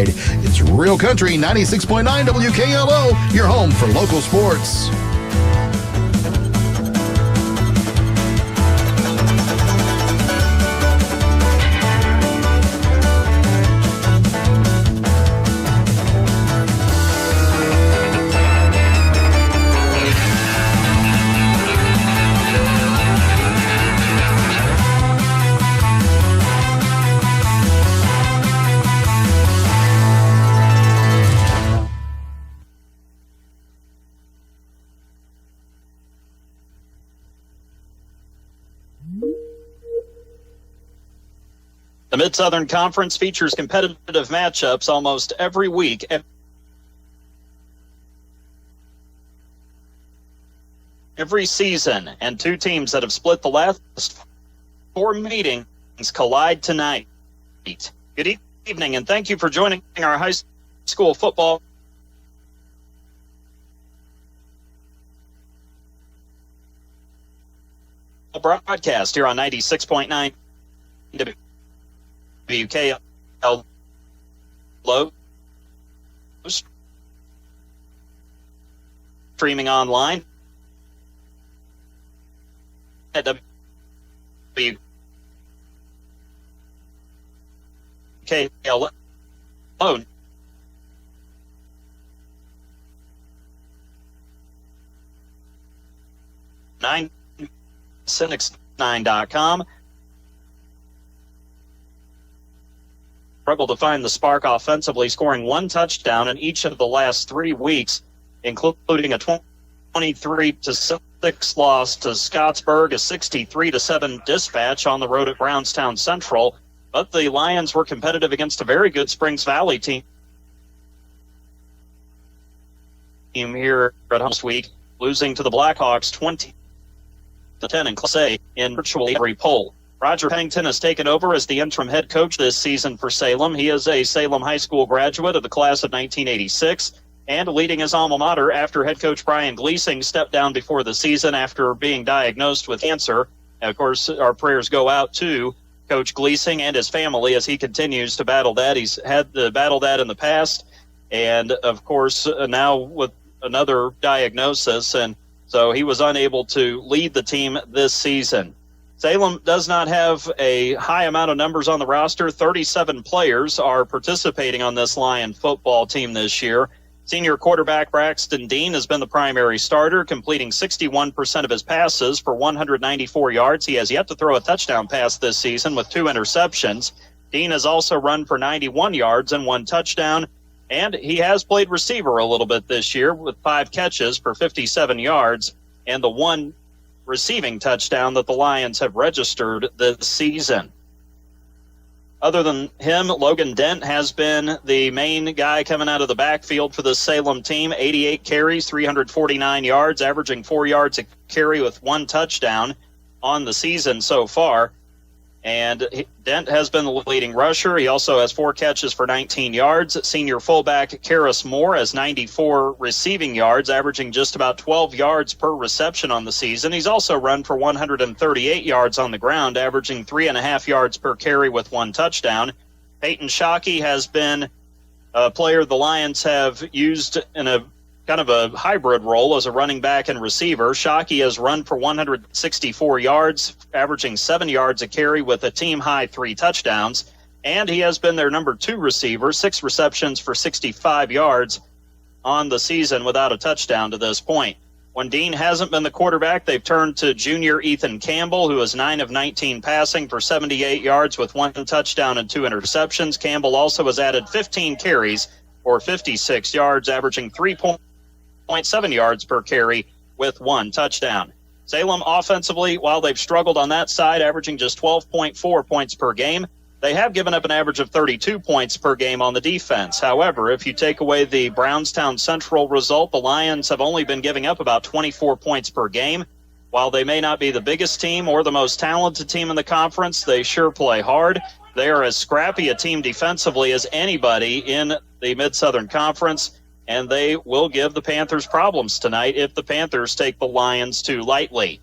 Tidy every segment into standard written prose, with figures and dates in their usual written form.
ride. It's Real Country 96.9 WKLO, your home for local sports. The Mid-Southern Conference features competitive matchups almost every week. Every season, and two teams that have split the last four meetings collide tonight. Good evening, and thank you for joining our high school football broadcast here on 96.9 WKLO, streaming online at WKLO 969.com. Struggled to find the spark offensively, scoring one touchdown in each of the last 3 weeks, including a 23-6 loss to Scottsburg, a 63-7 dispatch on the road at Brownstown Central. But the Lions were competitive against a very good Springs Valley team here at home this week, losing to the Blackhawks 20-10 in Class A in virtually every poll. Roger Pennington has taken over as the interim head coach this season for Salem. He is a Salem High School graduate of the class of 1986 and leading his alma mater after head coach Brian Gleasing stepped down before the season after being diagnosed with cancer. And of course, our prayers go out to Coach Gleasing and his family as he continues to battle that. He's had to battle that in the past, and of course, now with another diagnosis, and so he was unable to lead the team this season. Salem does not have a high amount of numbers on the roster. 37 players are participating on this Lion football team this year. Senior quarterback Braxton Dean has been the primary starter, completing 61% of his passes for 194 yards. He has yet to throw a touchdown pass this season with 2 interceptions. Dean has also run for 91 yards and 1 touchdown, and he has played receiver a little bit this year with 5 catches for 57 yards and the 1 receiving touchdown that the Lions have registered this season. Other than him, Logan Dent has been the main guy coming out of the backfield for the Salem team. 88 carries, 349 yards, averaging 4 yards a carry with 1 touchdown on the season so far. And Dent has been the leading rusher. He also has 4 catches for 19 yards. Senior fullback Karis Moore has 94 receiving yards, averaging just about 12 yards per reception on the season. He's also run for 138 yards on the ground, averaging 3.5 yards per carry with 1 touchdown. Peyton Shockey has been a player the Lions have used in a kind of a hybrid role as a running back and receiver. Shockey has run for 164 yards, averaging 7 yards a carry with a team-high 3 touchdowns. And he has been their number 2 receiver, 6 receptions for 65 yards on the season without a touchdown to this point. When Dean hasn't been the quarterback, they've turned to junior Ethan Campbell, who is 9 of 19 passing for 78 yards with 1 touchdown and 2 interceptions. Campbell also has added 15 carries for 56 yards, averaging 3.7 yards per carry with 1 touchdown. Salem offensively, while they've struggled on that side, averaging just 12.4 points per game, they have given up an average of 32 points per game on the defense. However, if you take away the Brownstown Central result, the Lions have only been giving up about 24 points per game. While they may not be the biggest team or the most talented team in the conference, they sure play hard. They are as scrappy a team defensively as anybody in the Mid-Southern Conference, and they will give the Panthers problems tonight if the Panthers take the Lions too lightly.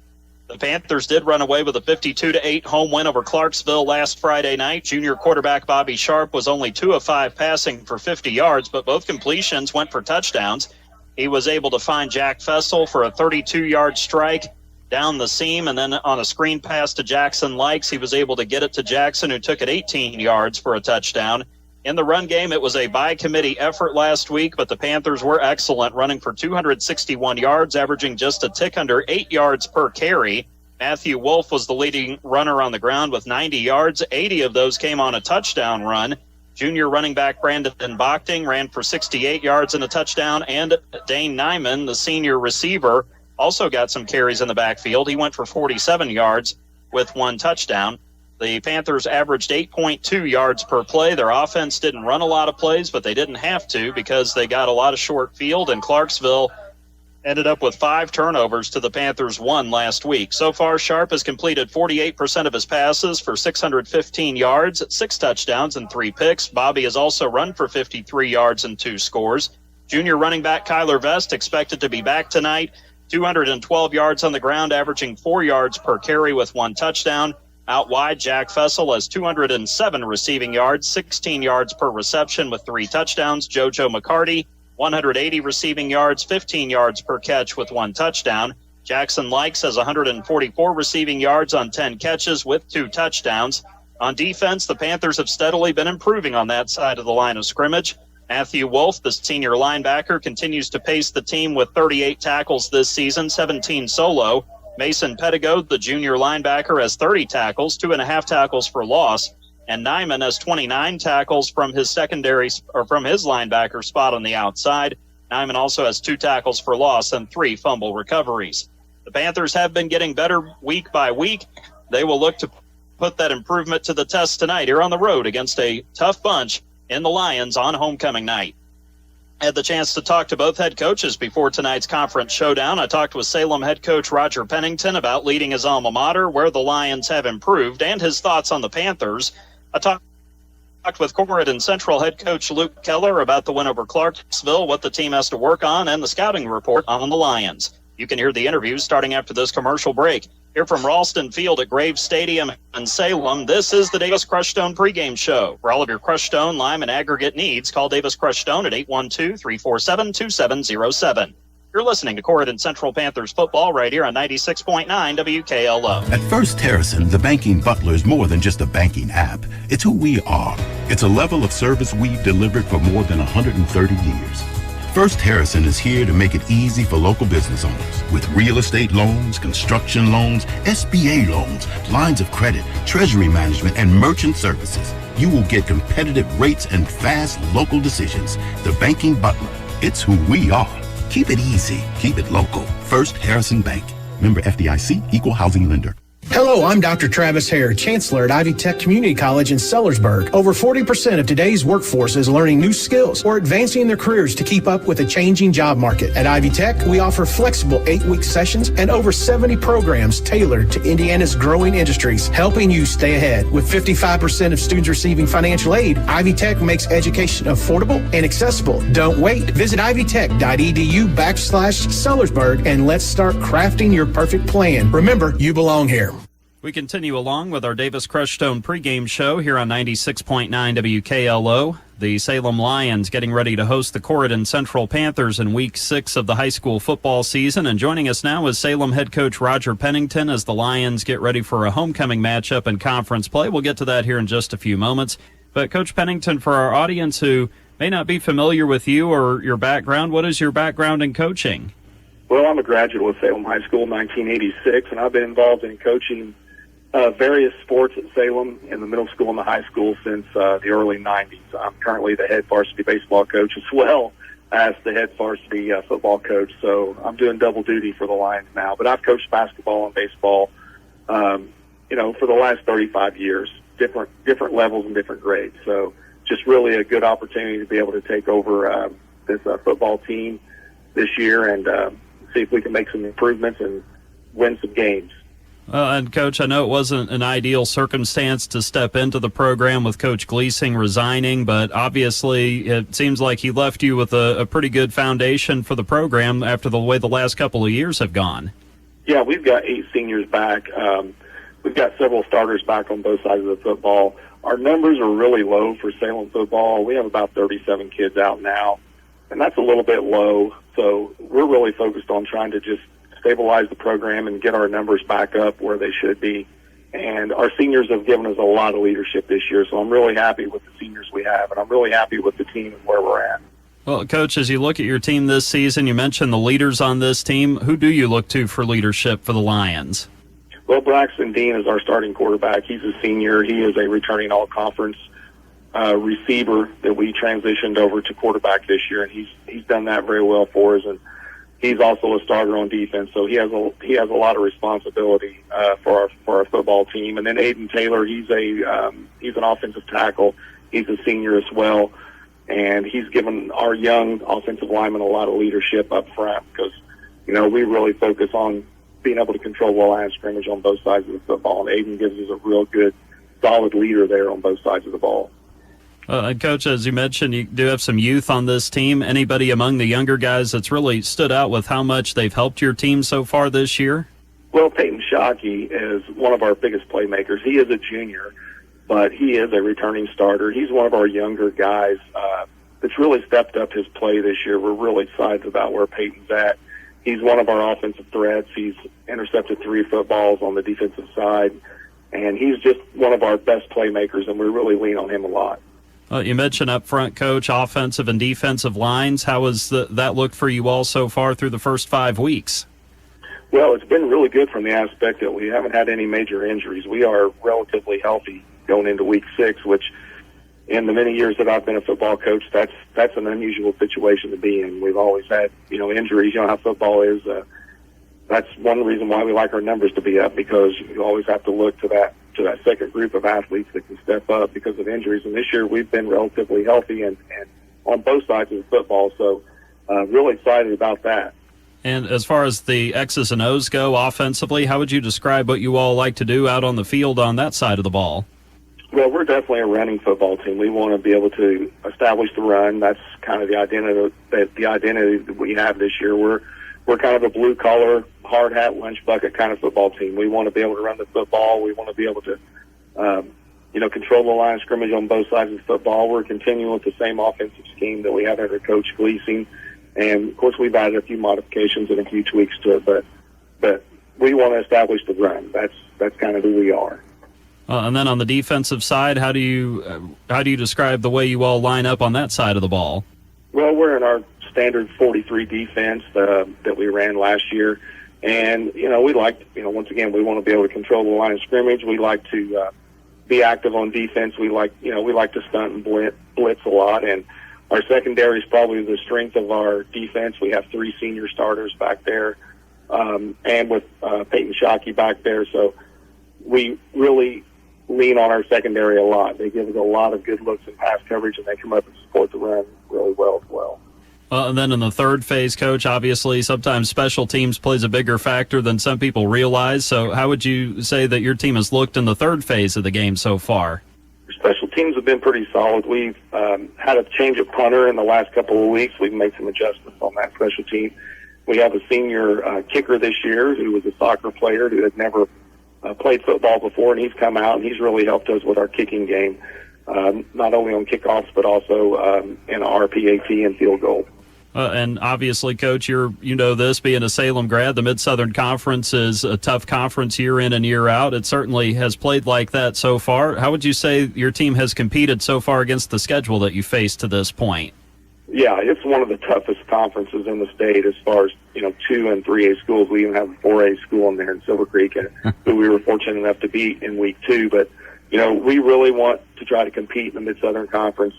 The Panthers did run away with a 52-8 home win over Clarksville last Friday night. Junior quarterback Bobby Sharp was only 2 of 5 passing for 50 yards, but both completions went for touchdowns. He was able to find Jack Fessel for a 32-yard strike down the seam, and then on a screen pass to Jackson Likes, he was able to get it to Jackson, who took it 18 yards for a touchdown. In the run game, it was a by-committee effort last week, but the Panthers were excellent, running for 261 yards, averaging just a tick under 8 yards per carry. Matthew Wolf was the leading runner on the ground with 90 yards. 80 of those came on a touchdown run. Junior running back Brandon Bochting ran for 68 yards and a touchdown, and Dane Nyman, the senior receiver, also got some carries in the backfield. He went for 47 yards with 1 touchdown. The Panthers averaged 8.2 yards per play. Their offense didn't run a lot of plays, but they didn't have to because they got a lot of short field, and Clarksville ended up with 5 turnovers to the Panthers 1 last week. So far, Sharp has completed 48% of his passes for 615 yards, 6 touchdowns, and 3 picks. Bobby has also run for 53 yards and 2 scores. Junior running back Kyler Vest expected to be back tonight, 212 yards on the ground, averaging 4 yards per carry with 1 touchdown. Out wide, Jack Fessel has 207 receiving yards, 16 yards per reception with 3 touchdowns. JoJo McCarty, 180 receiving yards, 15 yards per catch with 1 touchdown. Jackson Likes has 144 receiving yards on 10 catches with 2 touchdowns. On defense, the Panthers have steadily been improving on that side of the line of scrimmage. Matthew Wolf, the senior linebacker, continues to pace the team with 38 tackles this season, 17 solo. Mason Pettigo, the junior linebacker, has 30 tackles, 2.5 tackles for loss, and Nyman has 29 tackles from his linebacker spot on the outside. Nyman also has 2 tackles for loss and 3 fumble recoveries. The Panthers have been getting better week by week. They will look to put that improvement to the test tonight here on the road against a tough bunch in the Lions on homecoming night. I had the chance to talk to both head coaches before tonight's conference showdown. I talked with Salem head coach Roger Pennington about leading his alma mater, where the Lions have improved, and his thoughts on the Panthers. I talked with Corydon Central head coach Luke Keller about the win over Clarksville, what the team has to work on, and the scouting report on the Lions. You can hear the interviews starting after this commercial break. Here from Ralston Field at Graves Stadium in Salem, this is the Davis Crush Stone pregame show. For all of your crushed stone, lime, and aggregate needs, call Davis Crush Stone at 812-347-2707. You're listening to Corydon Central Panthers football right here on 96.9 WKLO. At First Harrison, the banking butler is more than just a banking app. It's who we are. It's a level of service we've delivered for more than 130 years. First Harrison is here to make it easy for local business owners with real estate loans, construction loans, SBA loans, lines of credit, treasury management, and merchant services. You will get competitive rates and fast local decisions. The banking butler, it's who we are. Keep it easy. Keep it local. First Harrison Bank. Member FDIC, Equal Housing Lender. Hello, I'm Dr. Travis Hare, Chancellor at Ivy Tech Community College in Sellersburg. Over 40% of today's workforce is learning new skills or advancing their careers to keep up with a changing job market. At Ivy Tech, we offer flexible 8-week sessions and over 70 programs tailored to Indiana's growing industries, helping you stay ahead. With 55% of students receiving financial aid, Ivy Tech makes education affordable and accessible. Don't wait. Visit ivytech.edu/Sellersburg and let's start crafting your perfect plan. Remember, you belong here. We continue along with our Davis Crush Stone pregame show here on 96.9 WKLO. The Salem Lions getting ready to host the Corydon Central Panthers in Week 6 of the high school football season. And joining us now is Salem head coach Roger Pennington as the Lions get ready for a homecoming matchup in conference play. We'll get to that here in just a few moments. But Coach Pennington, for our audience who may not be familiar with you or your background, what is your background in coaching? Well, I'm a graduate of Salem High School in 1986, and I've been involved in coaching various sports at Salem in the middle school and the high school since the early 90s. I'm currently the head varsity baseball coach as well as the head varsity football coach, so I'm doing double duty for the Lions now. But I've coached basketball and baseball, for the last 35 years, different levels and different grades. So just really a good opportunity to be able to take over this football team this year and see if we can make some improvements and win some games. And, Coach, I know it wasn't an ideal circumstance to step into the program with Coach Gleasing resigning, but obviously it seems like he left you with a pretty good foundation for the program after the way the last couple of years have gone. Yeah, we've got 8 seniors back. We've got several starters back on both sides of the football. Our numbers are really low for Salem football. We have about 37 kids out now, and that's a little bit low. So we're really focused on trying to just stabilize the program and get our numbers back up where they should be. And our seniors have given us a lot of leadership this year, so I'm really happy with the seniors we have, and I'm really happy with the team and where we're at. Well, Coach, as you look at your team this season, you mentioned the leaders on this team. Who do you look to for leadership for the Lions? Well, Braxton Dean is our starting quarterback. He's a senior. He is a returning all-conference receiver that we transitioned over to quarterback this year, and he's done that very well for us. And he's also a starter on defense, so he has a lot of responsibility for our football team. And then Aiden Taylor, he's an offensive tackle. He's a senior as well, and he's given our young offensive linemen a lot of leadership up front because we really focus on being able to control the line of scrimmage on both sides of the football, and Aiden gives us a real good, solid leader there on both sides of the ball. Coach, as you mentioned, you do have some youth on this team. Anybody among the younger guys that's really stood out with how much they've helped your team so far this year? Well, Peyton Shockey is one of our biggest playmakers. He is a junior, but he is a returning starter. He's one of our younger guys that's really stepped up his play this year. We're really excited about where Peyton's at. He's one of our offensive threats. He's intercepted 3 footballs on the defensive side, and he's just one of our best playmakers, and we really lean on him a lot. You mentioned up front, Coach, offensive and defensive lines. How has that looked for you all so far through the first 5 weeks? Well, it's been really good from the aspect that we haven't had any major injuries. We are relatively healthy going into week 6, which in the many years that I've been a football coach, that's an unusual situation to be in. We've always had, injuries. You know how football is. That's one reason why we like our numbers to be up, because you always have to look to that second group of athletes that can step up because of injuries. And this year we've been relatively healthy and on both sides of the football. So really excited about that. And as far as the X's and O's go offensively, how would you describe what you all like to do out on the field on that side of the ball? Well, we're definitely a running football team. We want to be able to establish the run. That's kind of the identity that we have this year. We're kind of a blue collar, hard hat, lunch bucket kind of football team. We want to be able to run the football. We want to be able to, control the line of scrimmage on both sides of the football. We're continuing with the same offensive scheme that we have under Coach Gleason, and of course we've added a few modifications and a few tweaks to it. But we want to establish the run. That's kind of who we are. And then on the defensive side, how do you describe the way you all line up on that side of the ball? Well, we're in our standard 43 defense that we ran last year, and we like, once again, we want to be able to control the line of scrimmage. We like to be active on defense. We like to stunt and blitz a lot, and our secondary is probably the strength of our defense. We have 3 senior starters back there, and with Peyton Shockey back there, so we really lean on our secondary a lot. They give us a lot of good looks and pass coverage, and they come up and support the run really well as well. And then in the third phase, Coach, obviously sometimes special teams plays a bigger factor than some people realize. So how would you say that your team has looked in the third phase of the game so far? Special teams have been pretty solid. We've had a change of punter in the last couple of weeks. We've made some adjustments on that special team. We have a senior kicker this year who was a soccer player who had never played football before, and he's come out and he's really helped us with our kicking game, not only on kickoffs but also in RPAT and field goal. And obviously, Coach, you know this, being a Salem grad, the Mid-Southern Conference is a tough conference year in and year out. It certainly has played like that so far. How would you say your team has competed so far against the schedule that you faced to this point? Yeah, it's one of the toughest conferences in the state as far as, 2 and 3A schools. We even have a 4A school in there in Silver Creek, who we were fortunate enough to beat in week 2. But, we really want to try to compete in the Mid-Southern Conference.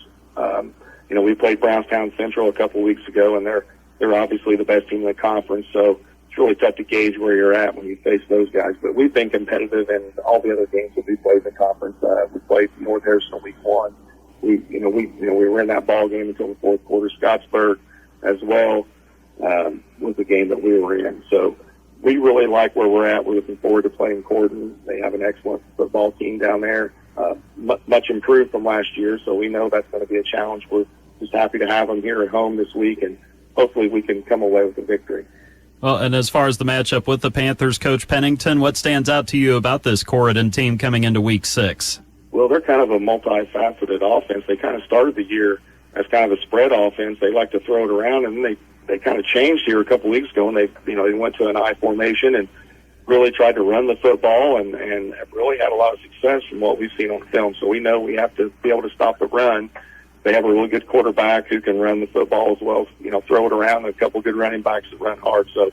We played Brownstown Central a couple weeks ago, and they're obviously the best team in the conference. So it's really tough to gauge where you're at when you face those guys. But we've been competitive in all the other games that we played in the conference. We played North Harrison in week 1. We were in that ball game until the fourth quarter. Scottsburg as well was the game that we were in. So we really like where we're at. We're looking forward to playing Corydon. They have an excellent football team down there, much improved from last year. So we know that's going to be a challenge. We're just happy to have them here at home this week, and hopefully we can come away with a victory. Well, and as far as the matchup with the Panthers, Coach Pennington, what stands out to you about this Corydon team coming into Week 6? Well, they're kind of a multifaceted offense. They kind of started the year as kind of a spread offense. They like to throw it around, and they kind of changed here a couple weeks ago, and they went to an I formation and really tried to run the football and really had a lot of success from what we've seen on film. So we know we have to be able to stop the run. They have a really good quarterback who can run the football as well, throw it around, and a couple good running backs that run hard. So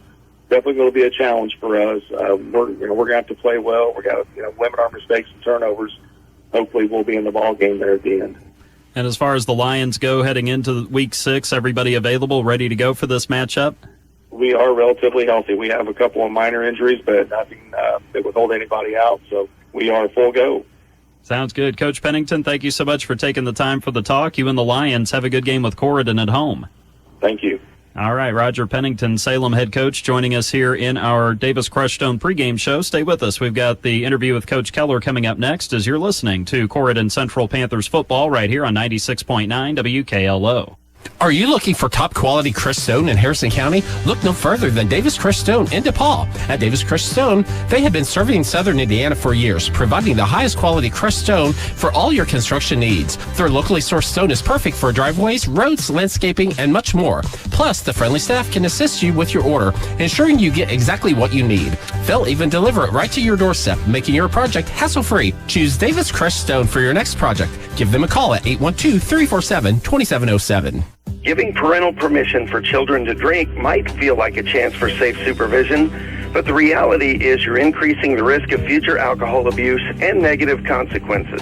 definitely going to be a challenge for us. We're going to have to play well. We're going to limit our mistakes and turnovers. Hopefully we'll be in the ball game there at the end. And as far as the Lions go heading into Week 6, everybody available, ready to go for this matchup? We are relatively healthy. We have a couple of minor injuries, but nothing that would hold anybody out. So we are full go. Sounds good. Coach Pennington, thank you so much for taking the time for the talk. You and the Lions have a good game with Corydon at home. Thank you. All right, Roger Pennington, Salem head coach, joining us here in our Davis Crushstone pregame show. Stay with us. We've got the interview with Coach Keller coming up next as you're listening to Corydon Central Panthers football right here on 96.9 WKLO. Are you looking for top quality crushed stone in Harrison County? Look no further than Davis Crushed Stone in DePaul. At Davis Crushed Stone, they have been serving Southern Indiana for years, providing the highest quality crushed stone for all your construction needs. Their locally sourced stone is perfect for driveways, roads, landscaping, and much more. Plus, the friendly staff can assist you with your order, ensuring you get exactly what you need. They'll even deliver it right to your doorstep, making your project hassle-free. Choose Davis Crushed Stone for your next project. Give them a call at 812-347-2707. Giving parental permission for children to drink might feel like a chance for safe supervision, but the reality is you're increasing the risk of future alcohol abuse and negative consequences.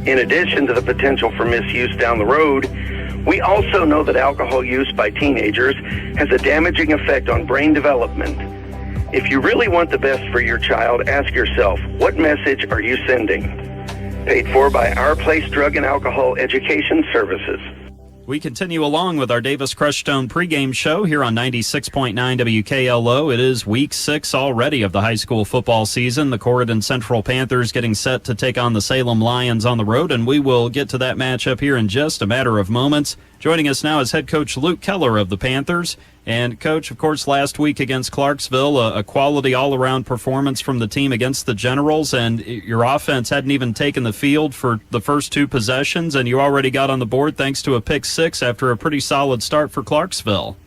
In addition to the potential for misuse down the road, we also know that alcohol use by teenagers has a damaging effect on brain development. If you really want the best for your child, ask yourself, what message are you sending? Paid for by Our Place Drug and Alcohol Education Services. We continue along with our Davis Crushstone pregame show here on 96.9 WKLO. It is Week 6 already of the high school football season. The Corydon Central Panthers getting set to take on the Salem Lions on the road, and we will get to that matchup here in just a matter of moments. Joining us now is head coach Luke Keller of the Panthers. And, Coach, of course, last week against Clarksville, a quality all-around performance from the team against the Generals, and your offense hadn't even taken the field for the first two possessions, and you already got on the board thanks to a pick-6 after a pretty solid start for Clarksville.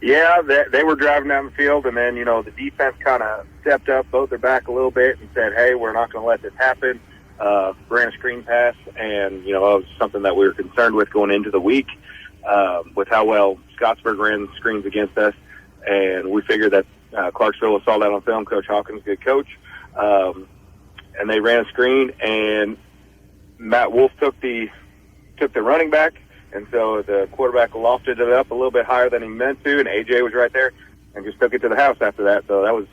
Yeah, they were driving down the field, and then, the defense kind of stepped up, both their back a little bit, and said, hey, we're not going to let this happen. Ran a screen pass, and, it was something that we were concerned with going into the week. With how well Scottsburg ran screens against us, and we figured that Clarksville saw that on film. Coach Hawkins, good coach, and they ran a screen, and Matt Wolf took the running back, and so the quarterback lofted it up a little bit higher than he meant to, and AJ was right there and just took it to the house after that. So that was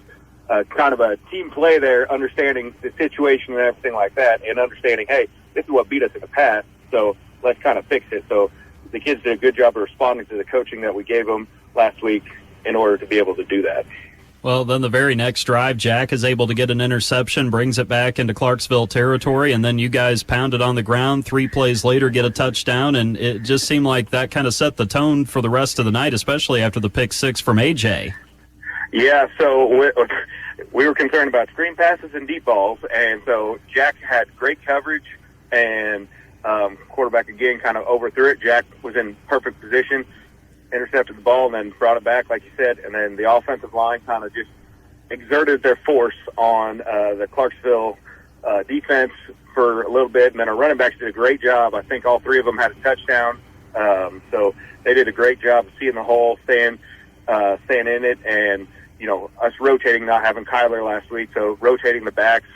kind of a team play there, understanding the situation and everything like that, and understanding, hey, this is what beat us in the past, so let's kind of fix it. So the kids did a good job of responding to the coaching that we gave them last week in order to be able to do that. Well, then the very next drive, Jack is able to get an interception, brings it back into Clarksville territory, and then you guys pound it on the ground. 3 plays later, get a touchdown, and it just seemed like that kind of set the tone for the rest of the night, especially after the pick-6 from AJ. Yeah, so we were concerned about screen passes and deep balls, and so Jack had great coverage, and quarterback again kind of overthrew it. Jack was in perfect position, intercepted the ball, and then brought it back, like you said, and then the offensive line kind of just exerted their force on the Clarksville defense for a little bit, and then our running backs did a great job. I think all 3 of them had a touchdown, so they did a great job of seeing the hole, staying in it, and us rotating, not having Kyler last week, so rotating the backs.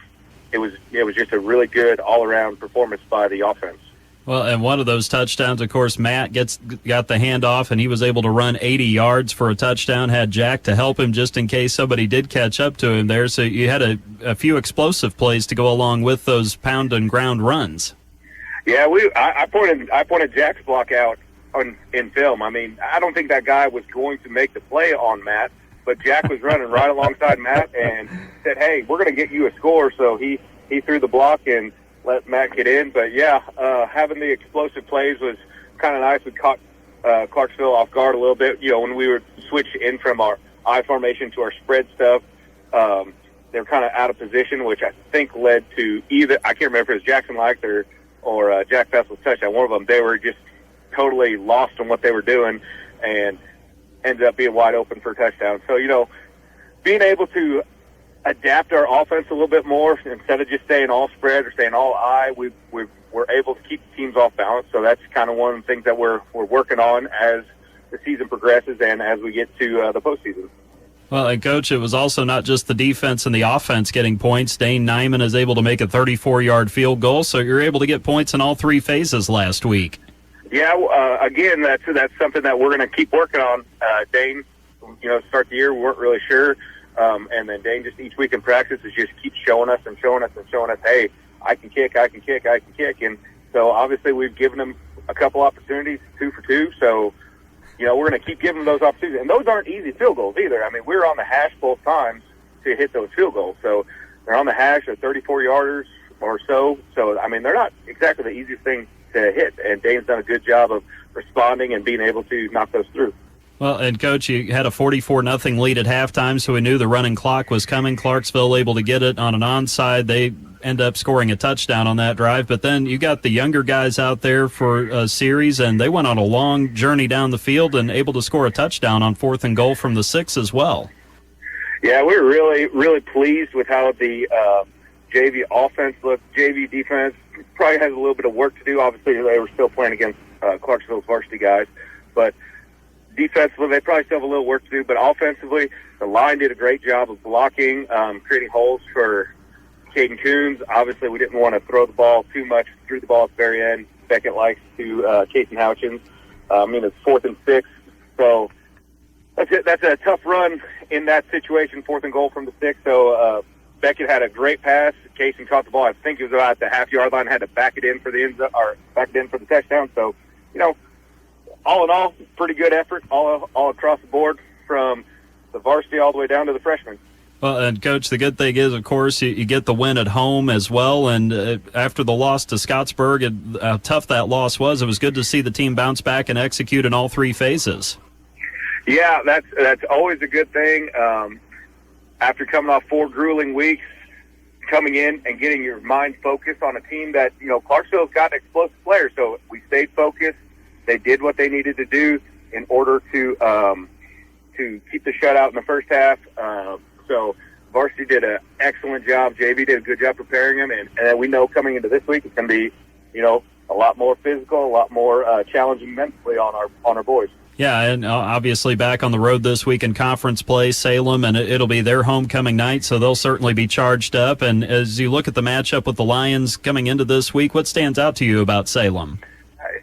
It was just a really good all-around performance by the offense. Well, and one of those touchdowns, of course, Matt got the handoff, and he was able to run 80 yards for a touchdown, had Jack to help him just in case somebody did catch up to him there. So you had a few explosive plays to go along with those pound and ground runs. Yeah, I pointed Jack's block out in film. I mean, I don't think that guy was going to make the play on Matt, but Jack was running right alongside Matt and said, hey, we're going to get you a score. So he threw the block and let Matt get in. But, yeah, having the explosive plays was kind of nice. We caught Clarksville off guard a little bit, when we were switched in from our I formation to our spread stuff. They're kind of out of position, which I think led to either, I can't remember if it was Jackson Leichter or Jack Fessel's touchdown. One of them, they were just totally lost on what they were doing and ended up being wide open for a touchdown. So, being able to adapt our offense a little bit more instead of just staying all spread or staying all eye, we're able to keep teams off balance. So that's kind of one of the things that we're working on as the season progresses and as we get to the postseason. Well, and Coach, it was also not just the defense and the offense getting points. Dane Nyman is able to make a 34-yard field goal, so you're able to get points in all three phases last week. Yeah, again, that's something that we're going to keep working on. Dane, start the year, we weren't really sure. And then Dane just each week in practice is just keeps showing us, hey, I can kick. And so obviously we've given him a couple opportunities, 2 for 2. So, we're going to keep giving them those opportunities. And those aren't easy field goals either. I mean, we were on the hash both times to hit those field goals. So they're on the hash at 34-yarders or so. So, I mean, they're not exactly the easiest thing to hit. And Dane's done a good job of responding and being able to knock those through. Well, and Coach, you had a 44-0 lead at halftime, so we knew the running clock was coming. Clarksville able to get it on an onside. They end up scoring a touchdown on that drive. But then you got the younger guys out there for a series, and they went on a long journey down the field and able to score a touchdown on 4th and goal from the 6 as well. Yeah, we were really, really pleased with how the JV offense looked. JV defense probably has a little bit of work to do. Obviously, they were still playing against Clarksville's varsity guys. But defensively, they probably still have a little work to do. But offensively, the line did a great job of blocking, creating holes for Caden Coons. Obviously, we didn't want to throw the ball too much. Threw the ball at the very end. Beckett likes to Cason Houchins. It's 4th and 6. So that's a tough run in that situation, 4th and goal from the 6. So Beckett had a great pass. Cason caught the ball. I think it was about the half-yard line. Had to back it in for the back it in for the touchdown. So, all in all, pretty good effort all across the board from the varsity all the way down to the freshmen. Well, and Coach, the good thing is, of course, you get the win at home as well. And after the loss to Scottsburg, and how tough that loss was, it was good to see the team bounce back and execute in all three phases. Yeah, that's always a good thing. After coming off 4 grueling weeks, coming in and getting your mind focused on a team that, Clarksville's got explosive players. So we stayed focused. They did what they needed to do in order to keep the shutout in the first half. So varsity did an excellent job. JV did a good job preparing them, and we know coming into this week it's going to be, a lot more physical, a lot more challenging mentally on our boys. Yeah, and obviously back on the road this week in conference play, Salem, and it'll be their homecoming night, so they'll certainly be charged up. And as you look at the matchup with the Lions coming into this week, what stands out to you about Salem?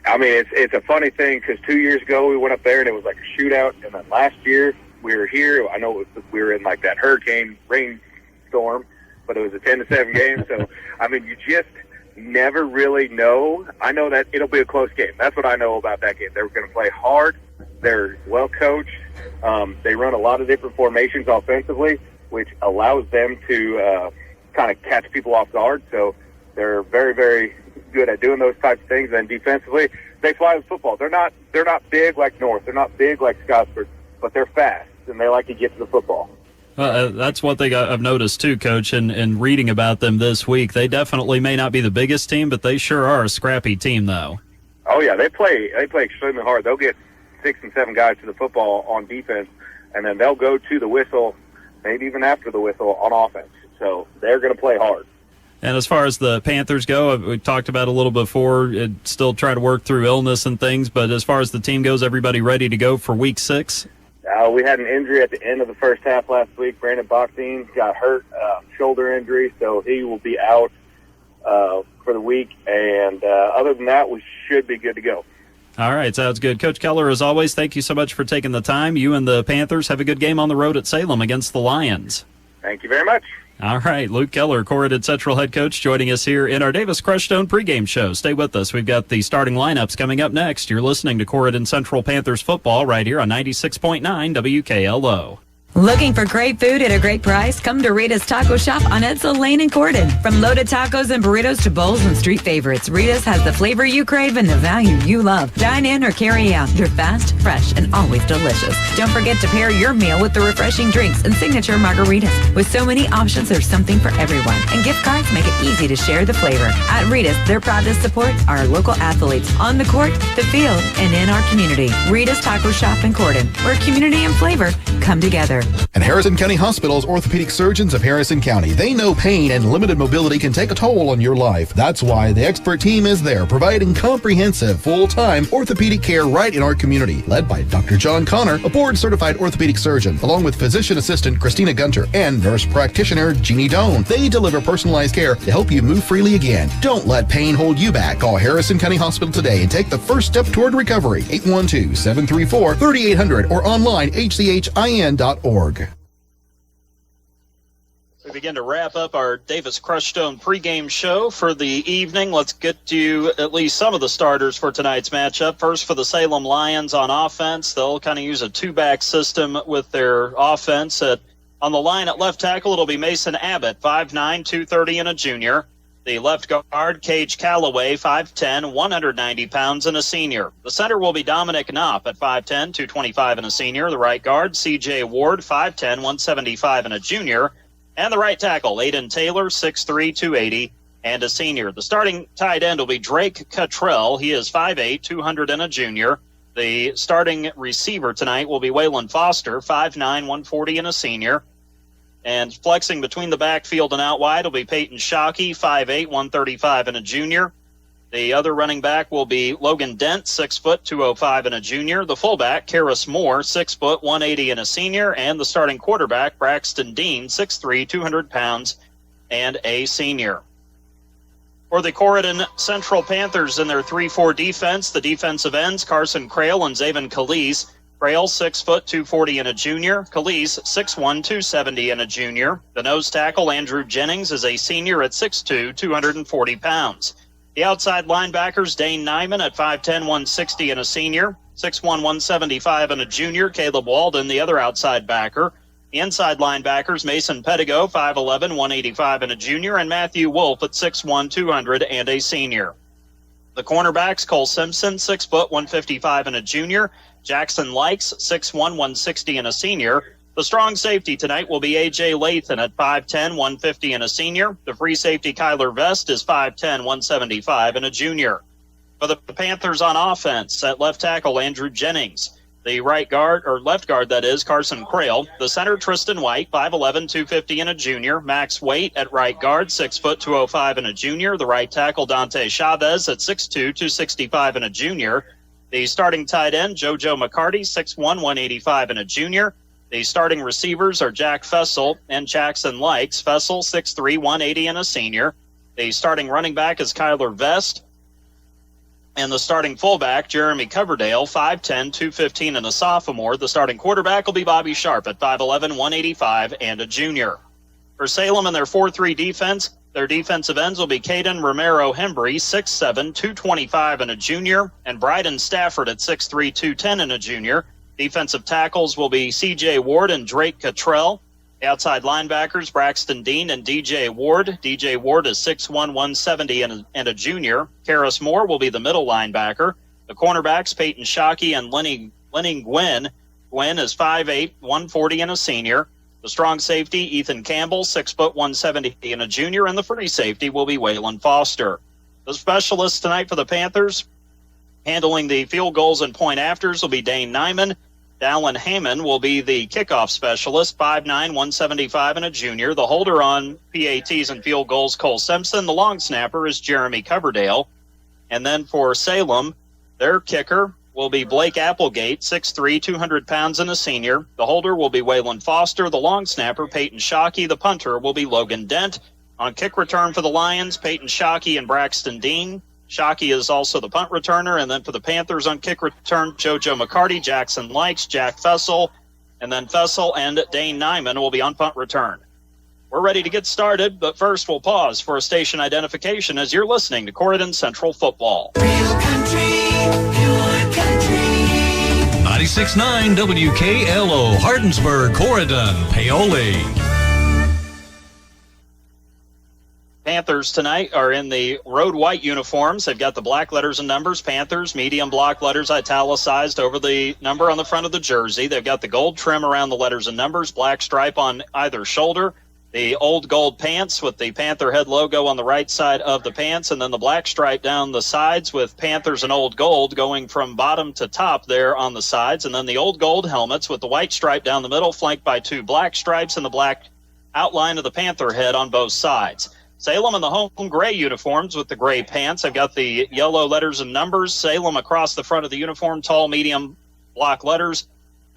I mean, it's a funny thing because 2 years ago we went up there and it was like a shootout, and then last year we were here. I know we were in like that hurricane rainstorm, but it was a 10-7 game. So, I mean, you just never really know. I know that it'll be a close game. That's what I know about that game. They're going to play hard. They're well coached. They run a lot of different formations offensively, which allows them to kind of catch people off guard. So they're very, very good at doing those types of things. And defensively, they fly the football. They're not big like North. They're not big like Scottsburg, but they're fast and they like to get to the football. That's one thing I've noticed too, Coach, and reading about them this week. They definitely may not be the biggest team, but they sure are a scrappy team, though. Oh yeah, they play extremely hard. They'll get 6 and 7 guys to the football on defense, and then they'll go to the whistle, maybe even after the whistle on offense. So they're going to play hard. And as far as the Panthers go, we talked about a little before, still trying to work through illness and things, but as far as the team goes, everybody ready to go for Week 6? We had an injury at the end of the first half last week. Brandon Boxing got hurt, shoulder injury, so he will be out for the week. And other than that, we should be good to go. All right, sounds good. Coach Keller, as always, thank you so much for taking the time. You and the Panthers have a good game on the road at Salem against the Lions. Thank you very much. All right, Luke Keller, Corydon Central head coach, joining us here in our Davis Crushstone pregame show. Stay with us. We've got the starting lineups coming up next. You're listening to Corydon Central Panthers football right here on 96.9 WKLO. Looking for great food at a great price? Come to Rita's Taco Shop on Edsel Lane in Corydon. From loaded tacos and burritos to bowls and street favorites, Rita's has the flavor you crave and the value you love. Dine in or carry out. They're fast, fresh, and always delicious. Don't forget to pair your meal with the refreshing drinks and signature margaritas. With so many options, there's something for everyone. And gift cards make it easy to share the flavor. At Rita's, they're proud to support our local athletes on the court, the field, and in our community. Rita's Taco Shop in Corydon, where community and flavor come together. And Harrison County Hospital's orthopedic surgeons of Harrison County. They know pain and limited mobility can take a toll on your life. That's why the expert team is there, providing comprehensive, full-time orthopedic care right in our community. Led by Dr. John Connor, a board-certified orthopedic surgeon, along with physician assistant Christina Gunter and nurse practitioner Jeannie Doan. They deliver personalized care to help you move freely again. Don't let pain hold you back. Call Harrison County Hospital today and take the first step toward recovery. 812-734-3800 or online hchin.org. We begin to wrap up our Davis Crushstone pregame show for the evening. Let's get to at least some of the starters for tonight's matchup. First, for the Salem Lions on offense, they'll kind of use a two-back system with their offense. On the line at left tackle, it'll be Mason Abbott, 5'9", 230, and a junior. The left guard, Cage Calloway, 5'10", 190 pounds, and a senior. The center will be Dominic Knopp at 5'10", 225, and a senior. The right guard, C.J. Ward, 5'10", 175, and a junior. And the right tackle, Aiden Taylor, 6'3", 280, and a senior. The starting tight end will be Drake Cottrell. He is 5'8", 200, and a junior. The starting receiver tonight will be Waylon Foster, 5'9", 140, and a senior. And flexing between the backfield and out wide will be Peyton Shockey, 5'8", 135, and a junior. The other running back will be Logan Dent, 6 foot, 205, and a junior. The fullback, Karis Moore, 6 foot, 180, and a senior. And the starting quarterback, Braxton Dean, 6'3", 200 pounds, and a senior. For the Corydon Central Panthers in their 3-4 defense, the defensive ends, Carson Crail and Zaven Calise. Crail, 6 foot, 240, and a junior. Calise, 6'1", 270, and a junior. The nose tackle, Andrew Jennings, is a senior at 6'2", 240 pounds. The outside linebackers, Dane Nyman at 5'10", 160, and a senior. 6'1", 175, and a junior. Caleb Walden, the other outside backer. The inside linebackers, Mason Pedigo, 5'11", 185, and a junior. And Matthew Wolf at 6'1", 200, and a senior. The cornerbacks, Cole Simpson, 6 foot, 155, and a junior. Jackson Likes, 6'1", 160, and a senior. The strong safety tonight will be A.J. Lathan at 5'10", 150, and a senior. The free safety, Kyler Vest, is 5'10", 175, and a junior. For the Panthers on offense, at left tackle, Andrew Jennings. The right guard, or left guard, that is, Carson Crail. The center, Tristan White, 5'11", 250, and a junior. Max Waite at right guard, 6 foot, 205, and a junior. The right tackle, Dante Chavez, at 6'2", 265, and a junior. The starting tight end, JoJo McCarty, 6'1", 185, and a junior. The starting receivers are Jack Fessel and Jackson Likes. Fessel, 6'3", 180, and a senior. The starting running back is Kyler Vest. And the starting fullback, Jeremy Coverdale, 5'10", 215, and a sophomore. The starting quarterback will be Bobby Sharp at 5'11", 185, and a junior. For Salem and their 4-3 defense, their defensive ends will be Caden Romero Hembry, 6'7", 225, and a junior. And Bryden Stafford at 6'3", 210, and a junior. Defensive tackles will be C.J. Ward and Drake Cottrell. Outside linebackers, Braxton Dean and D.J. Ward. D.J. Ward is 6'1", 170, and a junior. Karis Moore will be the middle linebacker. The cornerbacks, Peyton Shockey and Lenny Gwynn. Gwynn is 5'8", 140, and a senior. The strong safety, Ethan Campbell, 6 foot, 170, and a junior. And the free safety will be Waylon Foster. The specialists tonight for the Panthers, handling the field goals and point afters, will be Dane Nyman. Dallin Heyman will be the kickoff specialist, 5'9", 175, and a junior. The holder on PATs and field goals, Cole Simpson. The long snapper is Jeremy Coverdale. And then for Salem, their kicker will be Blake Applegate, 6'3", 200 pounds, and a senior. The holder will be Waylon Foster. The long snapper, Peyton Shockey. The punter will be Logan Dent. On kick return for the Lions, Peyton Shockey and Braxton Dean. Shockey is also the punt returner. And then for the Panthers on kick return, JoJo McCarty, Jackson Likes, Jack Fessel, and then Fessel and Dane Nyman will be on punt return. We're ready to get started, but first we'll pause for a station identification as you're listening to Corydon Central Football. Real country, pure country. 96.9 96.9 WKLO, Hardinsburg, Corydon, Paoli. Panthers tonight are in the road white uniforms. They've got the black letters and numbers. Panthers, medium block letters italicized over the number on the front of the jersey. They've got the gold trim around the letters and numbers, black stripe on either shoulder, the old gold pants with the Panther head logo on the right side of the pants, and then the black stripe down the sides with Panthers and old gold going from bottom to top there on the sides, and then the old gold helmets with the white stripe down the middle, flanked by two black stripes and the black outline of the Panther head on both sides. Salem in the home gray uniforms with the gray pants. I've got the yellow letters and numbers. Salem across the front of the uniform, tall, medium block letters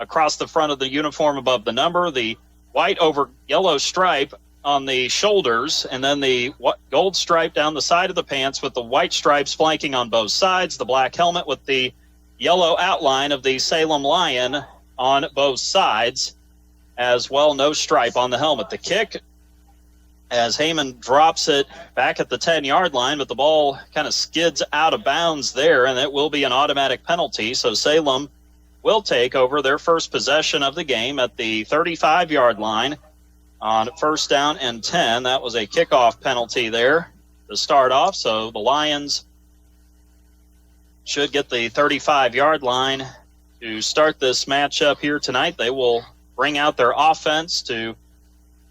across the front of the uniform above the number. The white over yellow stripe on the shoulders, and then the gold stripe down the side of the pants with the white stripes flanking on both sides. The black helmet with the yellow outline of the Salem Lion on both sides as well. No stripe on the helmet. The kick, as Heyman drops it back at the 10-yard line, but the ball kind of skids out of bounds there, and it will be an automatic penalty. So Salem will take over their first possession of the game at the 35-yard line on first down and 10. That was a kickoff penalty there to start off. So the Lions should get the 35-yard line to start this matchup here tonight. They will bring out their offense to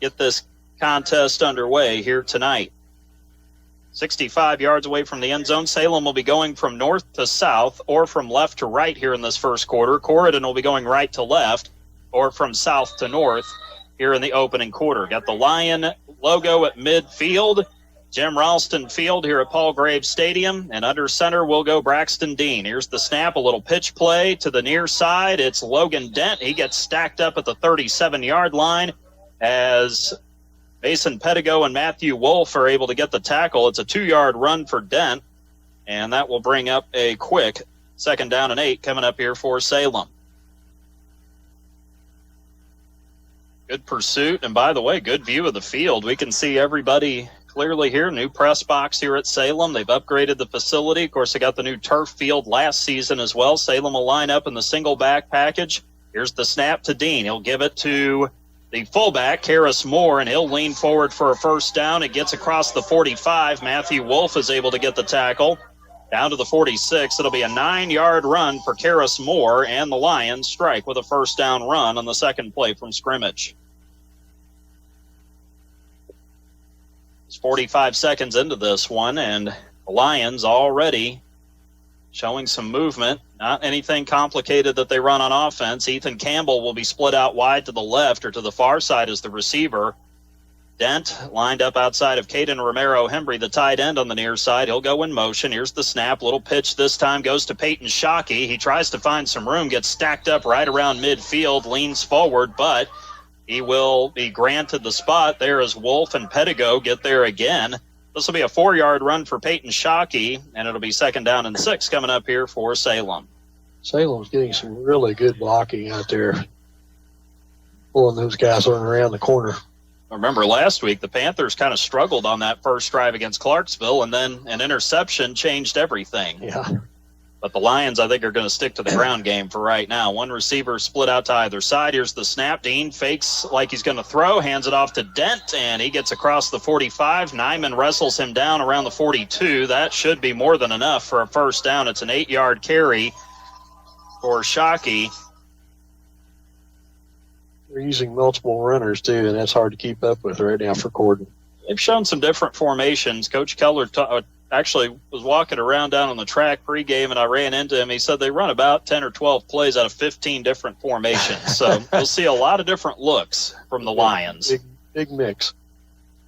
get this contest underway here tonight. 65 yards away from the end zone. Salem will be going from north to south or from left to right here in this first quarter. Corydon will be going right to left or from south to north here in the opening quarter. Got the Lion logo at midfield, Jim Ralston Field here at Paul Graves Stadium, and under center will go Braxton Dean. Here's the snap, a little pitch play to the near side. It's Logan Dent. He gets stacked up at the 37-yard line as Mason Pedigo and Matthew Wolf are able to get the tackle. It's a 2-yard run for Dent, and that will bring up a quick 2nd down and 8 coming up here for Salem. Good pursuit, and by the way, good view of the field. We can see everybody clearly here. New press box here at Salem. They've upgraded the facility. Of course, they got the new turf field last season as well. Salem will line up in the single back package. Here's the snap to Dean. He'll give it to the fullback, Karis Moore, and he'll lean forward for a first down. It gets across the 45. Matthew Wolf is able to get the tackle down to the 46. It'll be a 9-yard run for Karis Moore, and the Lions strike with a first down run on the second play from scrimmage. It's 45 seconds into this one, and the Lions already showing some movement. Not anything complicated that they run on offense. Ethan Campbell will be split out wide to the left or to the far side as the receiver. Dent lined up outside of Caden Romero-Hembry, the tight end on the near side. He'll go in motion. Here's the snap. Little pitch this time goes to Peyton Shockey. He tries to find some room, gets stacked up right around midfield, leans forward, but he will be granted the spot there as Wolf and Pedigo get there again. This will be a 4-yard run for Peyton Shockey, and it'll be 2nd down and 6 coming up here for Salem. Salem's getting some really good blocking out there, pulling those guys around the corner. Remember last week, the Panthers kind of struggled on that first drive against Clarksville, and then an interception changed everything. Yeah. But the Lions, I think, are going to stick to the ground game for right now. One receiver split out to either side. Here's the snap. Dean fakes like he's going to throw, hands it off to Dent, and he gets across the 45. Nyman wrestles him down around the 42. That should be more than enough for a first down. It's an 8-yard carry for Shockey. They're using multiple runners, too, and that's hard to keep up with right now for Corydon. They've shown some different formations. Coach Keller actually was walking around down on the track pregame, and I ran into him. He said they run about 10 or 12 plays out of 15 different formations. So we'll see a lot of different looks from the Lions. Big mix.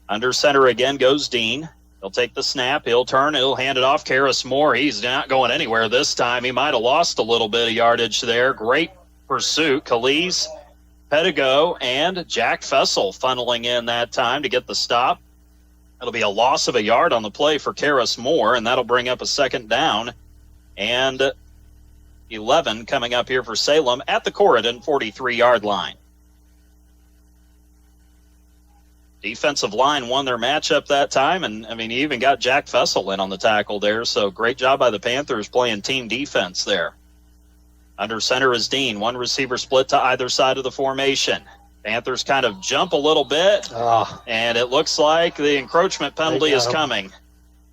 Under center again goes Dean. He'll take the snap. He'll turn. He'll hand it off. Karis Moore. He's not going anywhere this time. He might have lost a little bit of yardage there. Great pursuit. Khalees, Pedigo, and Jack Fessel funneling in that time to get the stop. It'll be a loss of a yard on the play for Karis Moore, and that'll bring up a 2nd down and 11 coming up here for Salem at the Corydon 43-yard line. Defensive line won their matchup that time, and, you even got Jack Fessel in on the tackle there, so great job by the Panthers playing team defense there. Under center is Dean. One receiver split to either side of the formation. Panthers kind of jump a little bit, and it looks like the encroachment penalty is coming.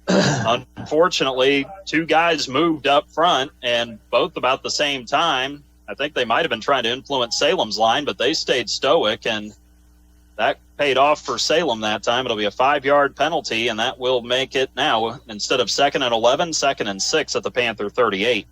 Unfortunately, two guys moved up front, and both about the same time. I think they might have been trying to influence Salem's line, but they stayed stoic, and that paid off for Salem that time. It'll be a 5-yard penalty, and that will make it now, instead of 2nd and 11, 2nd and 6 at the Panther 38.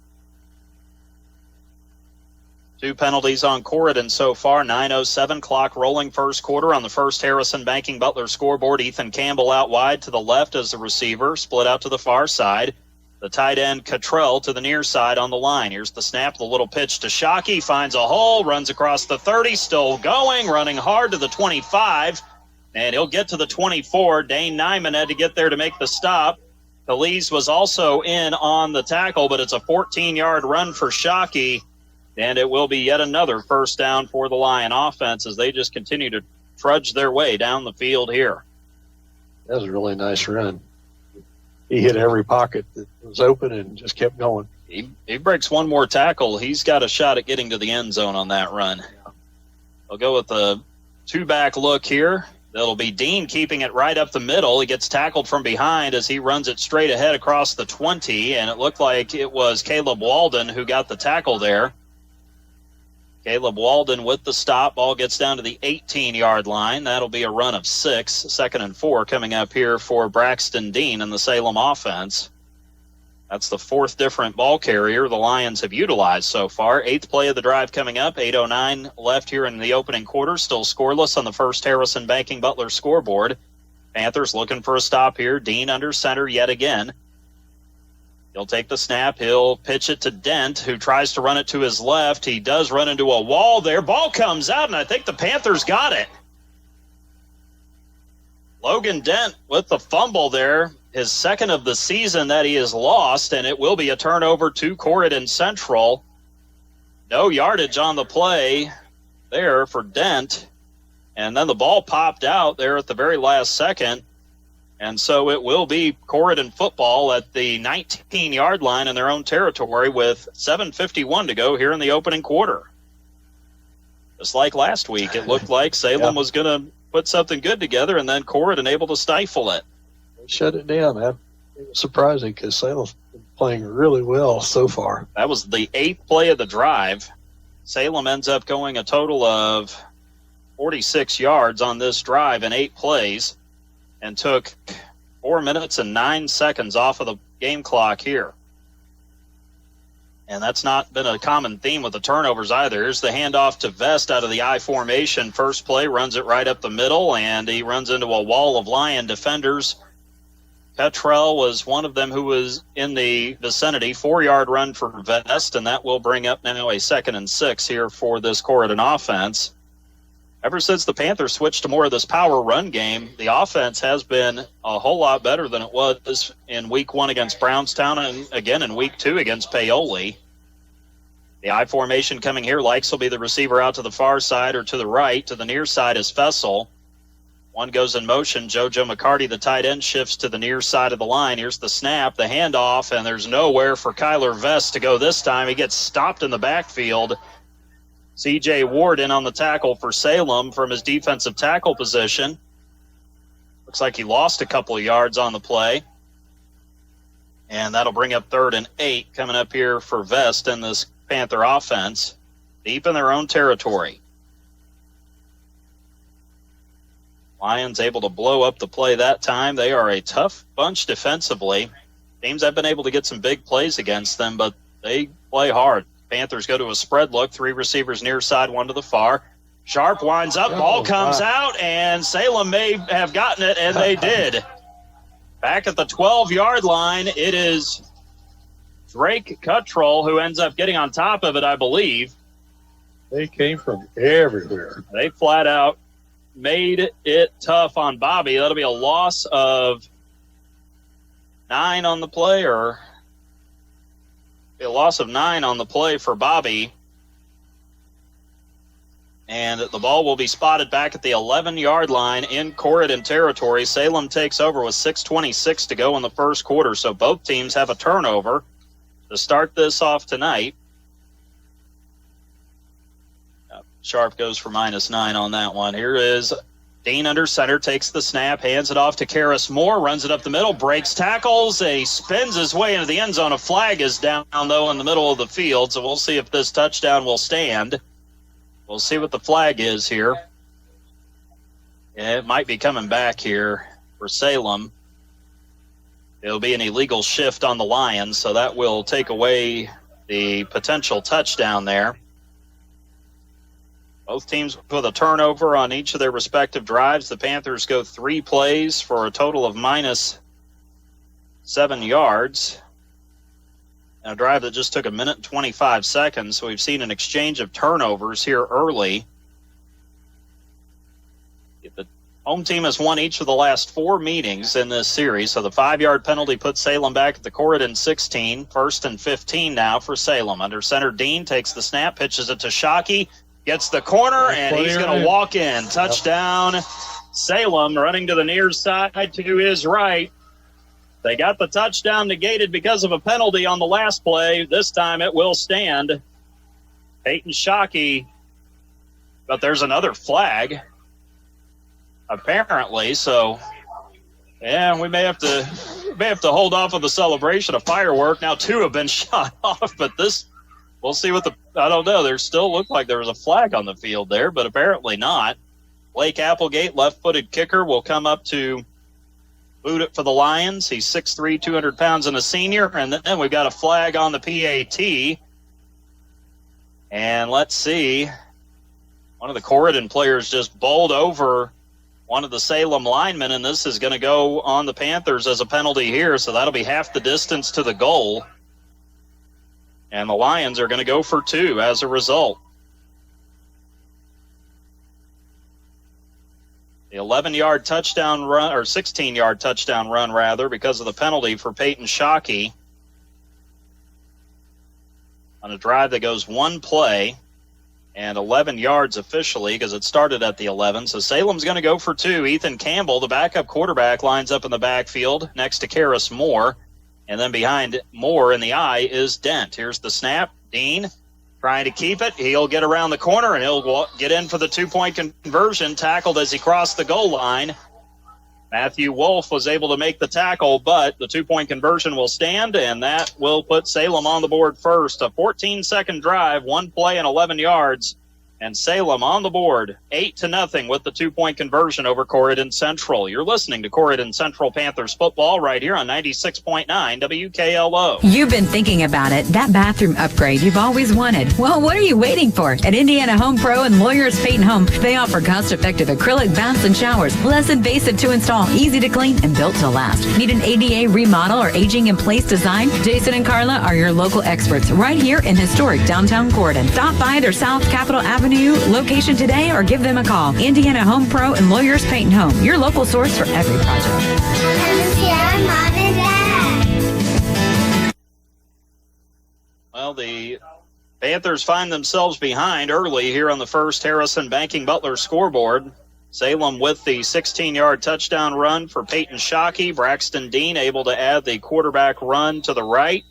2 penalties on Corydon so far. 9:07 clock rolling first quarter on the first Harrison Banking Butler scoreboard. Ethan Campbell out wide to the left as the receiver, split out to the far side. The tight end Cottrell to the near side on the line. Here's the snap, the little pitch to Shockey, finds a hole, runs across the 30, still going, running hard to the 25, and he'll get to the 24. Dane Nyman had to get there to make the stop. Calise was also in on the tackle, but it's a 14-yard run for Shockey. And it will be yet another first down for the Lion offense as they just continue to trudge their way down the field here. That was a really nice run. He hit every pocket that was open and just kept going. He breaks one more tackle. He's got a shot at getting to the end zone on that run. They'll go with a 2-back look here. That'll be Dean keeping it right up the middle. He gets tackled from behind as he runs it straight ahead across the 20, and it looked like it was Caleb Walden who got the tackle there. Caleb Walden with the stop. Ball gets down to the 18-yard line. That'll be a run of 6. 2nd and 4 coming up here for Braxton Dean in the Salem offense. That's the 4th different ball carrier the Lions have utilized so far. 8th play of the drive coming up. 8:09 left here in the opening quarter. Still scoreless on the first Harrison Banking Butler scoreboard. Panthers looking for a stop here. Dean under center yet again. He'll take the snap. He'll pitch it to Dent, who tries to run it to his left. He does run into a wall there. Ball comes out, and I think the Panthers got it. Logan Dent with the fumble there, his 2nd of the season that he has lost, and it will be a turnover to Corydon Central. No yardage on the play there for Dent. And then the ball popped out there at the very last second. And so it will be Corydon football at the 19-yard line in their own territory with 7:51 to go here in the opening quarter. Just like last week, it looked like Salem was going to put something good together, and then Corydon able to stifle it. They shut it down, man. It was surprising because Salem's been playing really well so far. That was the 8th play of the drive. Salem ends up going a total of 46 yards on this drive in 8 plays. And took 4 minutes and 9 seconds off of the game clock here. And that's not been a common theme with the turnovers either. Here's the handoff to Vest out of the I formation. First play, runs it right up the middle, and he runs into a wall of Lion defenders. Petrell was one of them who was in the vicinity. 4-yard run for Vest, and that will bring up now a 2nd and 6 here for this Corydon offense. Ever since the Panthers switched to more of this power run game, the offense has been a whole lot better than it was in Week 1 against Brownstown and again in Week 2 against Paoli. The I formation coming here, Likes will be the receiver out to the far side or to the right. To the near side is Fessel. One goes in motion. JoJo McCarty, the tight end, shifts to the near side of the line. Here's the snap, the handoff, and there's nowhere for Kyler Vest to go this time. He gets stopped in the backfield. C.J. Ward in on the tackle for Salem from his defensive tackle position. Looks like he lost a couple of yards on the play. And that'll bring up 3rd and 8 coming up here for Vest in this Panther offense. Deep in their own territory. Lions able to blow up the play that time. They are a tough bunch defensively. Teams have been able to get some big plays against them, but they play hard. Panthers go to a spread look. 3 receivers near side, 1 to the far. Sharp winds up, ball comes out, and Salem may have gotten it, and they did. Back at the 12-yard line, it is Drake Cottrell who ends up getting on top of it, I believe. They came from everywhere. They flat out made it tough on Bobby. That'll be a loss of 9 on the play, or a loss of 9 on the play for Bobby. And the ball will be spotted back at the 11-yard line in Corydon territory. Salem takes over with 6:26 to go in the first quarter, so both teams have a turnover to start this off tonight. Sharp goes for -9 on that one. Here is Dean under center, takes the snap, hands it off to Karis Moore, runs it up the middle, breaks tackles, he spins his way into the end zone. A flag is down, though, in the middle of the field, so we'll see if this touchdown will stand. We'll see what the flag is here. Yeah, it might be coming back here for Salem. It'll be an illegal shift on the Lions, so that will take away the potential touchdown there. Both teams with a turnover on each of their respective drives. The Panthers go 3 plays for a total of -7 yards. A drive that just took 1 minute and 25 seconds, so we've seen an exchange of turnovers here early. The home team has won each of the last 4 meetings in this series, so the 5-yard penalty puts Salem back at the Corydon 16. 1st and 15 now for Salem. Under center, Dean takes the snap, pitches it to Shockey. Gets the corner, and he's going to walk in. Touchdown, Salem, running to the near side to his right. They got the touchdown negated because of a penalty on the last play. This time it will stand. Peyton Shockey, but there's another flag, apparently. So, yeah, we may have to hold off on the celebration of firework. Now 2 have been shot off, but this... We'll see what I don't know. There still looked like there was a flag on the field there, but apparently not. Blake Applegate, left-footed kicker, will come up to boot it for the Lions. He's 6'3", 200 pounds and a senior. And then we've got a flag on the PAT. And let's see. One of the Corydon players just bowled over one of the Salem linemen, and this is going to go on the Panthers as a penalty here, so that'll be half the distance to the goal. And the Lions are going to go for 2 as a result. The 11-yard touchdown run, or 16-yard touchdown run, rather, because of the penalty for Peyton Shockey on a drive that goes 1 play and 11 yards officially because it started at the 11. So Salem's going to go for 2. Ethan Campbell, the backup quarterback, lines up in the backfield next to Karis Moore. And then behind Moore in the eye is Dent. Here's the snap. Dean trying to keep it. He'll get around the corner, and he'll get in for the 2-point conversion, tackled as he crossed the goal line. Matthew Wolf was able to make the tackle, but the 2-point conversion will stand, and that will put Salem on the board first. A 14-second drive, 1 play and 11 yards. And Salem on the board, 8-0 with the 2-point conversion over Corydon Central. You're listening to Corydon Central Panthers football right here on 96.9 WKLO. You've been thinking about it, that bathroom upgrade you've always wanted. Well, what are you waiting for? At Indiana Home Pro and Lawyers Payton Home, they offer cost-effective acrylic baths and showers, less invasive to install, easy to clean, and built to last. Need an ADA remodel or aging-in-place design? Jason and Carla are your local experts right here in historic downtown Corydon. Stop by their South Capitol Avenue location today or give them a call. Indiana Home Pro and Lawyers Payton Home, your local source for every project. Mom and Dad. Well, the Panthers find themselves behind early here on the first Harrison Banking Butler scoreboard. Salem with the 16-yard touchdown run for Peyton Shockey. Braxton Dean able to add the quarterback run to the right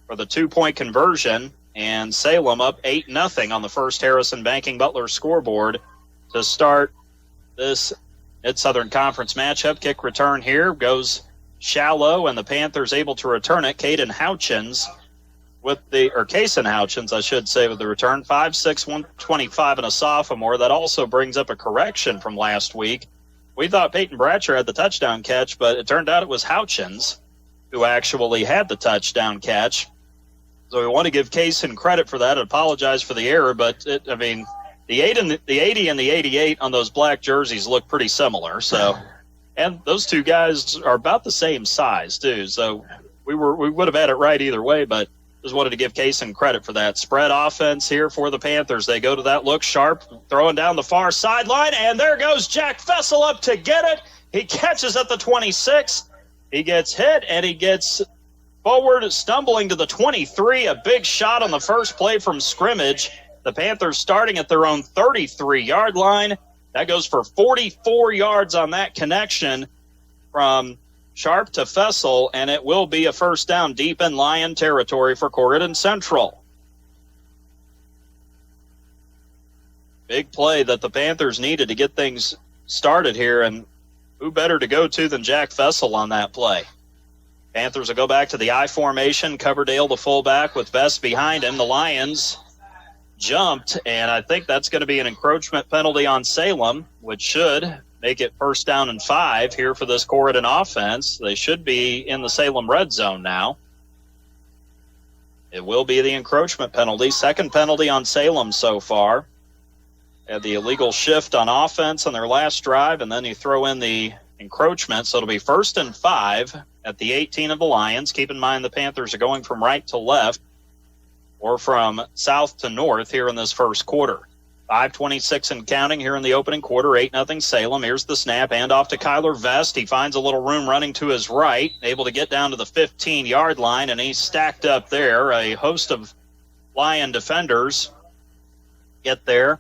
for the 2-point conversion. And Salem up 8-0 on the first Harrison Banking Butler scoreboard to start this Mid-Southern Conference matchup. Kick return here goes shallow, and the Panthers able to return it. Caden Houchins Kaysen Houchins, I should say, with the return. 5'6", 125, and a sophomore. That also brings up a correction from last week. We thought Peyton Bratcher had the touchdown catch, but it turned out it was Houchins who actually had the touchdown catch. So we want to give Kaysen credit for that. I apologize for the error, but the 80 and the 88 on those black jerseys look pretty similar. So, and those two guys are about the same size too. So we would have had it right either way, but just wanted to give Kaysen credit for that. Spread offense here for the Panthers. They go to that look. Sharp throwing down the far sideline, and there goes Jack Fessel up to get it. He catches at the 26. He gets hit, and he gets forward, stumbling to the 23. A big shot on the first play from scrimmage. The Panthers starting at their own 33-yard line. That goes for 44 yards on that connection from Sharp to Fessel, and it will be a first down deep in Lion territory for Corydon Central. big play that the Panthers needed to get things started here, and who better to go to than Jack Fessel on that play? Panthers will go back to the I formation. Coverdale, the fullback, with Vest behind him. The Lions jumped, and I think that's going to be an encroachment penalty on Salem, which should make it 1st down and 5 here for this Corydon offense. They should be in the Salem red zone now. It will be the encroachment penalty. Second penalty on Salem so far. Had the illegal shift on offense on their last drive, and then you throw in the encroachment. So it'll be 1st and 5 at the 18 of the Lions. Keep in mind the Panthers are going from right to left or from south to north here in this first quarter. 5:26 and counting here in the opening quarter, 8-0 Salem. Here's the snap, hand off to Kyler Vest. He finds a little room running to his right, able to get down to the 15-yard line, and he's stacked up there. A host of Lion defenders get there,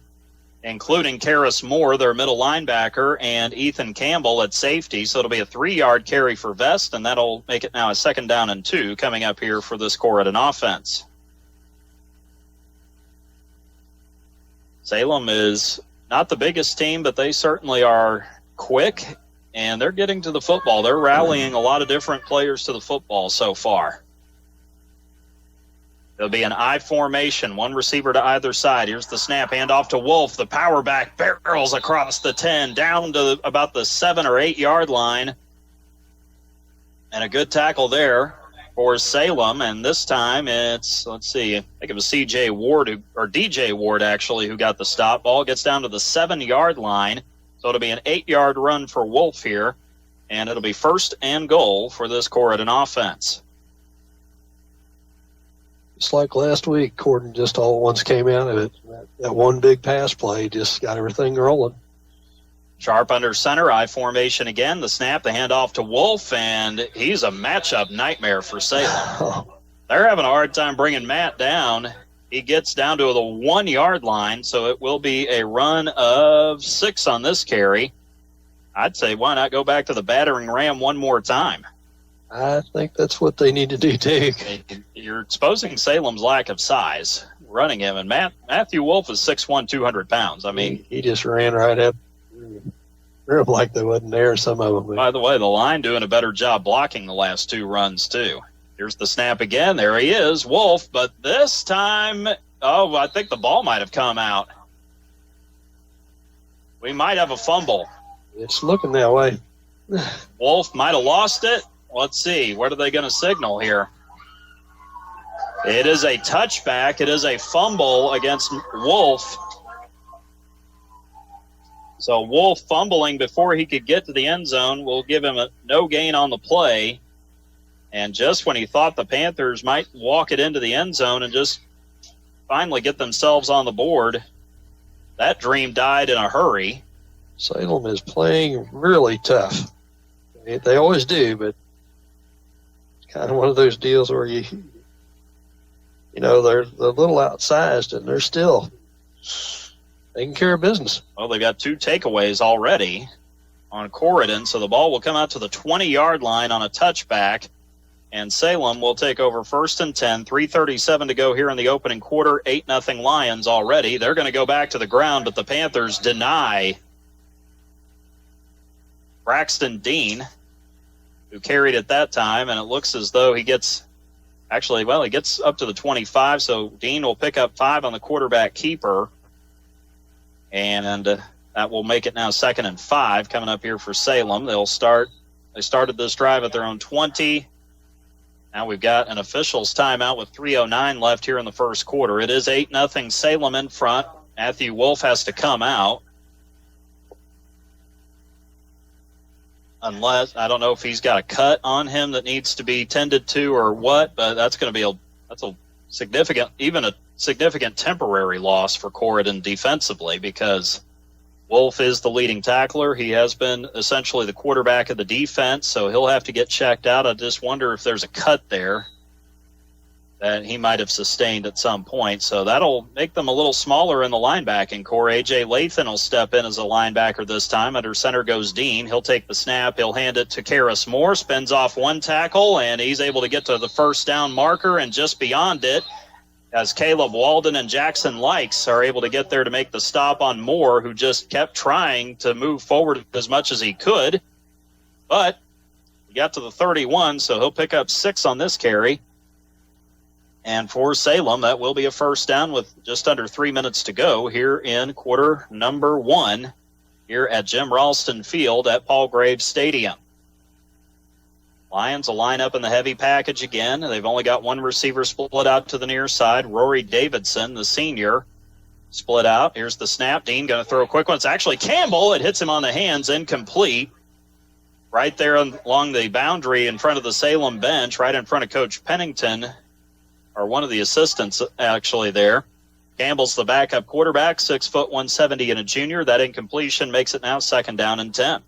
including Karis Moore, their middle linebacker, and Ethan Campbell at safety. So it'll be a 3-yard carry for Vest, and that'll make it now a 2nd down and 2 coming up here for this Corydon offense. Salem is not the biggest team, but they certainly are quick, and they're getting to the football. They're rallying a lot of different players to the football so far. There'll be an I formation, one receiver to either side. Here's the snap, handoff to Wolf. The power back barrels across the 10, down to about the 7 or 8 yard line. And a good tackle there for Salem, and this time it's, let's see, I think it was DJ Ward actually, who got the stop. Ball gets down to the 7-yard line, so it'll be an 8-yard run for Wolf here, and it'll be 1st and goal for this Corydon offense. Just like last week, Corydon just all at once came out of it. That one big pass play just got everything rolling. Sharp under center, I formation again. The snap, the handoff to Wolf, and he's a matchup nightmare for Salem. They're having a hard time bringing Matt down. He gets down to the 1-yard line, so it will be a run of 6 on this carry. I'd say why not go back to the battering ram one more time? I think that's what they need to do, too. You're exposing Salem's lack of size, running him, and Matthew Wolf is 6'1", 200 pounds. I mean, he just ran right up. Like they wasn't there, some of them. By the way, the line doing a better job blocking the last 2 runs, too. Here's the snap again. There he is, Wolf, but this time, I think the ball might have come out. We might have a fumble. It's looking that way. Wolf might have lost it. Let's see. What are they going to signal here? It is a touchback. It is a fumble against Wolf. So Wolf fumbling before he could get to the end zone will give him no gain on the play. And just when he thought the Panthers might walk it into the end zone and just finally get themselves on the board, that dream died in a hurry. Salem is playing really tough. They always do, but it's kind of one of those deals where they're a little outsized and they're still taking care of business. Well, they've got 2 takeaways already on Corydon, so the ball will come out to the 20-yard line on a touchback, and Salem will take over 1st and 10, 3:37 to go here in the opening quarter, 8-0 Lions already. They're going to go back to the ground, but the Panthers deny Braxton Dean, who carried it that time, and it looks as though he gets up to the 25, so Dean will pick up 5 on the quarterback keeper. And that will make it now 2nd and 5 coming up here for Salem. They started this drive at their own 20. Now we've got an official's timeout with 3:09 left here in the first quarter. It is 8-0 Salem in front. Matthew Wolf has to come out. Unless, I don't know if he's got a cut on him that needs to be tended to or what, but that's going to be a significant temporary loss for Corydon defensively, because Wolf is the leading tackler. He has been essentially the quarterback of the defense, so he'll have to get checked out. I just wonder if there's a cut there that he might have sustained at some point. So that'll make them a little smaller in the linebacking core. A.J. Lathan will step in as a linebacker this time. Under center goes Dean. He'll take the snap. He'll hand it to Karis Moore. Spins off 1 tackle, and he's able to get to the 1st down marker and just beyond it. as Caleb Walden and Jackson Likes are able to get there to make the stop on Moore, who just kept trying to move forward as much as he could. But he got to the 31, so he'll pick up 6 on this carry. And for Salem, that will be a first down with just under 3 minutes to go here in quarter number 1 here at Jim Ralston Field at Paul Graves Stadium. Lions will line up in the heavy package again. They've only got one receiver split out to the near side. Rory Davidson, the senior, split out. Here's the snap. Dean going to throw a quick one. It's actually Campbell. It hits him on the hands, incomplete. Right there along the boundary in front of the Salem bench, right in front of Coach Pennington, or one of the assistants actually there. Campbell's the backup quarterback, 6 foot 170 and a junior. That incompletion makes it now 2nd down and 10.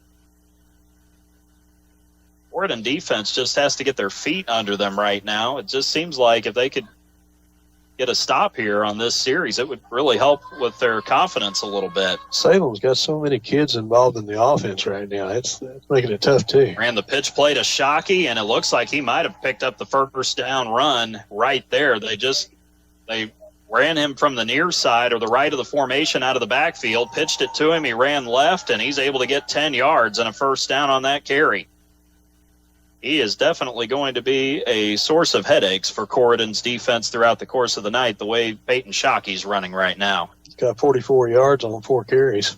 Corydon defense just has to get their feet under them right now. It just seems like if they could get a stop here on this series, it would really help with their confidence a little bit. Salem's got so many kids involved in the offense right now. It's making it tough, too. Ran the pitch play to Shockey, and it looks like he might have picked up the first down run right there. They ran him from the near side or the right of the formation out of the backfield, pitched it to him. He ran left, and he's able to get 10 yards and a first down on that carry. He is definitely going to be a source of headaches for Corydon's defense throughout the course of the night, the way Peyton Shockey's running right now. He's got 44 yards on 4 carries.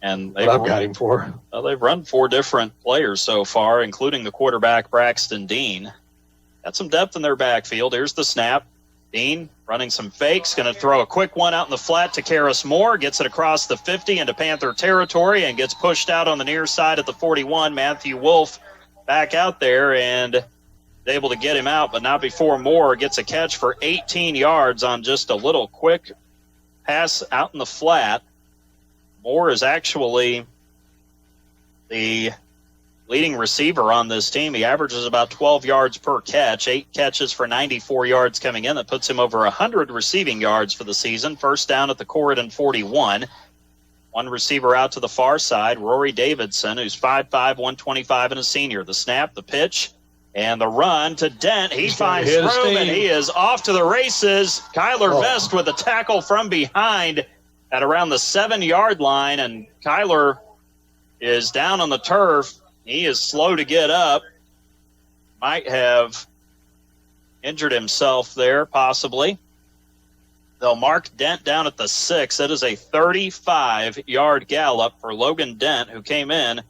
And I've got him for. Well, they've run 4 different players so far, including the quarterback Braxton Dean. Got some depth in their backfield. Here's the snap. Dean running some fakes, going to throw a quick one out in the flat to Karis Moore, gets it across the 50 into Panther territory and gets pushed out on the near side at the 41. Matthew Wolf back out there and able to get him out, but not before Moore gets a catch for 18 yards on just a little quick pass out in the flat. Moore is actually the leading receiver on this team. He averages about 12 yards per catch, 8 catches for 94 yards coming in. That puts him over 100 receiving yards for the season. First down at the Corydon 41. One receiver out to the far side, Rory Davidson, who's 5'5", 125 and a senior. The snap, the pitch, and the run to Dent. He finds room, and he is off to the races. Kyler Vest with a tackle from behind at around the 7-yard line, and Kyler is down on the turf. He is slow to get up. Might have injured himself there, possibly. They'll mark Dent down at the 6. It is a 35-yard gallop for Logan Dent, who came in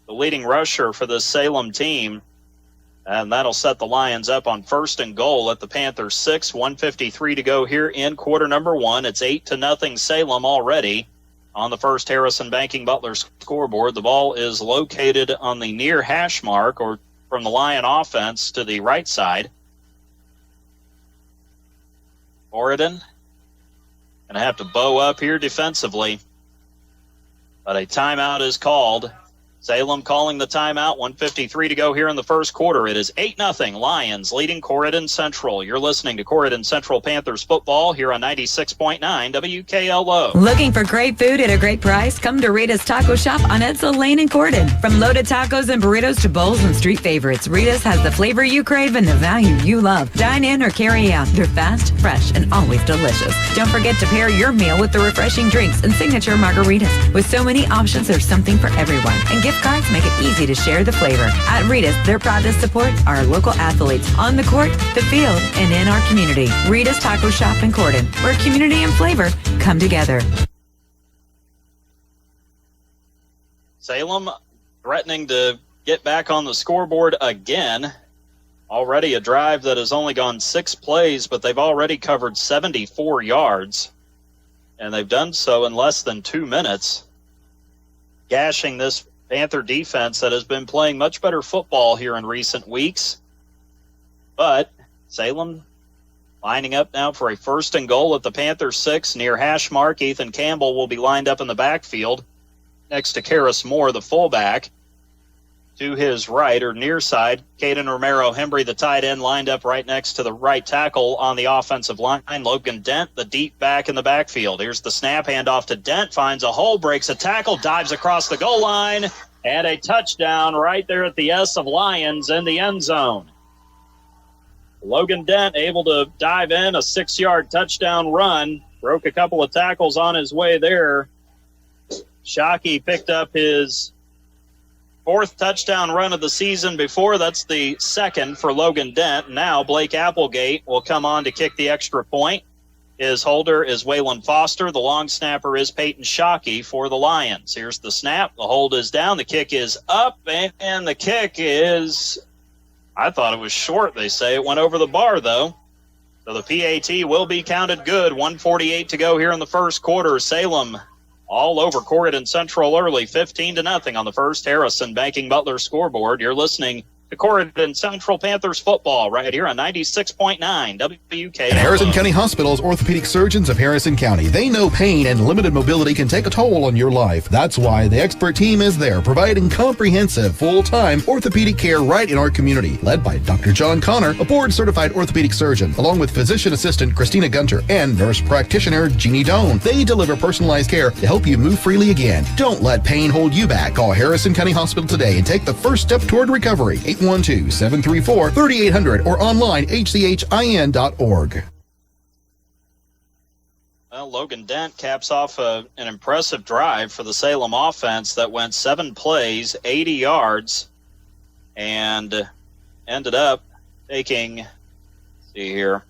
the leading rusher for the Salem team. And that'll set the Lions up on 1st and goal at the Panthers 6. 1:53 to go here in quarter number 1. It's 8-0 Salem already on the First Harrison Banking Butler scoreboard. The ball is located on the near hash mark, or from the Lion offense to the right side. Corydon going to have to bow up here defensively, but a timeout is called. Salem calling the timeout. 1:53 to go here in the first quarter. It is 8-0 Lions leading Corydon Central. You're listening to Corydon Central Panthers football here on 96.9 WKLO. Looking for great food at a great price? Come to Rita's Taco Shop on Edsel Lane in Corydon. From loaded tacos and burritos to bowls and street favorites, Rita's has the flavor you crave and the value you love. Dine in or carry out. They're fast, fresh, and always delicious. Don't forget to pair your meal with the refreshing drinks and signature margaritas. With so many options, there's something for everyone. And gift cards make it easy to share the flavor. At Rita's, they're proud to support our local athletes on the court, the field, and in our community. Rita's Taco Shop in Corydon, where community and flavor come together. Salem threatening to get back on the scoreboard again. Already a drive that has only gone 6 plays, but they've already covered 74 yards. And they've done so in less than 2 minutes, gashing this Panther defense that has been playing much better football here in recent weeks. But Salem lining up now for a 1st and goal at the Panther 6 near hash mark. Ethan Campbell will be lined up in the backfield next to Karis Moore, the fullback. To his right or near side, Caden Romero-Hembry, the tight end, lined up right next to the right tackle on the offensive line. Logan Dent, the deep back in the backfield. Here's the snap, handoff to Dent, finds a hole, breaks a tackle, dives across the goal line, and a touchdown right there at the S of Lions in the end zone. Logan Dent able to dive in, a 6-yard touchdown run. Broke a couple of tackles on his way there. Shockey picked up his 4th touchdown run of the season before. That's the 2nd for Logan Dent. Now Blake Applegate will come on to kick the extra point. His holder is Waylon Foster. The long snapper is Peyton Shockey for the Lions. Here's the snap. The hold is down. The kick is up, and the kick is, I thought it was short, they say. It went over the bar, though. So the PAT will be counted good. 1:48 to go here in the first quarter. Salem all over Corydon Central early, 15-0 on the first Harrison Banking Butler scoreboard. You're listening to Corydon Central Panthers football right here on 96.9 WKLO. Harrison County Hospital's orthopedic surgeons of Harrison County. They know pain and limited mobility can take a toll on your life. That's why the expert team is there, providing comprehensive, full-time orthopedic care right in our community. Led by Dr. John Connor, a board-certified orthopedic surgeon, along with physician assistant Christina Gunter and nurse practitioner Jeannie Doan. They deliver personalized care to help you move freely again. Don't let pain hold you back. Call Harrison County Hospital today and take the first step toward recovery. 812-734-3800 or online hchin.org. Well, Logan Dent caps off an impressive drive for the Salem offense that went 7 plays, 80 yards, and ended up taking, let's see here,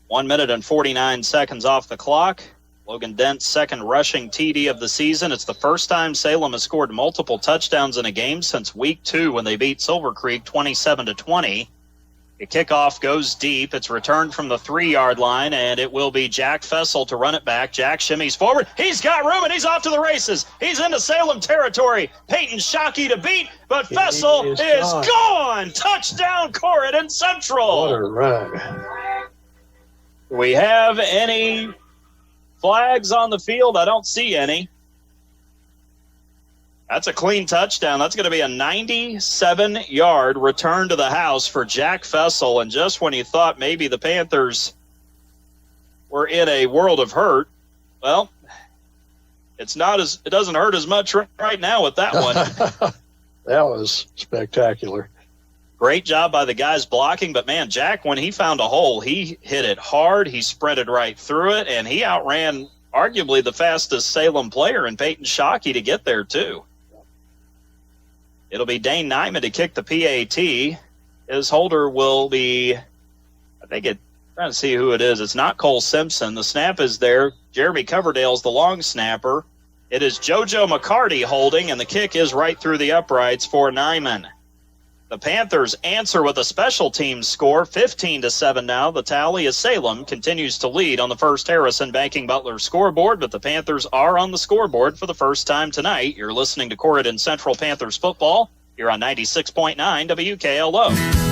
1 minute and 49 seconds off the clock. Logan Dent's 2nd rushing TD of the season. It's the first time Salem has scored multiple touchdowns in a game since week 2 when they beat Silver Creek 27-20. The kickoff goes deep. It's returned from the 3-yard line, and it will be Jack Fessel to run it back. Jack shimmies forward. He's got room, and he's off to the races. He's into Salem territory. Peyton Shockey to beat, but Fessel is gone. Touchdown, Corydon Central. What a run. Do we have any flags on the field? I don't see any. That's a clean touchdown. That's going to be a 97-yard return to the house for Jack Fessel. And just when you thought maybe the Panthers were in a world of hurt, well, it doesn't hurt as much right now with that one. That was spectacular. Great job by the guys blocking, but man, Jack, when he found a hole, he hit it hard, he sprinted right through it, and he outran arguably the fastest Salem player in Peyton Shockey to get there too. It'll be Dane Nyman to kick the PAT. His holder will be, trying to see who it is. It's not Cole Simpson. The snap is there. Jeremy Coverdale's the long snapper. It is JoJo McCarty holding, and the kick is right through the uprights for Nyman. The Panthers answer with a special teams score, 15-7 now. The tally is Salem continues to lead on the first Harrison Banking Butler scoreboard, but the Panthers are on the scoreboard for the first time tonight. You're listening to Corydon Central Panthers football. You're on 96.9 WKLO.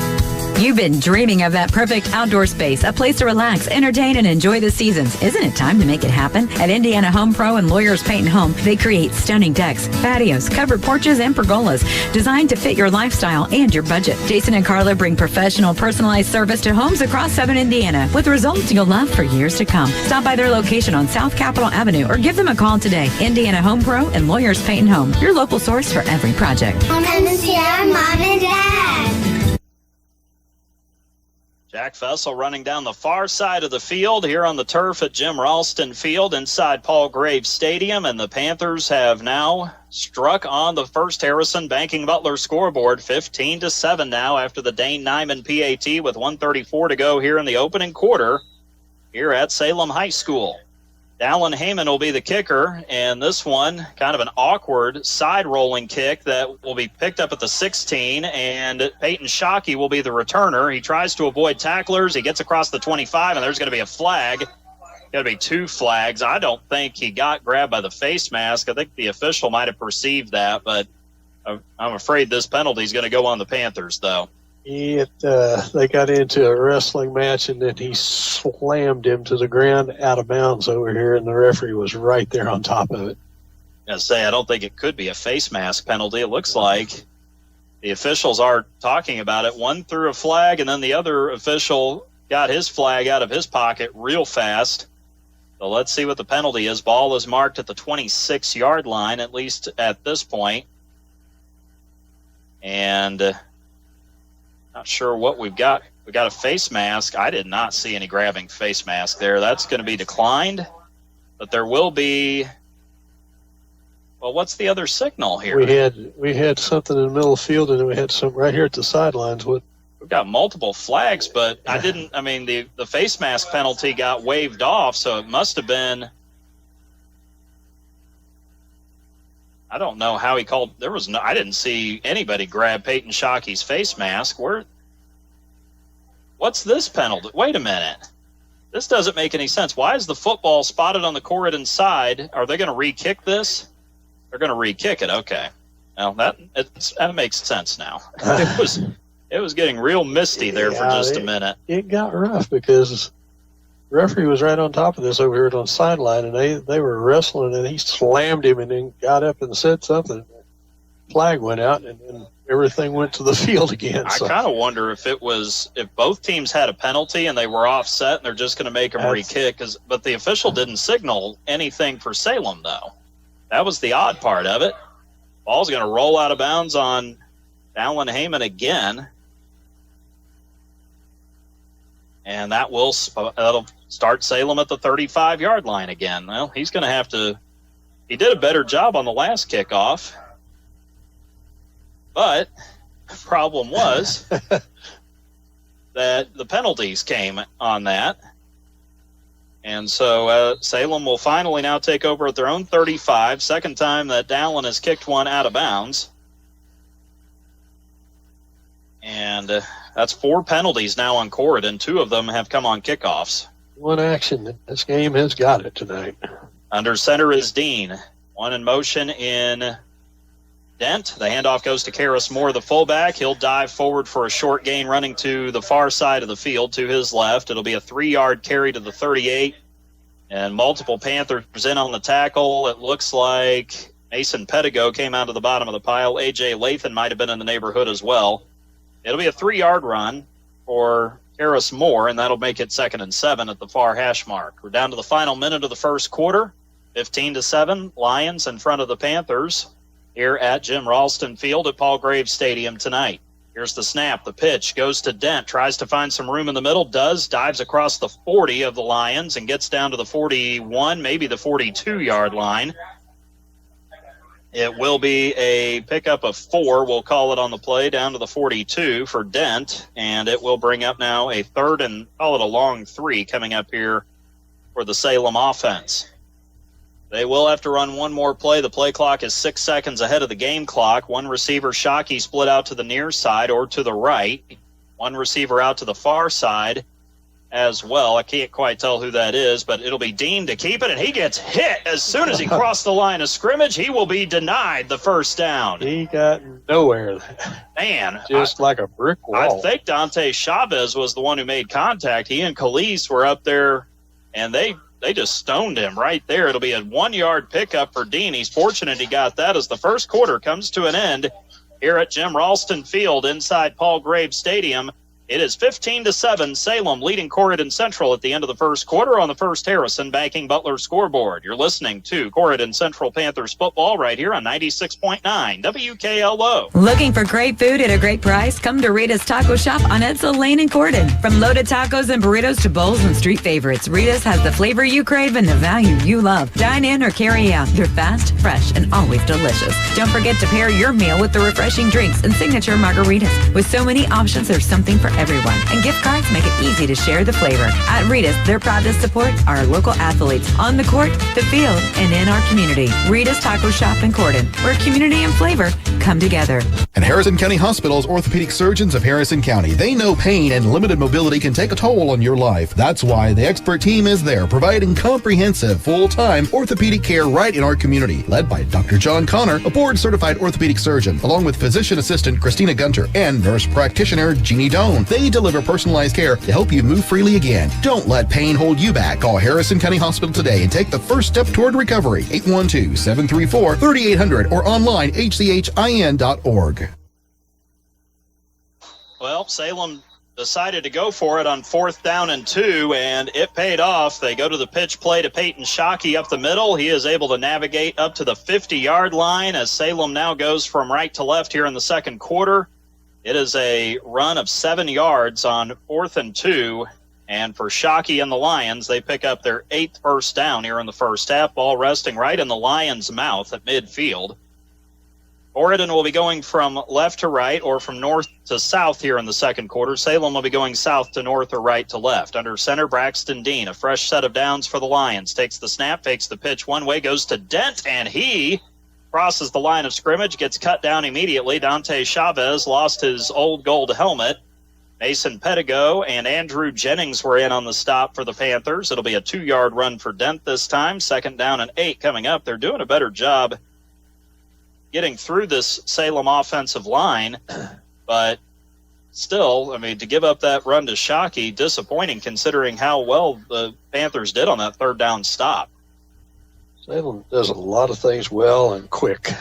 You've been dreaming of that perfect outdoor space, a place to relax, entertain, and enjoy the seasons. Isn't it time to make it happen? At Indiana Home Pro and Lawyers Paint and Home, they create stunning decks, patios, covered porches, and pergolas designed to fit your lifestyle and your budget. Jason and Carla bring professional, personalized service to homes across Southern Indiana with results you'll love for years to come. Stop by their location on South Capitol Avenue or give them a call today. Indiana Home Pro and Lawyers Paint and Home, your local source for every project. I'm gonna see our mom and dad. Jack Fessel running down the far side of the field here on the turf at Jim Ralston Field inside Paul Graves Stadium, and the Panthers have now struck on the first Harrison Banking Butler scoreboard, 15-7 now after the Dane Nyman PAT with 1:34 to go here in the opening quarter here at Salem High School. Dallin Heyman will be the kicker, and this one, kind of an awkward side-rolling kick that will be picked up at the 16, and Peyton Shockey will be the returner. He tries to avoid tacklers. He gets across the 25, and there's going to be a flag. Got to be 2 flags. I don't think he got grabbed by the face mask. I think the official might have perceived that, but I'm afraid this penalty is going to go on the Panthers, though. They got into a wrestling match, and then he slammed him to the ground out of bounds over here, and the referee was right there on top of it. I don't think it could be a face mask penalty. It looks like the officials are talking about it. One threw a flag, and then the other official got his flag out of his pocket real fast. So let's see what the penalty is. Ball is marked at the 26-yard line, at least at this point. And not sure what we've got We got a face mask. I did not see any grabbing face mask there. That's going to be declined. But there will be. Well, what's the other signal here? We had something in the middle of the field, and then we had some right here at the sidelines. We've got multiple flags, but the face mask penalty got waved off, so it must have been. I don't know how he called. I didn't see anybody grab Peyton Shockey's face mask. What's this penalty? Wait a minute. This doesn't make any sense. Why is the football spotted on the Corydon side? Are they going to re-kick this? They're going to re-kick it. Okay. Well, that makes sense now. It was getting real misty there for just a minute. It got rough because the referee was right on top of this over here on the sideline, and they were wrestling, and he slammed him and then got up and said something. Flag went out, and then everything went to the field again. I kind of wonder if both teams had a penalty and they were offset and they're just going to make them re-kick. But the official didn't signal anything for Salem, though. That was the odd part of it. Ball's going to roll out of bounds on Alan Heyman again. And that'll start Salem at the 35-yard line again. Well, he's going to have to – he did a better job on the last kickoff. But the problem was that the penalties came on that. And so Salem will finally now take over at their own 35. Second time that Dallin has kicked one out of bounds. And that's 4 penalties now on Corydon. 2 of them have come on kickoffs. One action. This game has got it tonight. Under center is Dean. One in motion in Dent. The handoff goes to Karis Moore, the fullback. He'll dive forward for a short gain, running to the far side of the field to his left. It'll be a 3-yard carry to the 38. And multiple Panthers in on the tackle. It looks like Mason Pedigo came out of the bottom of the pile. A.J. Lathan might have been in the neighborhood as well. It'll be a 3-yard run for Karis Moore, and that'll make it 2nd and 7 at the far hash mark. We're down to the final minute of the first quarter. 15-7, Lions in front of the Panthers here at Jim Ralston Field at Paul Graves Stadium tonight. Here's the snap. The pitch goes to Dent. Tries to find some room in the middle. Dives across the 40 of the Lions and gets down to the 41, maybe the 42-yard line. It will be a pickup of 4, we'll call it on the play, down to the 42 for Dent. And it will bring up now a 3rd and call it a long 3 coming up here for the Salem offense. They will have to run one more play. The play clock is 6 seconds ahead of the game clock. One receiver, Shockey, split out to the near side or to the right. One receiver out to the far side as well. I can't quite tell who that is, but it'll be Dean to keep it, and he gets hit as soon as he crossed the line of scrimmage. He will be denied the first down. He got nowhere. Man. Just like a brick wall. I think Dante Chavez was the one who made contact. He and Calise were up there, and they just stoned him right there. It'll be a 1-yard pickup for Dean. He's fortunate he got that as the first quarter comes to an end here at Jim Ralston Field inside Paul Graves Stadium. It is 15-7, Salem leading Corydon Central at the end of the first quarter on the First Harrison Banking Butler scoreboard. You're listening to Corydon Central Panthers football right here on 96.9 WKLO. Looking for great food at a great price? Come to Rita's Taco Shop on Edsel Lane in Corydon. From loaded tacos and burritos to bowls and street favorites, Rita's has the flavor you crave and the value you love. Dine in or carry out. They're fast, fresh, and always delicious. Don't forget to pair your meal with the refreshing drinks and signature margaritas. With so many options, there's something for everyone, and gift cards make it easy to share the flavor. At Rita's, they're proud to support our local athletes on the court, the field, and in our community. Rita's Taco Shop in Corydon, where community and flavor come together. And Harrison County Hospital's orthopedic surgeons of Harrison County. They know pain and limited mobility can take a toll on your life. That's why the expert team is there, providing comprehensive, full-time orthopedic care right in our community. Led by Dr. John Connor, a board-certified orthopedic surgeon, along with physician assistant Christina Gunter and nurse practitioner Jeannie Doan. They deliver personalized care to help you move freely again. Don't let pain hold you back. Call Harrison County Hospital today and take the first step toward recovery. 812-734-3800 or online hchin.org. Well, Salem decided to go for it on 4th down and 2, and it paid off. They go to the pitch play to Peyton Shockey up the middle. He is able to navigate up to the 50-yard line as Salem now goes from right to left here in the second quarter. It is a run of 7 yards on 4th and 2. And for Shockey and the Lions, they pick up their 8th first down here in the first half. Ball resting right in the Lions' mouth at midfield. Corydon will be going from left to right or from north to south here in the second quarter. Salem will be going south to north or right to left. Under center, Braxton Dean. A fresh set of downs for the Lions. Takes the snap, fakes the pitch one way, goes to Dent, and he crosses the line of scrimmage, gets cut down immediately. Dante Chavez lost his old gold helmet. Mason Pedigo and Andrew Jennings were in on the stop for the Panthers. It'll be a 2-yard run for Dent this time. 2nd down and 8 coming up. They're doing a better job getting through this Salem offensive line, but still, I mean, to give up that run to Shockey, disappointing considering how well the Panthers did on that 3rd down stop. Salem does a lot of things well and quick.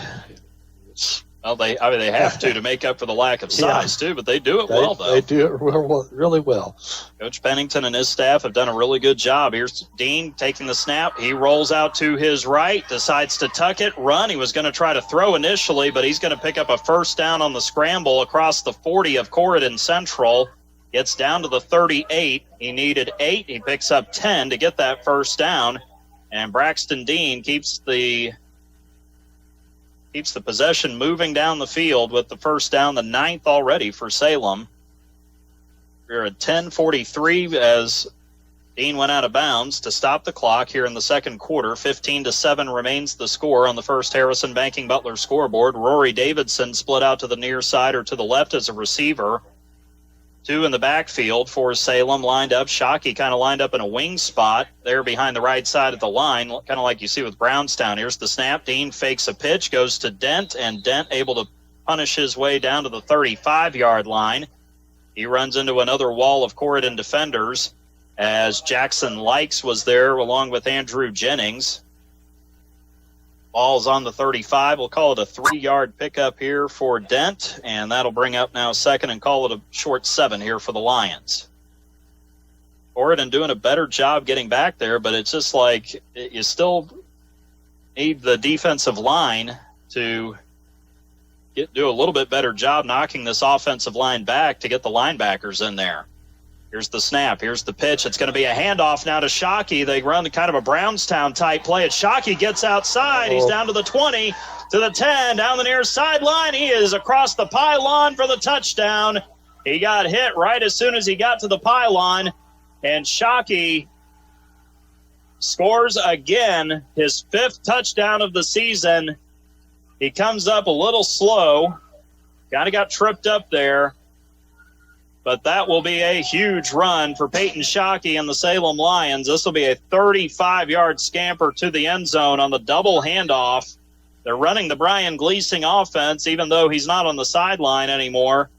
Well, they have to make up for the lack of size, too, but they do it well, though. They do it really well. Coach Pennington and his staff have done a really good job. Here's Dean taking the snap. He rolls out to his right, decides to tuck it, run. He was going to try to throw initially, but he's going to pick up a first down on the scramble across the 40 of Corydon Central. Gets down to the 38. He needed 8. He picks up 10 to get that first down. And Braxton Dean keeps the possession moving down the field with the first down, the 9th already for Salem. We're at 10:43 as Dean went out of bounds to stop the clock here in the second quarter. 15-7 remains the score on the first Harrison Banking Butler scoreboard. Rory Davidson split out to the near side or to the left as a receiver. 2 in the backfield for Salem lined up. Shockey kind of lined up in a wing spot there behind the right side of the line, kind of like you see with Brownstown. Here's the snap. Dean fakes a pitch, goes to Dent, and Dent able to punish his way down to the 35-yard line. He runs into another wall of Corydon defenders as Jackson Likes was there along with Andrew Jennings. Ball's on the 35. We'll call it a 3-yard pickup here for Dent, and that'll bring up now 2nd and call it a short 7 here for the Lions. Corydon doing a better job getting back there, but it's just like you still need the defensive line to do a little bit better job knocking this offensive line back to get the linebackers in there. Here's the snap. Here's the pitch. It's going to be a handoff now to Shockey. They run kind of a Brownstown-type play. Shockey gets outside. He's down to the 20, to the 10, down the near sideline. He is across the pylon for the touchdown. He got hit right as soon as he got to the pylon, and Shockey scores again, his 5th touchdown of the season. He comes up a little slow. Kind of got tripped up there. But that will be a huge run for Peyton Shockey and the Salem Lions. This will be a 35-yard scamper to the end zone on the double handoff. They're running the Brian Gleasing offense, even though he's not on the sideline anymore.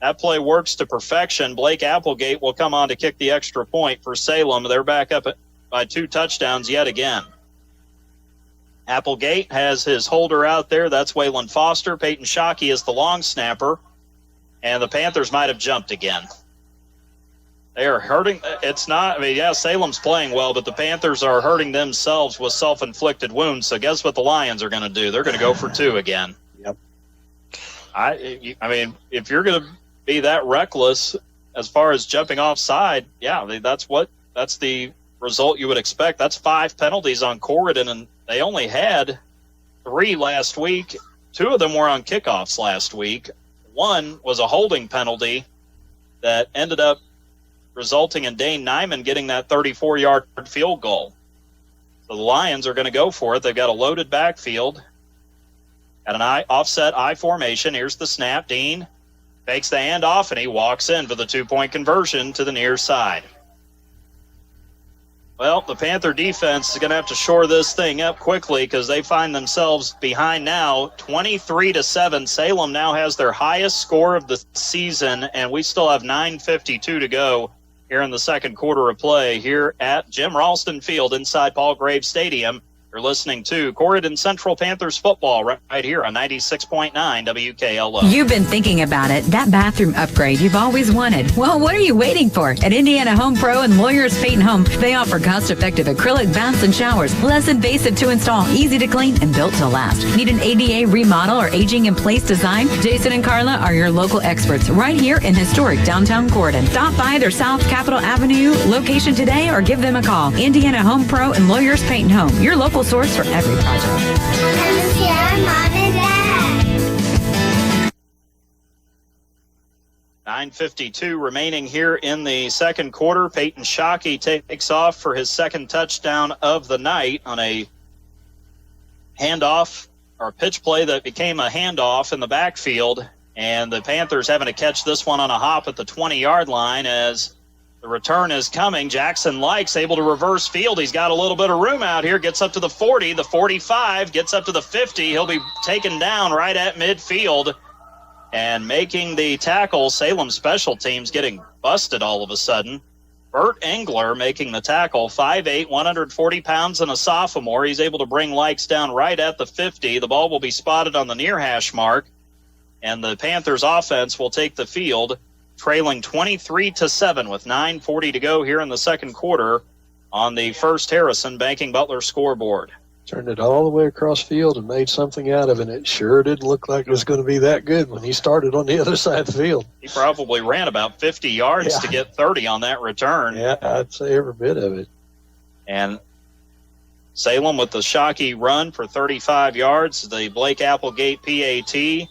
That play works to perfection. Blake Applegate will come on to kick the extra point for Salem. They're back up by 2 touchdowns yet again. Applegate has his holder out there. That's Waylon Foster. Peyton Shockey is the long snapper. And the Panthers might have jumped again. They are hurting. It's not, I mean, yeah, Salem's playing well, but the Panthers are hurting themselves with self-inflicted wounds. So guess what the Lions are going to do? They're going to go for 2 again. Yep. I mean, if you're going to be that reckless as far as jumping offside, yeah, that's the result you would expect. That's 5 penalties on Corydon, and they only had 3 last week. 2 of them were on kickoffs last week. 1 was a holding penalty that ended up resulting in Dane Nyman getting that 34-yard field goal. So the Lions are going to go for it. They've got a loaded backfield. Got an offset I formation. Here's the snap. Dean fakes the handoff, and he walks in for the 2-point conversion to the near side. Well, the Panther defense is going to have to shore this thing up quickly because they find themselves behind now, 23-7. Salem now has their highest score of the season, and we still have 9:52 to go here in the second quarter of play here at Jim Ralston Field inside Paul Graves Stadium. You're listening to Corydon Central Panthers football right here on 96.9 WKLO. You've been thinking about it, that bathroom upgrade you've always wanted. Well, what are you waiting for? At Indiana Home Pro and Lawyers Paint and Home, they offer cost-effective acrylic baths and showers, less invasive to install, easy to clean, and built to last. Need an ADA remodel or aging-in-place design? Jason and Carla are your local experts right here in historic downtown Corydon. Stop by their South Capitol Avenue location today or give them a call. Indiana Home Pro and Lawyers Paint and Home, your local source for every project. Come see our mom and dad. 9:52 remaining here in the second quarter. Peyton Shockey takes off for his second touchdown of the night on a handoff or pitch play that became a handoff in the backfield. And the Panthers having to catch this one on a hop at the 20-yard line as the return is coming. Jackson Likes able to reverse field. He's got a little bit of room out here. Gets up to the 40, the 45, gets up to the 50. He'll be taken down right at midfield. And making the tackle, Salem special teams getting busted all of a sudden. Bert Engler making the tackle, 5'8", 140 pounds and a sophomore. He's able to bring Likes down right at the 50. The ball will be spotted on the near hash mark. And the Panthers offense will take the field, trailing 23-7 with 9:40 to go here in the second quarter on the First Harrison Banking Butler scoreboard. Turned it all the way across field and made something out of it. It sure didn't look like it was going to be that good when he started on the other side of the field. He probably ran about 50 yards to get 30 on that return. Yeah, I'd say every bit of it. And Salem with the Shockey run for 35 yards. The Blake Applegate PAT.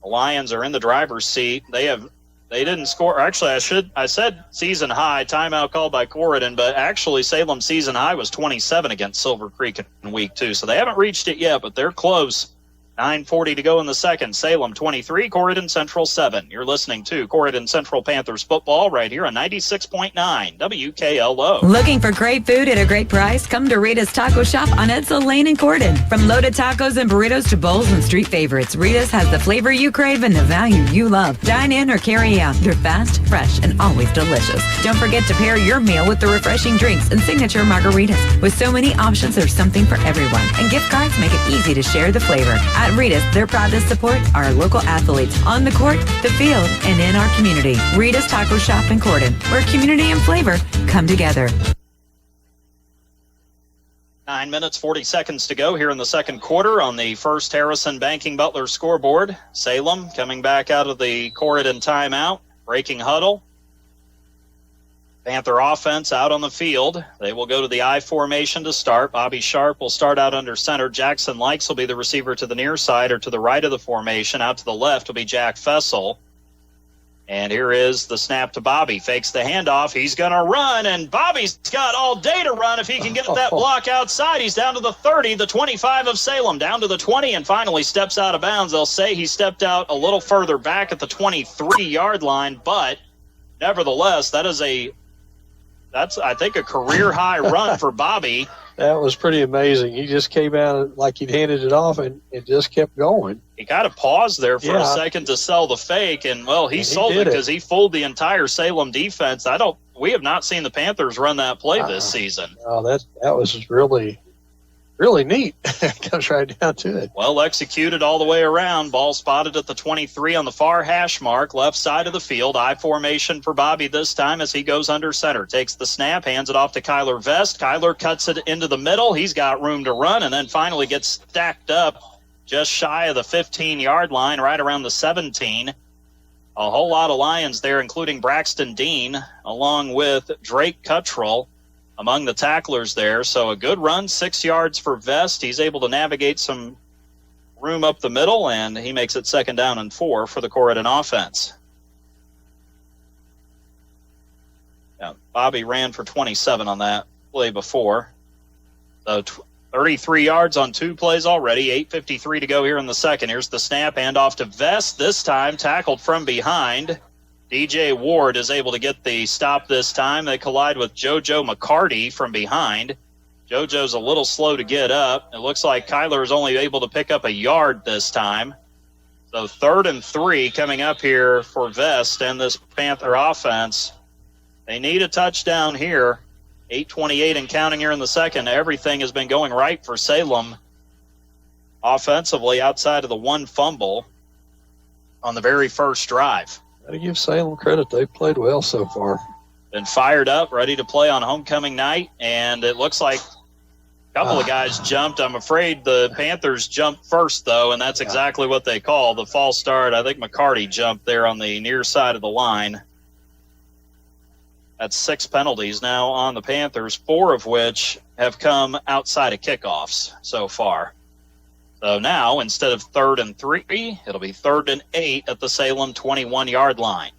The Lions are in the driver's seat. They didn't score. Actually, I said season high, timeout called by Corydon, but actually Salem's season high was 27 against Silver Creek in week 2. So they haven't reached it yet, but they're close. 9:40 to go in the second. Salem 23, Corydon Central 7. You're listening to Corydon Central Panthers football right here on 96.9 WKLO. Looking for great food at a great price? Come to Rita's Taco Shop on Edsel Lane in Corydon. From loaded tacos and burritos to bowls and street favorites, Rita's has the flavor you crave and the value you love. Dine in or carry out. They're fast, fresh, and always delicious. Don't forget to pair your meal with the refreshing drinks and signature margaritas. With so many options, there's something for everyone. And gift cards make it easy to share the flavor. At Rita's, they're proud to support our local athletes on the court, the field, and in our community. Rita's Taco Shop in Corydon, where community and flavor come together. 9 minutes, 40 seconds to go here in the second quarter on the First Harrison Banking Butler scoreboard. Salem coming back out of the Corydon timeout, breaking huddle. Panther offense out on the field. They will go to the I formation to start. Bobby Sharp will start out under center. Jackson Likes will be the receiver to the near side or to the right of the formation. Out to the left will be Jack Fessel. And here is the snap to Bobby. Fakes the handoff. He's going to run, and Bobby's got all day to run if he can get that block outside. He's down to the 30, the 25 of Salem, down to the 20, and finally steps out of bounds. They'll say he stepped out a little further back at the 23-yard line, but nevertheless, that's, I think, a career-high run for Bobby. That was pretty amazing. He just came out like he'd handed it off and it just kept going. He kind of paused there for a second to sell the fake, and, well, he sold it because he fooled the entire Salem defense. We have not seen the Panthers run that play this season. Oh, that was really, really neat. Comes right down to it. Well executed all the way around. Ball spotted at the 23 on the far hash mark, left side of the field. I formation for Bobby this time as he goes under center. Takes the snap, hands it off to Kyler Vest. Kyler cuts it into the middle. He's got room to run, and then finally gets stacked up just shy of the 15-yard line, right around the 17. A whole lot of Lions there, including Braxton Dean, along with Drake Cuttrell among the tacklers there. So a good run, 6 yards for Vest. He's able to navigate some room up the middle, and he makes it 2nd down and 4 for the Corydon offense. Now, Bobby ran for 27 on that play before. So 33 yards on 2 plays already, 8:53 to go here in the second. Here's the snap, handoff to Vest. This time tackled from behind. DJ Ward is able to get the stop this time. They collide with JoJo McCarty from behind. JoJo's a little slow to get up. It looks like Kyler is only able to pick up a yard this time. So 3rd and 3 coming up here for Vest and this Panther offense. They need a touchdown here. 8:28 and counting here in the second. Everything has been going right for Salem offensively outside of the one fumble on the very first drive. Got to give Salem credit. They've played well so far. Been fired up, ready to play on homecoming night, and it looks like a couple of guys jumped. I'm afraid the Panthers jumped first, though, and that's exactly what they call the false start. I think McCarty jumped there on the near side of the line. That's 6 penalties now on the Panthers, 4 of which have come outside of kickoffs so far. So now, instead of 3rd and 3, it'll be 3rd and 8 at the Salem 21-yard line.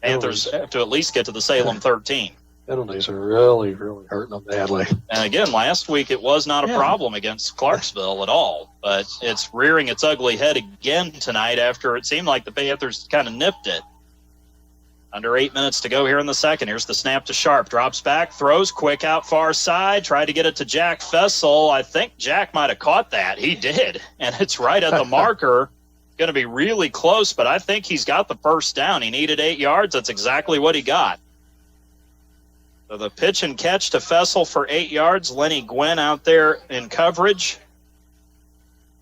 Panthers have to at least get to the Salem 13. Penalties are really, really hurting them badly. And again, last week it was not a problem against Clarksville at all, but it's rearing its ugly head again tonight after it seemed like the Panthers kind of nipped it. Under 8 minutes to go here in the second. Here's the snap to Sharp. Drops back, throws quick out far side. Tried to get it to Jack Fessel. I think Jack might have caught that. He did. And it's right at the marker. Going to be really close, but I think he's got the first down. He needed 8 yards. That's exactly what he got. So the pitch and catch to Fessel for 8 yards. Lenny Gwynn out there in coverage.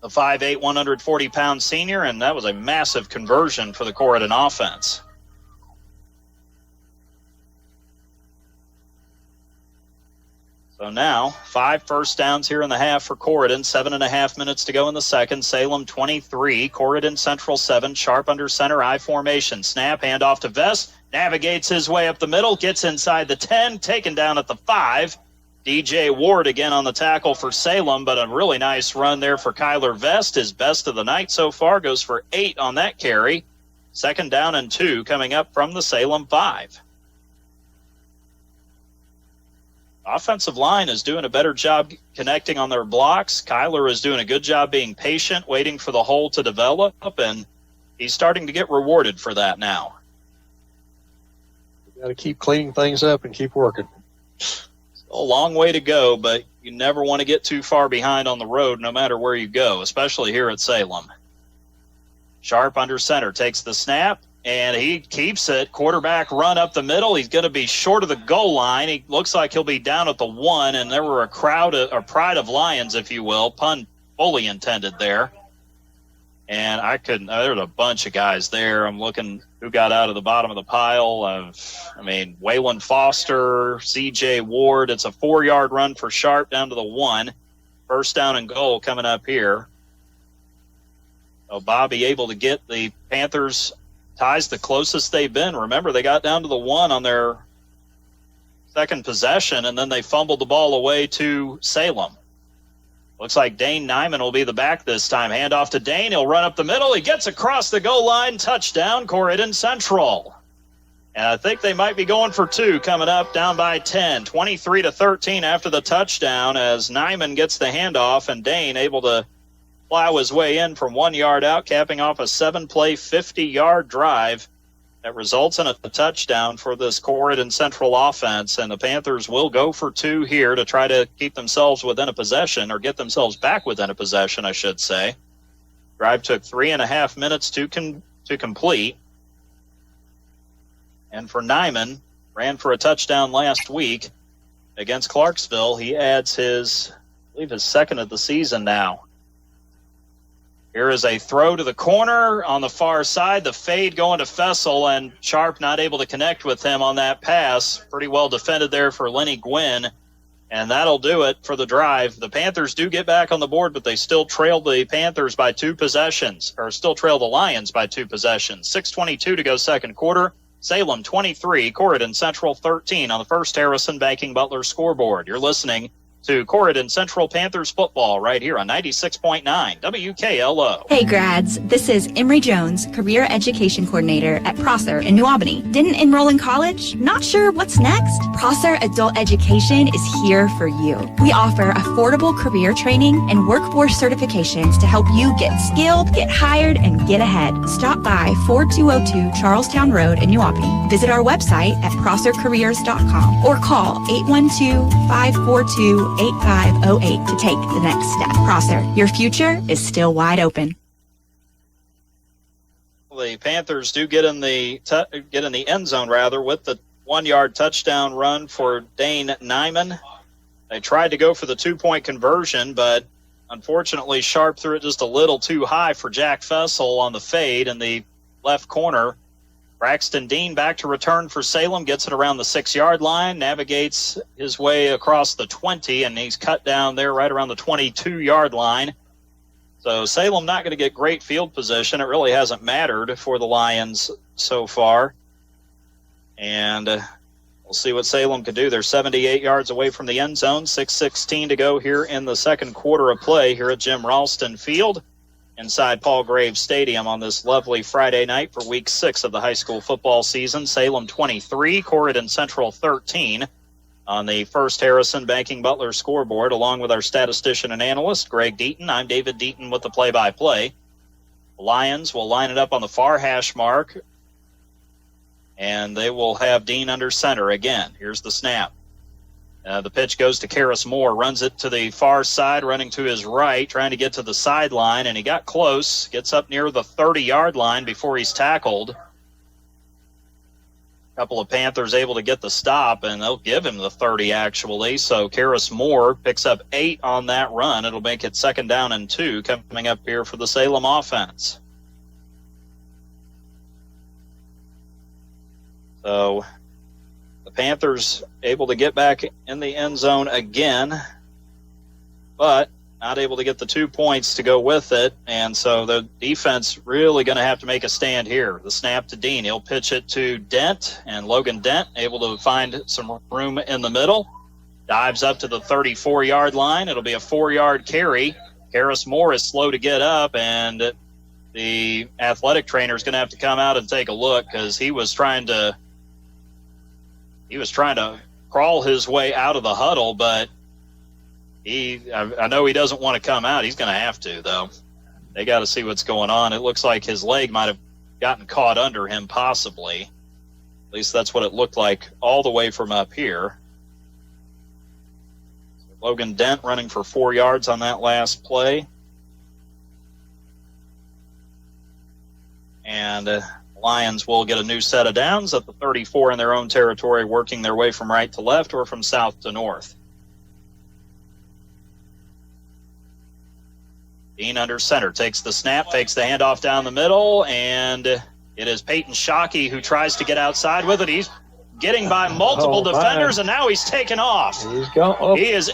The 5'8", 140-pound senior, and that was a massive conversion for the Corydon offense. So now, 5 first downs here in the half for Corydon. 7.5 minutes to go in the second. Salem 23, Corydon Central 7. Sharp under center, I formation. Snap, handoff to Vest. Navigates his way up the middle. Gets inside the 10. Taken down at the 5. DJ Ward again on the tackle for Salem, but a really nice run there for Kyler Vest. His best of the night so far. Goes for 8 on that carry. 2nd down and 2 coming up from the Salem 5. Offensive line is doing a better job connecting on their blocks. Kyler is doing a good job being patient, waiting for the hole to develop, and he's starting to get rewarded for that now. You got to keep cleaning things up and keep working. Still a long way to go, but you never want to get too far behind on the road no matter where you go, especially here at Salem. Sharp under center takes the snap, and he keeps it. Quarterback run up the middle. He's going to be short of the goal line. He looks like he'll be down at the 1, and there were a pride of lions, if you will, pun fully intended there. And there's a bunch of guys there. I'm looking who got out of the bottom of the pile. Waylon Foster, C.J. Ward. It's a 4-yard run for Sharp down to the 1. First down and goal coming up here. So Bobby able to get the Panthers ties the closest they've been. Remember, they got down to the 1 on their second possession, and then they fumbled the ball away to Salem. Looks like Dane Nyman will be the back this time. Handoff to Dane. He'll run up the middle. He gets across the goal line. Touchdown, Corydon Central. And I think they might be going for 2 coming up, down by 10. 23-13 after the touchdown as Nyman gets the handoff, and Dane able to plow his way in from 1 yard out, capping off a 7-play, 50-yard drive that results in a touchdown for this Corydon Central offense. And the Panthers will go for 2 here to try to keep themselves within a possession, or get themselves back within a possession, I should say. Drive took 3.5 minutes to complete. And for Nyman, ran for a touchdown last week against Clarksville. He adds his 2nd of the season now. Here is a throw to the corner on the far side. The fade going to Fessel, and Sharp not able to connect with him on that pass. Pretty well defended there for Lenny Gwynn, and that'll do it for the drive. The Panthers do get back on the board, but they still trail the Panthers by 2 possessions, or still trail the Lions by 2 possessions. 6:22 to go second quarter. Salem 23, Corydon Central 13 on the First Harrison Banking Butler scoreboard. You're listening to Corydon Central Panthers football right here on 96.9 WKLO. Hey grads, this is Emery Jones, Career Education Coordinator at Prosser in New Albany. Didn't enroll in college? Not sure what's next? Prosser Adult Education is here for you. We offer affordable career training and workforce certifications to help you get skilled, get hired, and get ahead. Stop by 4202 Charlestown Road in New Albany. Visit our website at prossercareers.com or call 812-542-8508 to take the next step. Prosser, your future is still wide open. The Panthers do get in the end zone with the 1-yard touchdown run for Dane Nyman. They tried to go for the 2-point conversion, but unfortunately Sharp threw it just a little too high for Jack Fessel on the fade in the left corner. Braxton Dean back to return for Salem, gets it around the 6-yard line, navigates his way across the 20, and he's cut down there right around the 22-yard line. So Salem not going to get great field position. It really hasn't mattered for the Lions so far. And we'll see what Salem can do. They're 78 yards away from the end zone, 6:16 to go here in the second quarter of play here at Jim Ralston Field inside Paul Graves Stadium on this lovely Friday night for week 6 of the high school football season. Salem 23, Corydon Central 13 on the First Harrison Banking Butler scoreboard, along with our statistician and analyst, Greg Deaton. I'm David Deaton with the play-by-play. The Lions will line it up on the far hash mark, and they will have Dean under center again. Here's the snap. The pitch goes to Karis Moore, runs it to the far side, running to his right, trying to get to the sideline, and he got close, gets up near the 30-yard line before he's tackled. A couple of Panthers able to get the stop, and they'll give him the 30, actually. So Karis Moore picks up 8 on that run. It'll make it 2nd down and 2 coming up here for the Salem offense. So the Panthers able to get back in the end zone again, but not able to get the 2 points to go with it. And so the defense really going to have to make a stand here. The snap to Dean. He'll pitch it to Dent, and Logan Dent able to find some room in the middle. Dives up to the 34-yard line. It'll be a 4-yard carry. Karis Moore is slow to get up, and the athletic trainer is going to have to come out and take a look because he was trying to crawl his way out of the huddle, but I know he doesn't want to come out. He's going to have to, though. They got to see what's going on. It looks like his leg might have gotten caught under him, possibly. At least that's what it looked like all the way from up here. Logan Dent running for 4 yards on that last play. And Lions will get a new set of downs at the 34 in their own territory, working their way from right to left or from south to north. Dean under center, takes the snap, fakes the handoff down the middle, and it is Peyton Shockey who tries to get outside with it. He's getting by multiple defenders, and now he's taken off. He is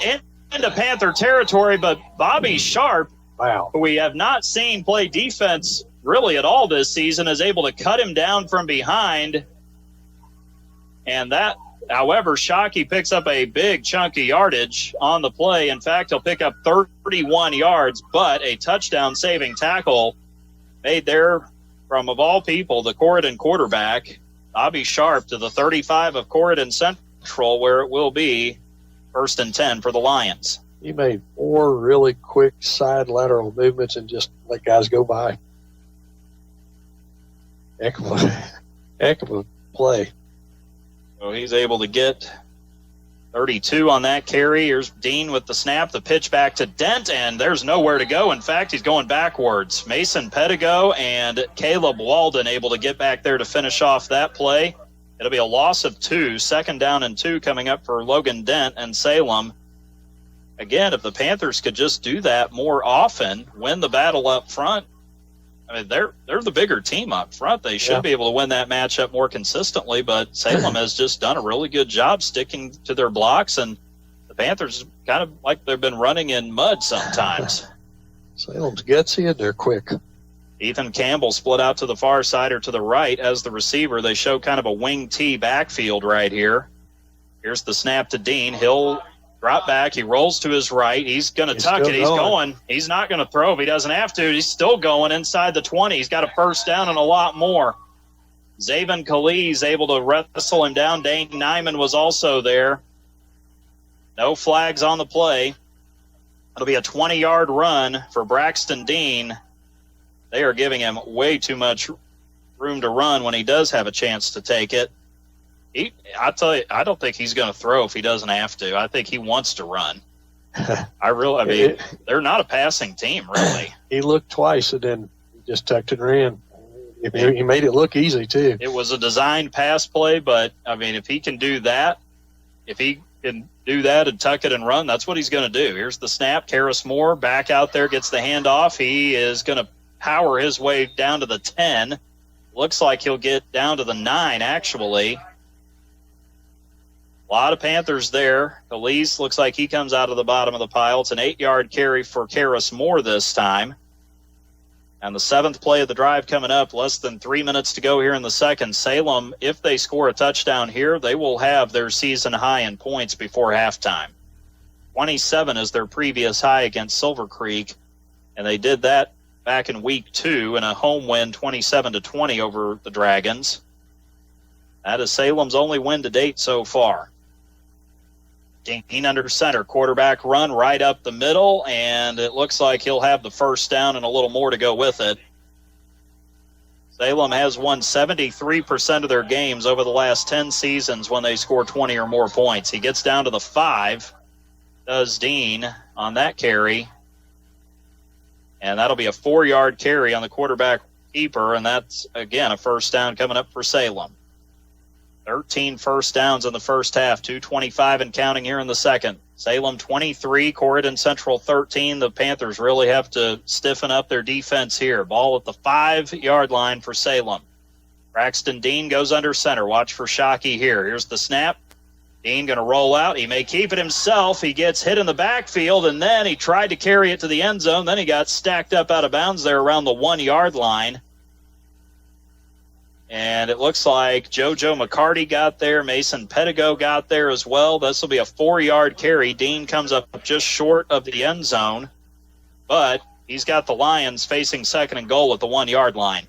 into Panther territory, but Bobby Sharp, who we have not seen play defense really at all this season, is able to cut him down from behind. And that, however, Shockey picks up a big chunk of yardage on the play. In fact, he'll pick up 31 yards, but a touchdown-saving tackle made there from, of all people, the Corydon quarterback, Bobby Sharp, to the 35 of Corydon Central, where it will be 1st and 10 for the Lions. He made 4 really quick side lateral movements and just let guys go by. Heck of a play. So he's able to get 32 on that carry. Here's Dean with the snap, the pitch back to Dent, and there's nowhere to go. In fact, he's going backwards. Mason Pedigo and Caleb Walden able to get back there to finish off that play. It'll be a loss of 2, 2nd down and 2 coming up for Logan Dent and Salem. Again, if the Panthers could just do that more often, win the battle up front, I mean, they're the bigger team up front. They should be able to win that matchup more consistently, but Salem has just done a really good job sticking to their blocks, and the Panthers kind of like they've been running in mud sometimes. Salem's gutsy and they're quick. Ethan Campbell split out to the far side or to the right as the receiver. They show kind of a wing T backfield right here. Here's the snap to Dean. He'll drop back. He rolls to his right. He's going to tuck it. He's going. He's not going to throw if he doesn't have to. He's still going inside the 20. He's got a 1st down and a lot more. Zaven Khalid able to wrestle him down. Dane Nyman was also there. No flags on the play. It'll be a 20-yard run for Braxton Dean. They are giving him way too much room to run when he does have a chance to take it. I tell you, I don't think he's going to throw if he doesn't have to. I think he wants to run. I mean, they're not a passing team, really. He looked twice and then he just tucked and ran. He made it look easy, too. It was a designed pass play, but, I mean, if he can do that, if he can do that and tuck it and run, that's what he's going to do. Here's the snap. Karras Moore back out there, gets the handoff. He is going to power his way down to the 10. Looks like he'll get down to the 9, actually. A lot of Panthers there. Elise looks like he comes out of the bottom of the pile. It's an 8-yard carry for Karras Moore this time. And the 7th play of the drive coming up, less than 3 minutes to go here in the second. Salem, if they score a touchdown here, they will have their season high in points before halftime. 27 is their previous high against Silver Creek, and they did that back in week 2 in a home win, 27-20 over the Dragons. That is Salem's only win to date so far. Dean under center, quarterback run right up the middle, and it looks like he'll have the first down and a little more to go with it. Salem has won 73% of their games over the last 10 seasons when they score 20 or more points. He gets down to the 5, does Dean on that carry, and that'll be a 4-yard carry on the quarterback keeper, and that's, again, a first down coming up for Salem. 13 first downs in the first half, 2:25 and counting here in the second. Salem 23, Corydon Central 13. The Panthers really have to stiffen up their defense here. Ball at the 5-yard line for Salem. Braxton Dean goes under center. Watch for Shockey here. Here's the snap. Dean going to roll out. He may keep it himself. He gets hit in the backfield, and then he tried to carry it to the end zone. Then he got stacked up out of bounds there around the 1-yard line. And it looks like JoJo McCarty got there. Mason Pedigo got there as well. This will be a 4-yard carry. Dean comes up just short of the end zone, but he's got the Lions facing second and goal at the 1-yard line.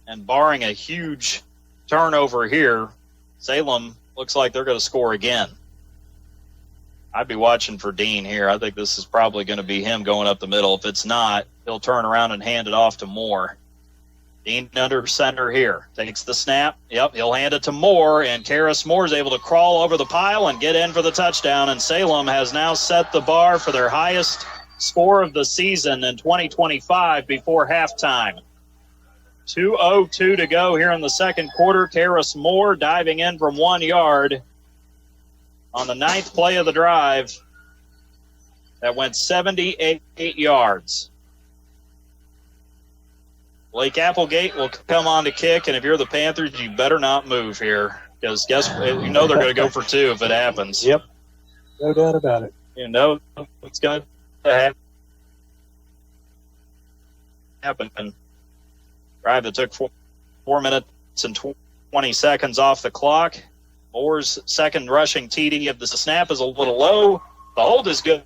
And barring a huge turnover here, Salem looks like they're going to score again. I'd be watching for Dean here. I think this is probably going to be him going up the middle. If it's not, he'll turn around and hand it off to Moore. Dean under center here. Takes the snap. Yep, he'll hand it to Moore, and Karras Moore is able to crawl over the pile and get in for the touchdown. And Salem has now set the bar for their highest score of the season in 2025 before halftime. 2:02 to go here in the second quarter. Karras Moore diving in from 1 yard on the 9th play of the drive. That went 78 yards. Blake Applegate will come on to kick, and if you're the Panthers, you better not move here, because you know they're going to go for 2 if it happens. Yep, no doubt about it. You know it's going to happen. Drive that took 4 minutes and 20 seconds off the clock. Moore's second rushing TD of the snap is a little low. The hold is good.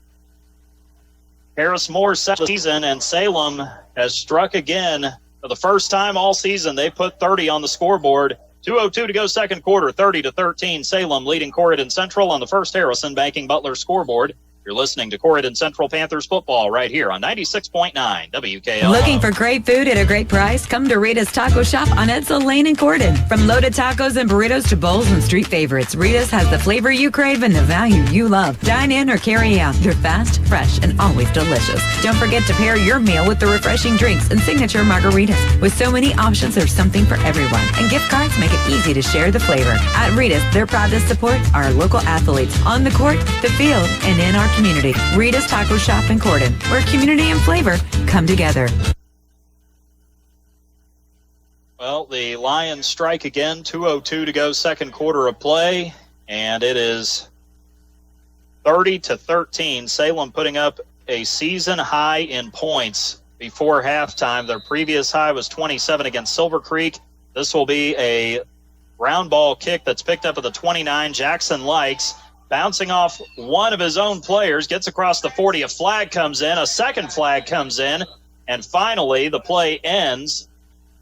Karras Moore's second season, and Salem has struck again. For the first time all season, they put 30 on the scoreboard. 2:02 to go second quarter, 30-13. Salem leading Corydon Central on the First Harrison Banking Butler scoreboard. You're listening to Corydon Central Panthers football right here on 96.9 WKLO. Looking for great food at a great price? Come to Rita's Taco Shop on Edsel Lane in Corydon. From loaded tacos and burritos to bowls and street favorites, Rita's has the flavor you crave and the value you love. Dine in or carry out. They're fast, fresh, and always delicious. Don't forget to pair your meal with the refreshing drinks and signature margaritas. With so many options, there's something for everyone. And gift cards make it easy to share the flavor. At Rita's, they're proud to support our local athletes on the court, the field, and in our community. Rita's Taco Shop in Corydon, where community and flavor come together. Well, the Lions strike again. 2:02 to go, second quarter of play, and it is 30-13. Salem putting up a season high in points before halftime. Their previous high was 27 against Silver Creek. This will be a round ball kick that's picked up at the 29. Jackson Likes, bouncing off one of his own players, gets across the 40. A flag comes in, a second flag comes in, and finally the play ends,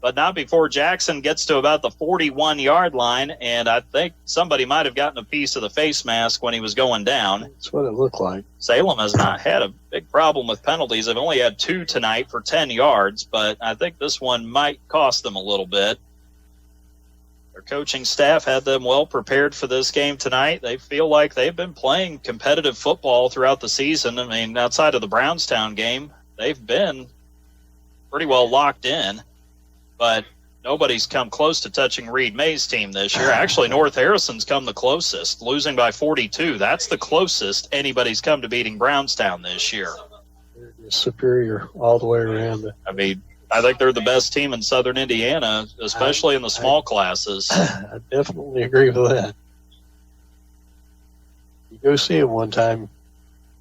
but not before Jackson gets to about the 41-yard line, and I think somebody might have gotten a piece of the face mask when he was going down. That's what it looked like. Salem has not had a big problem with penalties. They've only had 2 tonight for 10 yards, but I think this one might cost them a little bit. Their coaching staff had them well prepared for this game tonight. They feel like they've been playing competitive football throughout the season. I mean, outside of the Brownstown game, they've been pretty well locked in. but nobody's come close to touching Reed May's team this year. Actually, North Harrison's come the closest, losing by 42. That's the closest anybody's come to beating Brownstown this year. They're superior all the way around. I mean, I think they're the best team in Southern Indiana, especially in the small classes. I definitely agree with that. You go see them one time,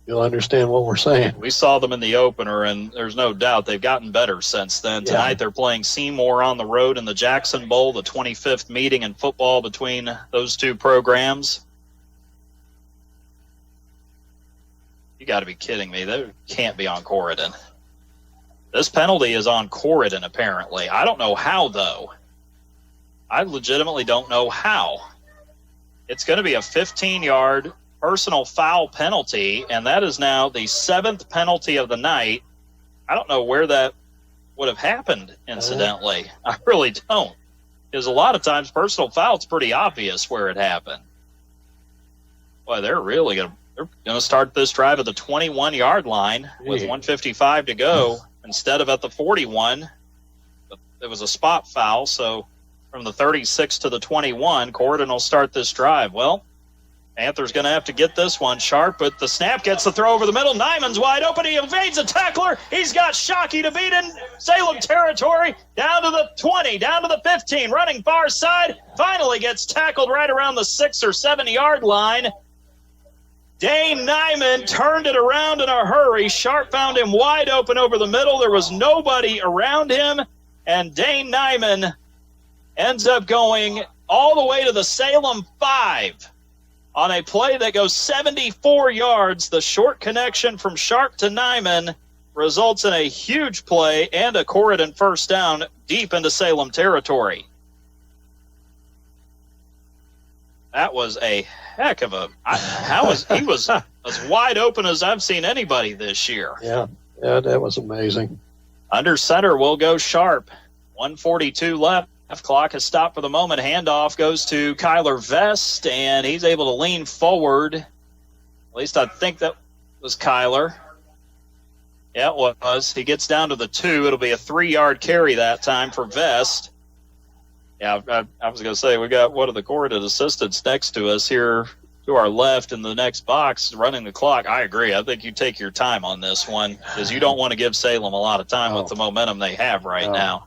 you'll understand what we're saying. We saw them in the opener, and there's no doubt they've gotten better since then. Yeah. Tonight they're playing Seymour on the road in the Jackson Bowl, the 25th meeting in football between those two programs. You got to be kidding me. They can't be on Corydon. This penalty is on Corydon, apparently. I don't know how, though. I legitimately don't know how. It's going to be a 15-yard personal foul penalty, and that is now the 7th penalty of the night. I don't know where that would have happened, incidentally. I really don't. Because a lot of times personal foul, it's pretty obvious where it happened. Boy, they're really going to start this drive at the 21-yard line with 1:55 to go instead of at the 41. It was a spot foul, so from the 36 to the 21, Corydon will start this drive. Well, Panthers going to have to get this one. Sharp with the snap, gets the throw over the middle. Nyman's wide open. He evades a tackler. He's got Shockey to beat in Salem territory. Down to the 20, down to the 15, running far side. Finally gets tackled right around the 6 or 7 yard line. Dane Nyman turned it around in a hurry. Sharp found him wide open over the middle. There was nobody around him, and Dane Nyman ends up going all the way to the Salem 5 on a play that goes 74 yards. The short connection from Sharp to Nyman results in a huge play and a Corydon first down deep into Salem territory. That was a heck of a he was as wide open as I've seen anybody this year. Yeah, that was amazing. Under center will go Sharp. 1:42 left. Clock has stopped for the moment. Handoff goes to Kyler Vest, and he's able to lean forward. At least I think that was Kyler. Yeah, it was. He gets down to the 2. It'll be a 3-yard carry that time for Vest. Yeah, I was going to say, we got one of the Corydon assistants next to us here to our left in the next box running the clock. I agree. I think you take your time on this one because you don't want to give Salem a lot of time with the momentum they have right now.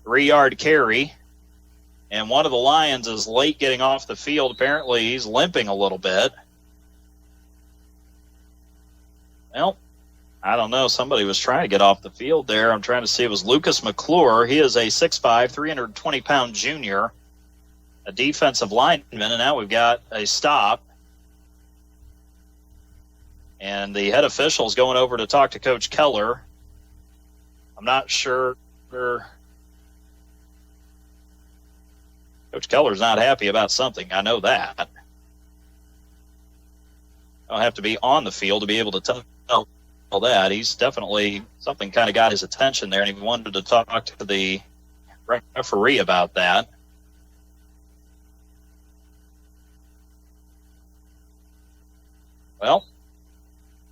3-yard carry, and one of the Lions is late getting off the field. Apparently he's limping a little bit. Well, I don't know. Somebody was trying to get off the field there. I'm trying to see. It was Lucas McClure. He is a 6'5", 320-pound junior, a defensive lineman, and now we've got a stop. And the head official's going over to talk to Coach Keller. I'm not sure. Coach Keller's not happy about something. I know that. I'll have to be on the field to be able to tell that. He's definitely, something kind of got his attention there, and he wanted to talk to the referee about that. Well,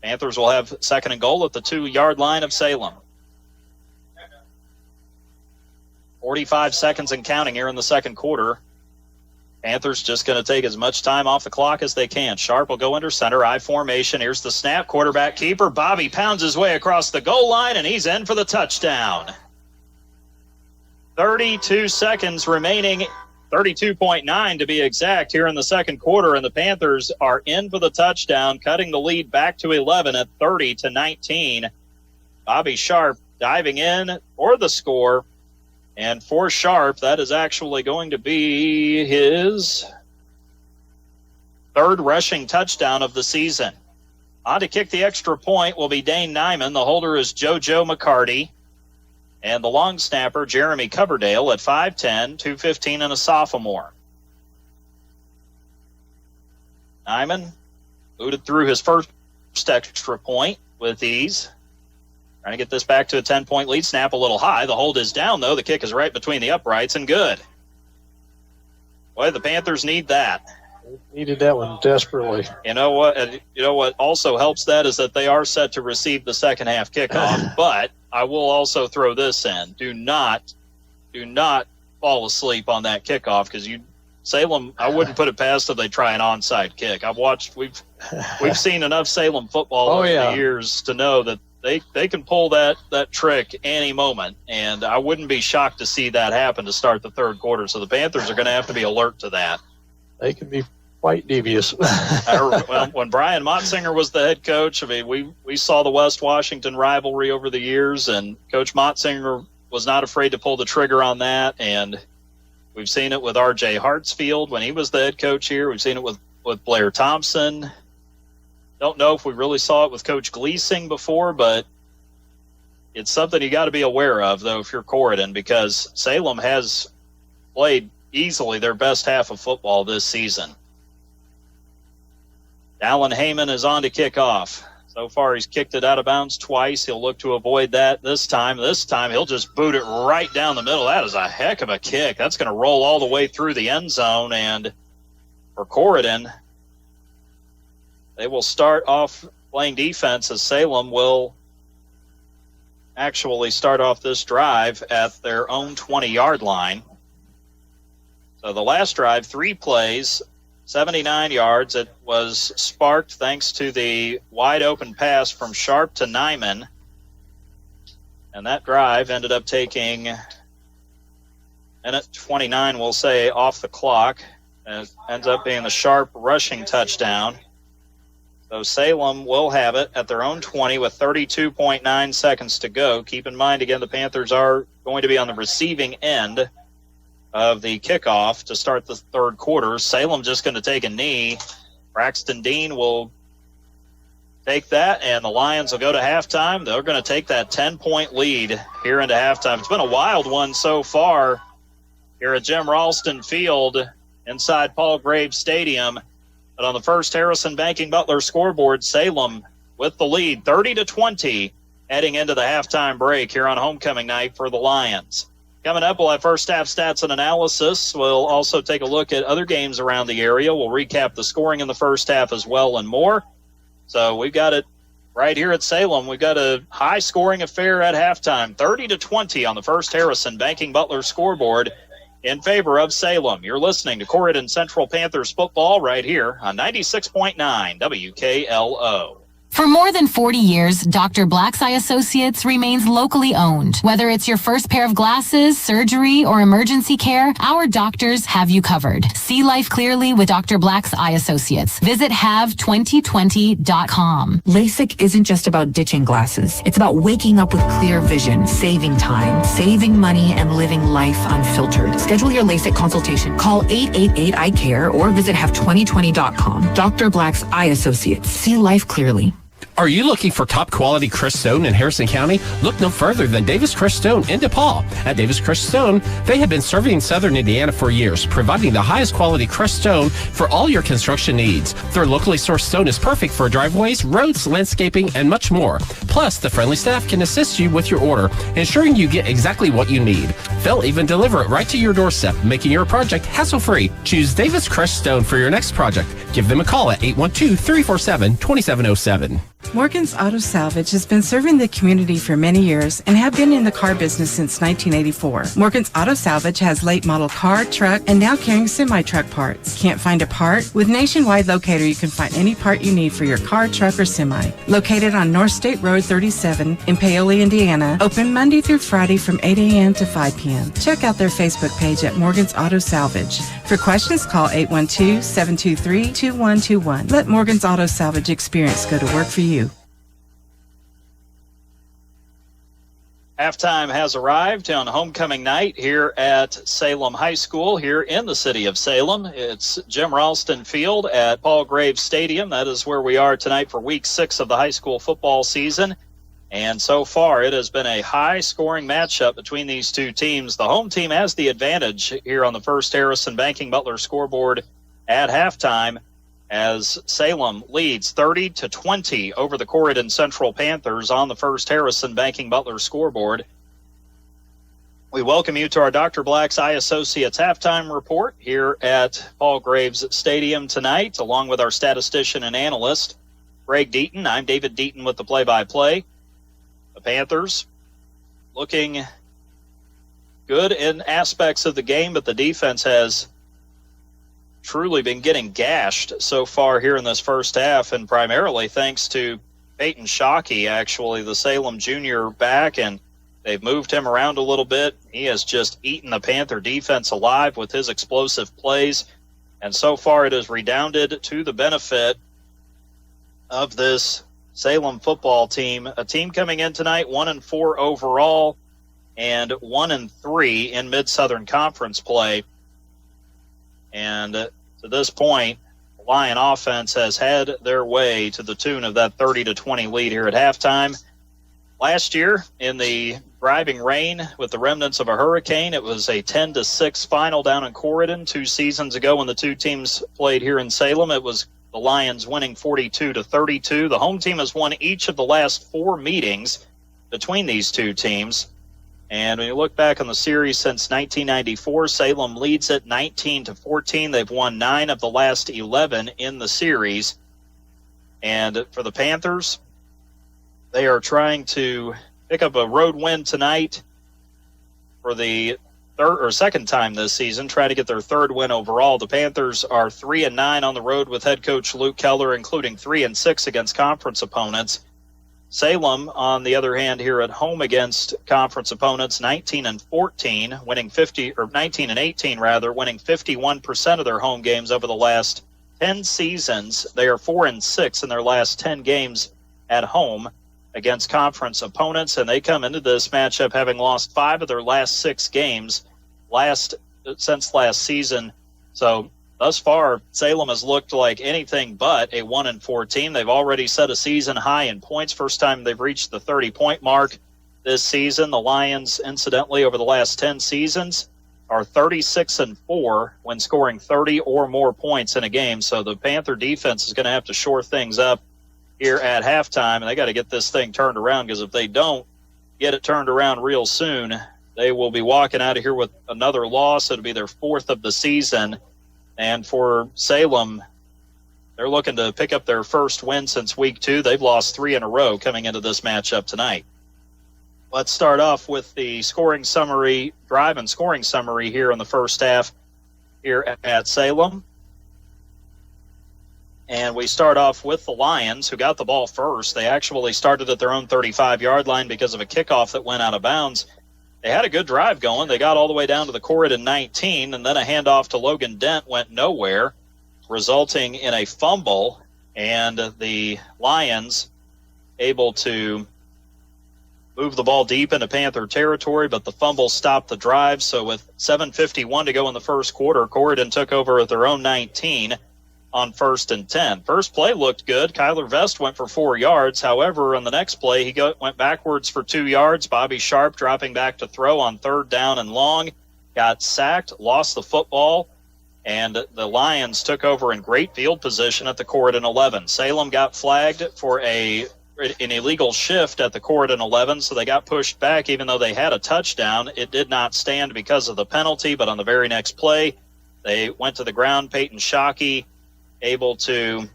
Panthers will have 2nd and goal at the 2-yard line of Salem. 45 seconds and counting here in the second quarter. Panthers just going to take as much time off the clock as they can. Sharp will go under center, I formation. Here's the snap, quarterback keeper. Bobby pounds his way across the goal line, and he's in for the touchdown. 32 seconds remaining, 32.9 to be exact, here in the second quarter, and the Panthers are in for the touchdown, cutting the lead back to 11 at 30-19. Bobby Sharp diving in for the score. And for Sharp, that is actually going to be his 3rd rushing touchdown of the season. On to kick the extra point will be Dane Nyman. The holder is JoJo McCarty. And the long snapper, Jeremy Coverdale, at 5'10", 215, and a sophomore. Nyman booted through his first extra point with ease. Trying to get this back to a 10-point lead. Snap a little high. The hold is down, though. The kick is right between the uprights and good. Boy, the Panthers need that. Needed that one desperately. You know what? Also helps that is that they are set to receive the second half kickoff. But I will also throw this in. Do not fall asleep on that kickoff, because Salem, I wouldn't put it past if they try an onside kick. We've seen enough Salem football over the years to know that they can pull that trick any moment, and I wouldn't be shocked to see that happen to start the third quarter. So the Panthers are going to have to be alert to that. They can be quite devious. Well, when Brian Motzinger was the head coach, I mean, we saw the West Washington rivalry over the years, and Coach Motzinger was not afraid to pull the trigger on that, and we've seen it with R.J. Hartsfield when he was the head coach here. We've seen it with Blair Thompson. Don't know if we really saw it with Coach Gleasing before, but it's something you got to be aware of, though, if you're Corydon, because Salem has played easily their best half of football this season. Alan Heyman is on to kick off. So far, he's kicked it out of bounds twice. He'll look to avoid that this time. This time, he'll just boot it right down the middle. That is a heck of a kick. That's going to roll all the way through the end zone. And for Corydon, they will start off playing defense, as Salem will actually start off this drive at their own 20-yard line. So the last drive, 3 plays, 79 yards. It was sparked thanks to the wide-open pass from Sharp to Nyman. And that drive ended up taking minute 29, we'll say, off the clock. And it ends up being the Sharp rushing touchdown. So Salem will have it at their own 20 with 32.9 seconds to go. Keep in mind, again, the Panthers are going to be on the receiving end of the kickoff to start the third quarter. Salem just going to take a knee. Braxton Dean will take that, and the Lions will go to halftime. They're going to take that 10-point lead here into halftime. It's been a wild one so far here at Jim Ralston Field inside Paul Graves Stadium. But on the first Harrison Banking Butler scoreboard, Salem with the lead, 30-20, heading into the halftime break here on homecoming night for the Lions. Coming up, we'll have first half stats and analysis. We'll also take a look at other games around the area. We'll recap the scoring in the first half as well and more. So we've got it right here at Salem. We've got a high-scoring affair at halftime, 30-20 on the first Harrison Banking Butler scoreboard in favor of Salem. You're listening to Corydon Central Panthers football right here on 96.9 WKLO. For more than 40 years, Dr. Black's Eye Associates remains locally owned. Whether it's your first pair of glasses, surgery, or emergency care, our doctors have you covered. See life clearly with Dr. Black's Eye Associates. Visit have2020.com. LASIK isn't just about ditching glasses. It's about waking up with clear vision, saving time, saving money, and living life unfiltered. Schedule your LASIK consultation. Call 888-I-CARE or visit have2020.com. Dr. Black's Eye Associates. See life clearly. Are you looking for top quality Chris Stone in Harrison County? Look no further than Davis Chris Stone in DePaul. At Davis Chris Stone, they have been serving Southern Indiana for years, providing the highest quality Chris Stone for all your construction needs. Their locally sourced stone is perfect for driveways, roads, landscaping, and much more. Plus, the friendly staff can assist you with your order, ensuring you get exactly what you need. They'll even deliver it right to your doorstep, making your project hassle-free. Choose Davis Chris Stone for your next project. Give them a call at 812-347-2707. Morgan's Auto Salvage has been serving the community for many years and have been in the car business since 1984. Morgan's Auto Salvage has late model car, truck, and now carrying semi-truck parts. Can't find a part? With Nationwide Locator, you can find any part you need for your car, truck, or semi. Located on North State Road 37 in Paoli, Indiana. Open Monday through Friday from 8 a.m. to 5 p.m. Check out their Facebook page at Morgan's Auto Salvage. For questions, call 812-723-2121. Let Morgan's Auto Salvage experience go to work for you. Halftime has arrived on homecoming night here at Salem High School here in the city of Salem. It's Jim Ralston Field at Paul Graves Stadium. That is where we are tonight for week 6 of the high school football season. And so far, it has been a high-scoring matchup between these two teams. The home team has the advantage here on the first Harrison Banking Butler scoreboard at halftime, as Salem leads 30-20 over the Corydon Central Panthers on the first Harrison Banking Butler scoreboard. We welcome you to our Dr. Black's Eye Associates halftime report here at Paul Graves Stadium tonight, along with our statistician and analyst, Greg Deaton. I'm David Deaton with the play-by-play. The Panthers looking good in aspects of the game, but the defense has truly been getting gashed so far here in this first half, and primarily thanks to Peyton Shockey, actually, the Salem junior back, and they've moved him around a little bit. He has just eaten the Panther defense alive with his explosive plays, and so far it has redounded to the benefit of this Salem football team, a team coming in tonight 1-4 overall and 1-3 in Mid-Southern Conference play. And to this point, the Lion offense has had their way to the tune of that 30-20 lead here at halftime. Last year, in the driving rain with the remnants of a hurricane, it was a 10-6 final down in Corydon. 2 seasons ago when the two teams played here in Salem, it was the Lions winning 42-32. The home team has won each of the last 4 meetings between these two teams. And when you look back on the series since 1994, Salem leads it 19-14. They've won 9 of the last 11 in the series. And for the Panthers, they are trying to pick up a road win tonight for the second time this season, trying to get their 3rd win overall. The Panthers are 3-9 on the road with head coach Luke Keller, including 3-6 against conference opponents. Salem, on the other hand, here at home against conference opponents, 19-14, winning 19-18 rather, winning 51% of their home games over the last 10 seasons. They are 4-6 in their last 10 games at home against conference opponents, and they come into this matchup having lost 5 of their last 6 games since last season. So thus far, Salem has looked like anything but a 1-4 team. They've already set a season high in points. First time they've reached the 30-point mark this season. The Lions, incidentally, over the last 10 seasons, are 36-4 when scoring 30 or more points in a game. So the Panther defense is going to have to shore things up here at halftime, and they got to get this thing turned around, because if they don't get it turned around real soon, they will be walking out of here with another loss. It'll be their 4th of the season. And for Salem, they're looking to pick up their first win since week 2. They've lost 3 in a row coming into this matchup tonight. Let's start off with the drive and scoring summary here in the first half here at Salem. And we start off with the Lions, who got the ball first. They actually started at their own 35-yard line because of a kickoff that went out of bounds. They had a good drive going. They got all the way down to the Corydon 19, and then a handoff to Logan Dent went nowhere, resulting in a fumble, and the Lions able to move the ball deep into Panther territory, but the fumble stopped the drive. So with 7:51 to go in the first quarter, Corydon took over at their own 19 on 1st and 10. First play looked good. Kyler Vest went for 4 yards. However, on the next play, he went backwards for 2 yards. Bobby Sharp dropping back to throw on 3rd down and long. Got sacked, lost the football, and the Lions took over in great field position at the Corydon 11. Salem got flagged for an illegal shift at the Corydon 11, so they got pushed back even though they had a touchdown. It did not stand because of the penalty, but on the very next play, they went to the ground. Peyton Shockey able to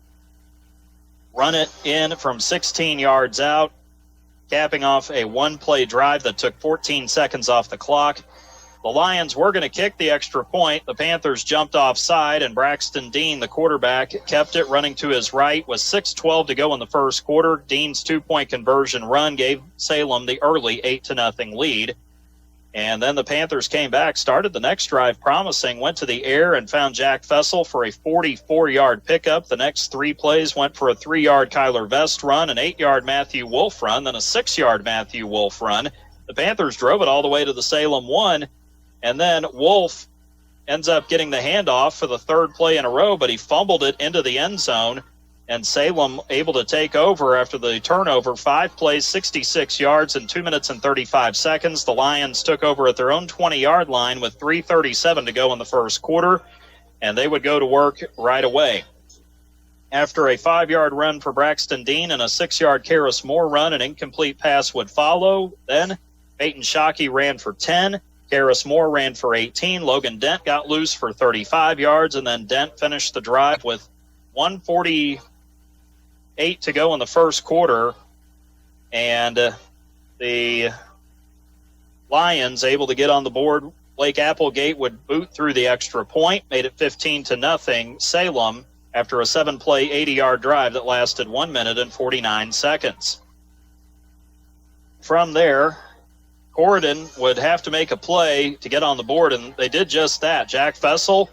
run it in from 16 yards out, capping off a 1-play drive that took 14 seconds off the clock. The Lions were going to kick the extra point. The Panthers jumped offside, and Braxton Dean, the quarterback, kept it running to his right with 6:12 to go in the first quarter. Dean's 2-point conversion run gave Salem the early 8-0 lead. And then the Panthers came back, started the next drive promising, went to the air and found Jack Fessel for a 44-yard pickup. The next 3 plays went for a 3-yard Kyler Vest run, an 8-yard Matthew Wolf run, then a 6-yard Matthew Wolf run. The Panthers drove it all the way to the Salem 1, and then Wolf ends up getting the handoff for the 3rd play in a row, but he fumbled it into the end zone, and Salem able to take over after the turnover. 5 plays, 66 yards in 2 minutes and 35 seconds. The Lions took over at their own 20-yard line with 3:37 to go in the first quarter, and they would go to work right away. After a 5-yard run for Braxton Dean and a 6-yard Karis Moore run, an incomplete pass would follow. Then Peyton Shockey ran for 10. Karis Moore ran for 18. Logan Dent got loose for 35 yards, and then Dent finished the drive with 1:48 to go in the first quarter, and the Lions able to get on the board. Blake Applegate would boot through the extra point, made it 15-0 Salem after a 7-play, 80-yard drive that lasted 1 minute and 49 seconds. From there, Corydon would have to make a play to get on the board, and they did just that. Jack Fessel,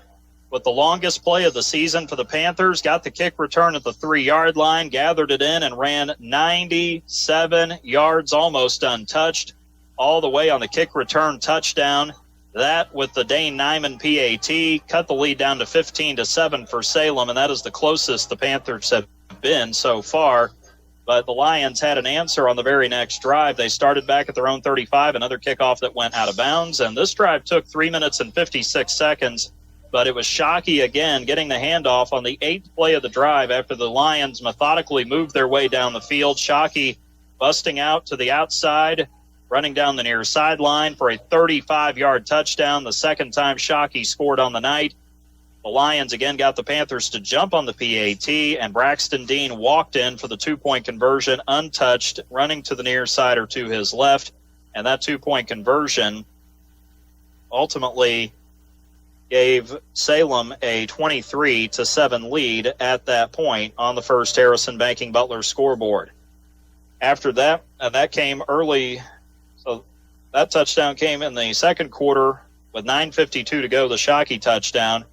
with the longest play of the season for the Panthers, got the kick return at the 3-yard line, gathered it in, and ran 97 yards, almost untouched, all the way on the kick return touchdown. That, with the Dane Nyman PAT, cut the lead down to 15-7 for Salem, and that is the closest the Panthers have been so far. But the Lions had an answer on the very next drive. They started back at their own 35, another kickoff that went out of bounds, and this drive took 3 minutes and 56 seconds. But it was Shockey again getting the handoff on the 8th play of the drive after the Lions methodically moved their way down the field. Shockey busting out to the outside, running down the near sideline for a 35-yard touchdown, the second time Shockey scored on the night. The Lions again got the Panthers to jump on the PAT, and Braxton Dean walked in for the 2-point conversion untouched, running to the near side or to his left. And that 2-point conversion ultimately gave Salem a 23-7 lead at that point on the First Harrison Banking Butler scoreboard. After that, that came early. So that touchdown came in the second quarter with 9:52 to go, the Shockey touchdown.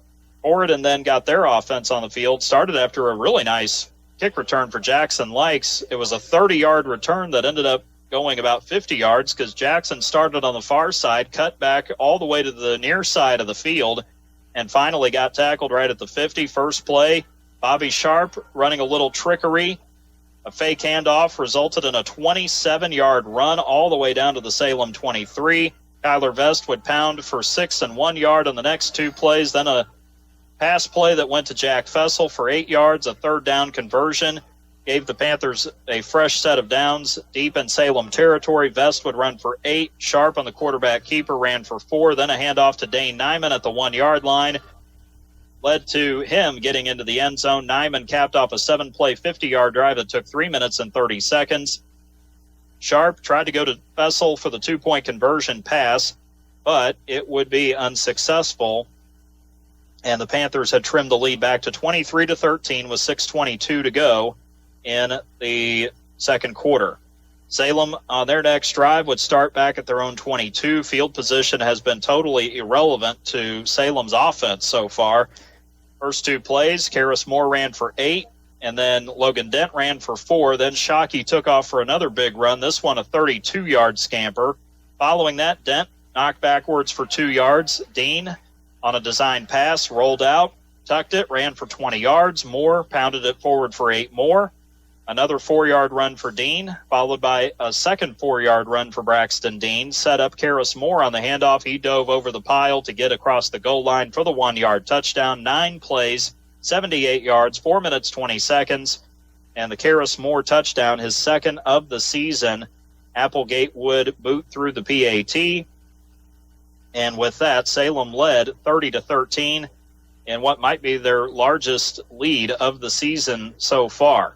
Corydon then got their offense on the field, started after a really nice kick return for Jackson Likes. It was a 30-yard return that ended up going about 50 yards because Jackson started on the far side, cut back all the way to the near side of the field, and finally got tackled right at the 50. First play, Bobby Sharp running a little trickery. A fake handoff resulted in a 27-yard run all the way down to the Salem 23. Kyler Vest would pound for 6 and 1 yard on the next 2 plays, then a pass play that went to Jack Fessel for 8 yards, a third down conversion, gave the Panthers a fresh set of downs deep in Salem territory. Vest would run for 8. Sharp on the quarterback keeper ran for 4. Then a handoff to Dane Nyman at the 1-yard line led to him getting into the end zone. Nyman capped off a 7-play, 50-yard drive that took 3 minutes and 30 seconds. Sharp tried to go to Fessel for the 2-point conversion pass, but it would be unsuccessful. And the Panthers had trimmed the lead back to 23-13 with 6:22 to go in the second quarter. Salem on their next drive would start back at their own 22. Field position has been totally irrelevant to Salem's offense so far. First 2 plays, Karis Moore ran for 8, and then Logan Dent ran for 4. Then Shockey took off for another big run, this one a 32-yard scamper. Following that, Dent knocked backwards for 2 yards. Dean, on a design pass, rolled out, tucked it, ran for 20 yards. Moore pounded it forward for 8 more. Another 4-yard run for Dean, followed by a second 4-yard run for Braxton Dean. Set up Karis Moore on the handoff. He dove over the pile to get across the goal line for the 1-yard touchdown. 9 plays, 78 yards, 4 minutes, 20 seconds. And the Karis Moore touchdown, his second of the season. Applegate would boot through the PAT. And with that, Salem led 30-13 in what might be their largest lead of the season so far.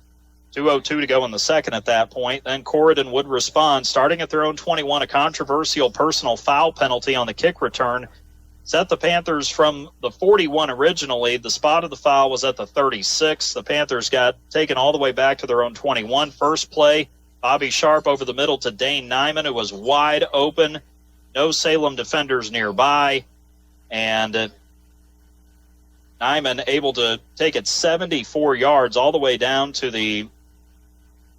2:02 to go in the second at that point. Then Corydon would respond, starting at their own 21. A controversial personal foul penalty on the kick return set the Panthers from the 41 originally. The spot of the foul was at the 36. The Panthers got taken all the way back to their own 21. First play, Bobby Sharp over the middle to Dane Nyman, who was wide open. No Salem defenders nearby, and Nyman able to take it 74 yards all the way down to the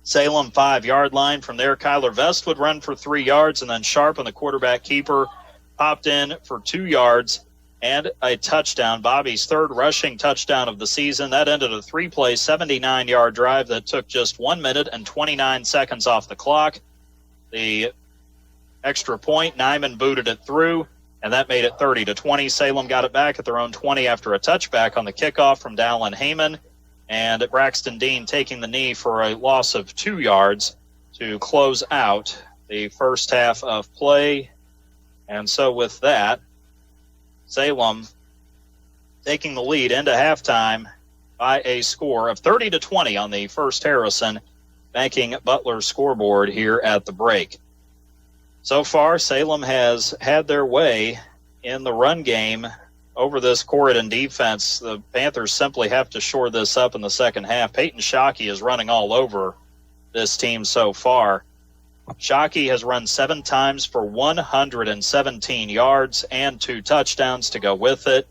Salem 5-yard line. From there, Kyler Vest would run for 3 yards, and then Sharp on the quarterback keeper popped in for 2 yards and a touchdown. Bobby's third rushing touchdown of the season. That ended a 3-play, 79-yard drive that took just 1 minute and 29 seconds off the clock. The extra point, Nyman booted it through, and that made it 30-20. Salem got it back at their own 20 after a touchback on the kickoff from Dallin Heyman, and Braxton Dean taking the knee for a loss of 2 yards to close out the first half of play. And so with that, Salem taking the lead into halftime by a score of 30-20 on the First Harrison Banking Butler scoreboard here at the break. So far, Salem has had their way in the run game over this Corydon defense. The Panthers simply have to shore this up in the second half. Peyton Shockey is running all over this team so far. Shockey has run 7 times for 117 yards and 2 touchdowns to go with it.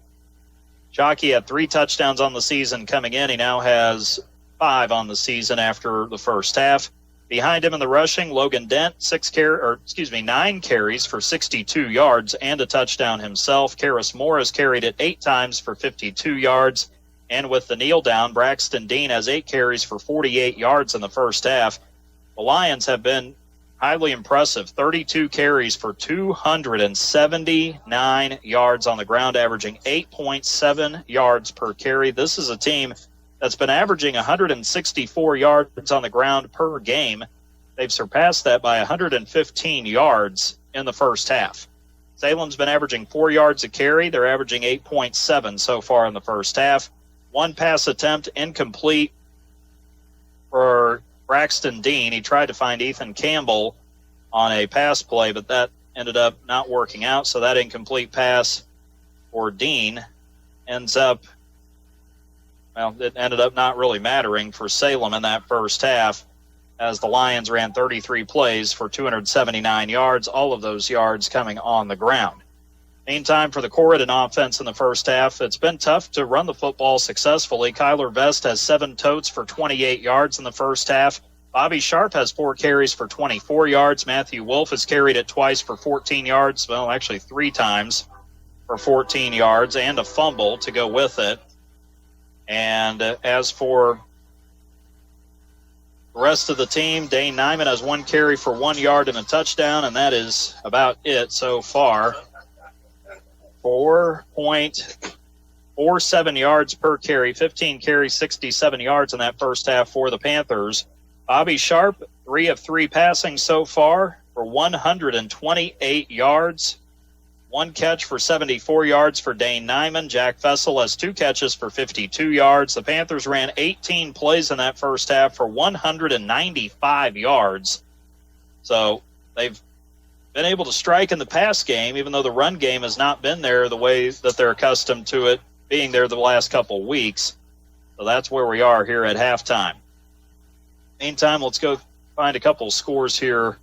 Shockey had 3 touchdowns on the season coming in. He now has 5 on the season after the first half. Behind him in the rushing, Logan Dent, 9 carries for 62 yards and a touchdown himself. Karis Moore has carried it 8 times for 52 yards. And with the kneel down, Braxton Dean has 8 carries for 48 yards in the first half. The Lions have been highly impressive. 32 carries for 279 yards on the ground, averaging 8.7 yards per carry. This is a team that's been averaging 164 yards on the ground per game. They've surpassed that by 115 yards in the first half. Salem's been averaging 4 yards a carry. They're averaging 8.7 so far in the first half. 1 pass attempt incomplete for Braxton Dean. He tried to find Ethan Campbell on a pass play, but that ended up not working out. So that incomplete pass for Dean it ended up not really mattering for Salem in that first half, as the Lions ran 33 plays for 279 yards, all of those yards coming on the ground. Meantime, for the Corydon offense in the first half, it's been tough to run the football successfully. Kyler Vest has 7 totes for 28 yards in the first half. Bobby Sharp has 4 carries for 24 yards. Matthew Wolf has carried it twice for 14 yards. Well, actually 3 times for 14 yards and a fumble to go with it. And as for the rest of the team, Dane Nyman has 1 carry for 1 yard and a touchdown, and that is about it so far. 4.47 yards per carry, 15 carries, 67 yards in that first half for the Panthers. Bobby Sharp, 3 of 3 passing so far for 128 yards. 1 catch for 74 yards for Dane Nyman. Jack Fessel has 2 catches for 52 yards. The Panthers ran 18 plays in that first half for 195 yards. So they've been able to strike in the pass game, even though the run game has not been there the way that they're accustomed to it being there the last couple weeks. So that's where we are here at halftime. Meantime, let's go find a couple scores here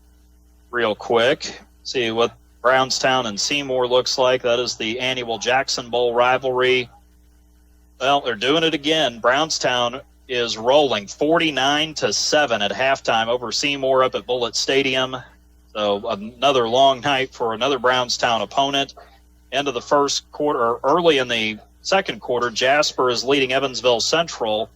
real quick. See what Brownstown and Seymour looks like. That is the annual Jackson Bowl rivalry. Well, they're doing it again. Brownstown is rolling 49-7 at halftime over Seymour up at Bullitt Stadium. So another long night for another Brownstown opponent. End of the first quarter, or early in the second quarter, Jasper is leading Evansville Central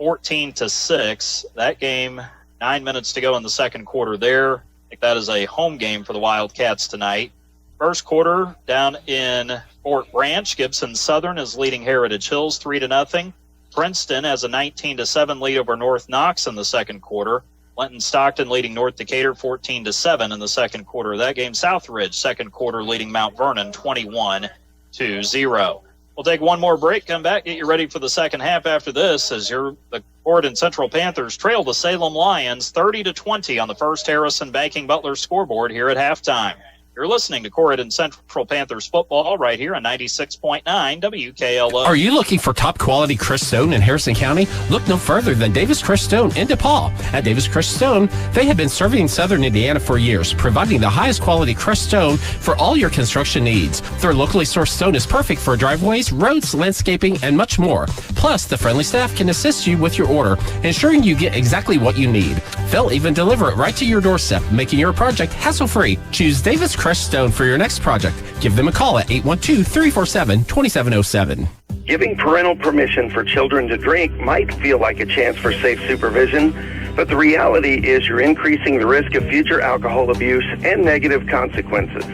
14-6. That game, 9 minutes to go in the second quarter there. I think that is a home game for the Wildcats tonight. First quarter down in Fort Branch, Gibson Southern is leading Heritage Hills 3-0. Princeton has a 19-7 lead over North Knox in the second quarter. Linton Stockton leading North Decatur 14-7 in the second quarter of that game. Southridge, second quarter, leading Mount Vernon 21-0. We'll take one more break, come back, get you ready for the second half after this, as the Corydon Central Panthers trail the Salem Lions 30-20 on the First Harrison Banking Butler scoreboard here at halftime. You're listening to Corydon Central Panthers football right here on 96.9 WKLO. Are you looking for top quality Chris Stone in Harrison County? Look no further than Davis Chris Stone in DePaul. At Davis Chris Stone, they have been serving Southern Indiana for years, providing the highest quality Chris Stone for all your construction needs. Their locally sourced stone is perfect for driveways, roads, landscaping, and much more. Plus, the friendly staff can assist you with your order, ensuring you get exactly what you need. They'll even deliver it right to your doorstep, making your project hassle-free. Choose Davis Chris Stone for your next project. Give them a call at 812-347-2707. Giving parental permission for children to drink might feel like a chance for safe supervision, but the reality is you're increasing the risk of future alcohol abuse and negative consequences.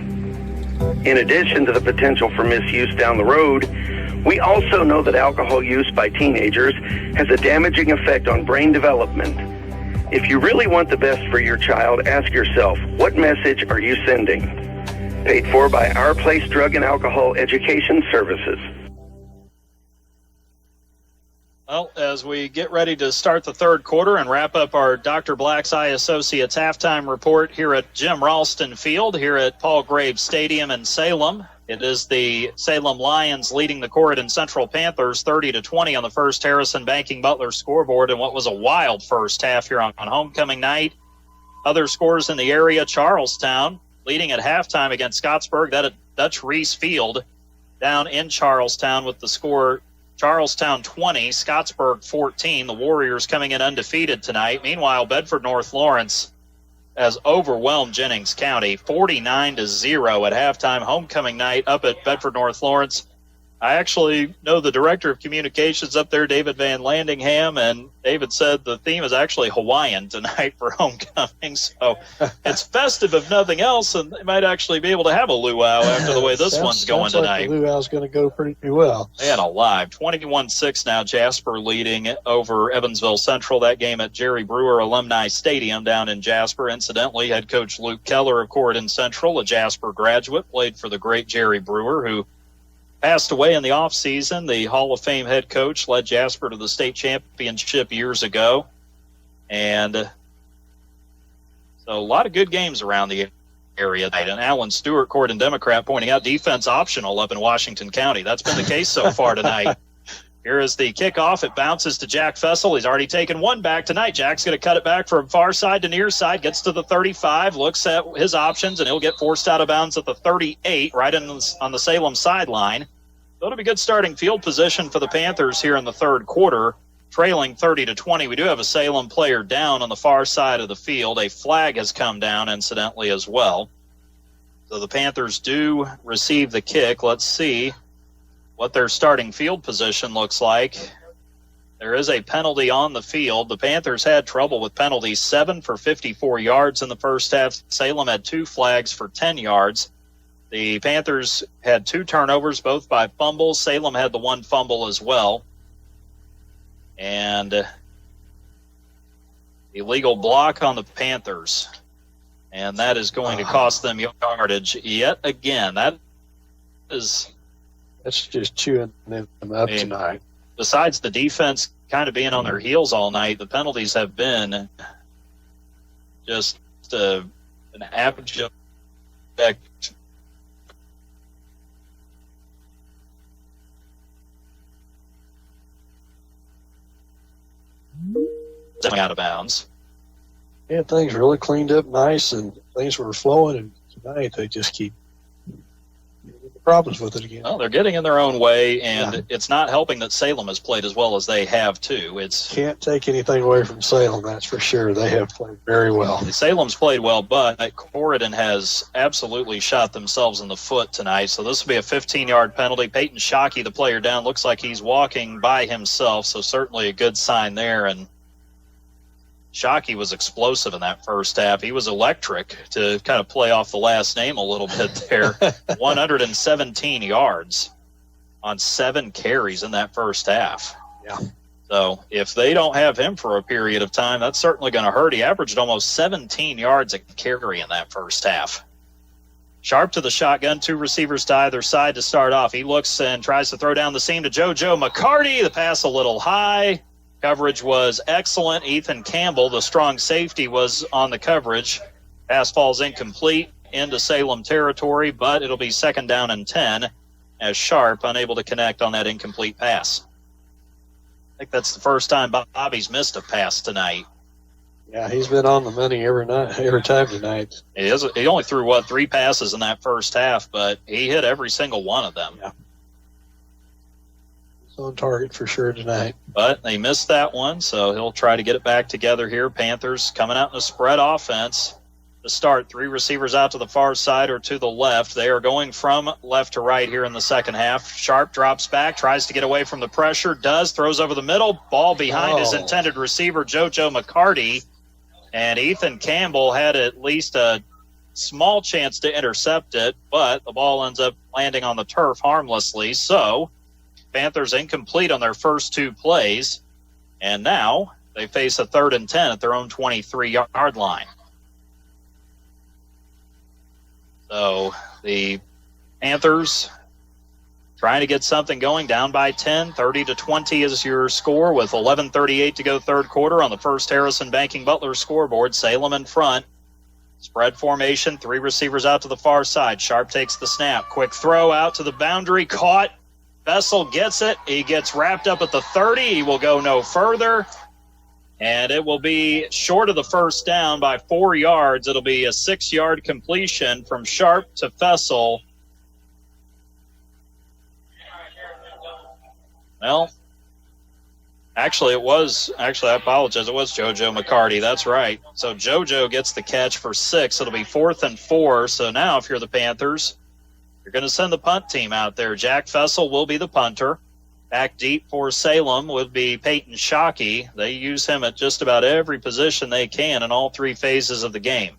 In addition to the potential for misuse down the road, we also know that alcohol use by teenagers has a damaging effect on brain development. If you really want the best for your child, ask yourself, what message are you sending? Paid for by Our Place Drug and Alcohol Education Services. Well, as we get ready to start the third quarter and wrap up our Dr. Black's Eye Associates halftime report here at Jim Ralston Field, here at Paul Graves Stadium in Salem, it is the Salem Lions leading the Corydon Central Panthers 30-20 on the First Harrison Banking Butler scoreboard in what was a wild first half here on homecoming night. Other scores in the area, Charlestown leading at halftime against Scottsburg. That at Dutch Reese Field down in Charlestown with the score Charlestown 20, Scottsburg 14. The Warriors coming in undefeated tonight. Meanwhile, Bedford North Lawrence has overwhelmed Jennings County 49-0 at halftime. Homecoming night up at Bedford North Lawrence. I actually know the director of communications up there, David Van Landingham, and David said the theme is actually Hawaiian tonight for homecoming. So it's festive if nothing else, and they might actually be able to have a luau after the way this one's going tonight. The luau's going to go pretty well. And alive. 21-6 now, Jasper leading over Evansville Central. That game at Jerry Brewer Alumni Stadium down in Jasper. Incidentally, head coach Luke Keller of Corydon Central, a Jasper graduate, played for the great Jerry Brewer, who passed away in the offseason. The Hall of Fame head coach led Jasper to the state championship years ago. And so a lot of good games around the area tonight. And Alan Stewart, Corydon Democrat, pointing out defense optional up in Washington County. That's been the case so far tonight. Here is the kickoff. It bounces to Jack Fessel. He's already taken one back tonight. Jack's going to cut it back from far side to near side, gets to the 35, looks at his options, and he'll get forced out of bounds at the 38, right on the Salem sideline. So it'll be good starting field position for the Panthers here in the third quarter, trailing 30-20. We do have a Salem player down on the far side of the field. A flag has come down, incidentally, as well. So the Panthers do receive the kick. Let's see what their starting field position looks like. There is a penalty on the field. The Panthers had trouble with penalties, 7 for 54 yards in the first half. Salem had 2 flags for 10 yards. The Panthers had 2 turnovers, both by fumbles. Salem had the 1 fumble as well. And illegal block on the Panthers. And that is going to cost them yardage yet again. That's just chewing them up tonight. Besides the defense kind of being on their heels all night, the penalties have been just an abject out of bounds. Yeah, things really cleaned up nice, and things were flowing, and tonight they just keep problems with it again. Well, they're getting in their own way, and it's not helping that Salem has played as well as they have, too. Can't take anything away from Salem, that's for sure. They have played very well. Salem's played well, but Corydon has absolutely shot themselves in the foot tonight, so this will be a 15-yard penalty. Peyton Shockey, the player down, looks like he's walking by himself, so certainly a good sign there, and Shockey was explosive in that first half. He was electric, to kind of play off the last name a little bit there. 117 yards on 7 carries in that first half. Yeah. So if they don't have him for a period of time, that's certainly going to hurt. He averaged almost 17 yards a carry in that first half. Sharp to the shotgun, 2 receivers to either side to start off. He looks and tries to throw down the seam to JoJo McCarty. The pass a little high. Coverage was excellent. Ethan Campbell, the strong safety, was on the coverage. Pass falls incomplete into Salem territory, but it'll be 2nd down and 10 as Sharp unable to connect on that incomplete pass. I think that's the first time Bobby's missed a pass tonight. Yeah, he's been on the money every time tonight. He only threw, 3 passes in that first half, but he hit every single one of them. Yeah. On target for sure tonight. But they missed that one, so he'll try to get it back together here. Panthers coming out in a spread offense to start. 3 receivers out to the far side or to the left. They are going from left to right here in the second half. Sharp drops back, tries to get away from the pressure, throws over the middle. Ball behind his intended receiver, JoJo McCarty. And Ethan Campbell had at least a small chance to intercept it, but the ball ends up landing on the turf harmlessly. So Panthers incomplete on their first 2 plays, and now they face a 3rd and 10 at their own 23-yard line. So the Panthers trying to get something going, down by 10. 30-20 is your score with 11:38 to go third quarter on the First Harrison Banking Butler scoreboard. Salem in front. Spread formation, 3 receivers out to the far side. Sharp takes the snap. Quick throw out to the boundary, caught. Vessel gets it. He gets wrapped up at the 30. He will go no further. And it will be short of the first down by 4 yards. It'll be a 6-yard completion from Sharp to Vessel. Well, I apologize. It was JoJo McCarty. That's right. So JoJo gets the catch for 6. It'll be 4th and 4. So now if you're the Panthers, you're going to send the punt team out there. Jack Vessel will be the punter. Back deep for Salem would be Peyton Shockey. They use him at just about every position they can in all 3 phases of the game.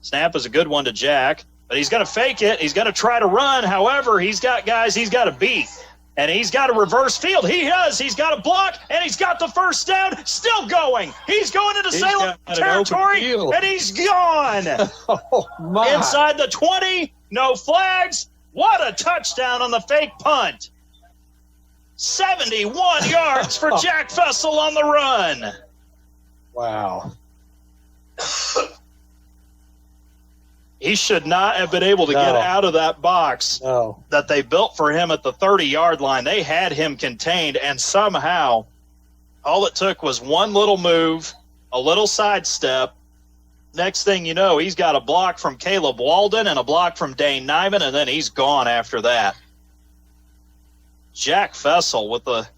Snap is a good one to Jack, but he's going to fake it. He's going to try to run. However, he's got guys he's got to beat. And he's got a reverse field. He has. He's got a block, and he's got the first down. Still going. He's going into Salem territory, and he's gone. Oh, my. Inside the 20, no flags. What a touchdown on the fake punt. 71 yards for Jack Vessel on the run. Wow. He should not have been able to get out of that box that they built for him at the 30-yard line. They had him contained, and somehow all it took was one little move, a little sidestep. Next thing you know, he's got a block from Caleb Walden and a block from Dane Nyman, and then he's gone after that. Jack Vessel with the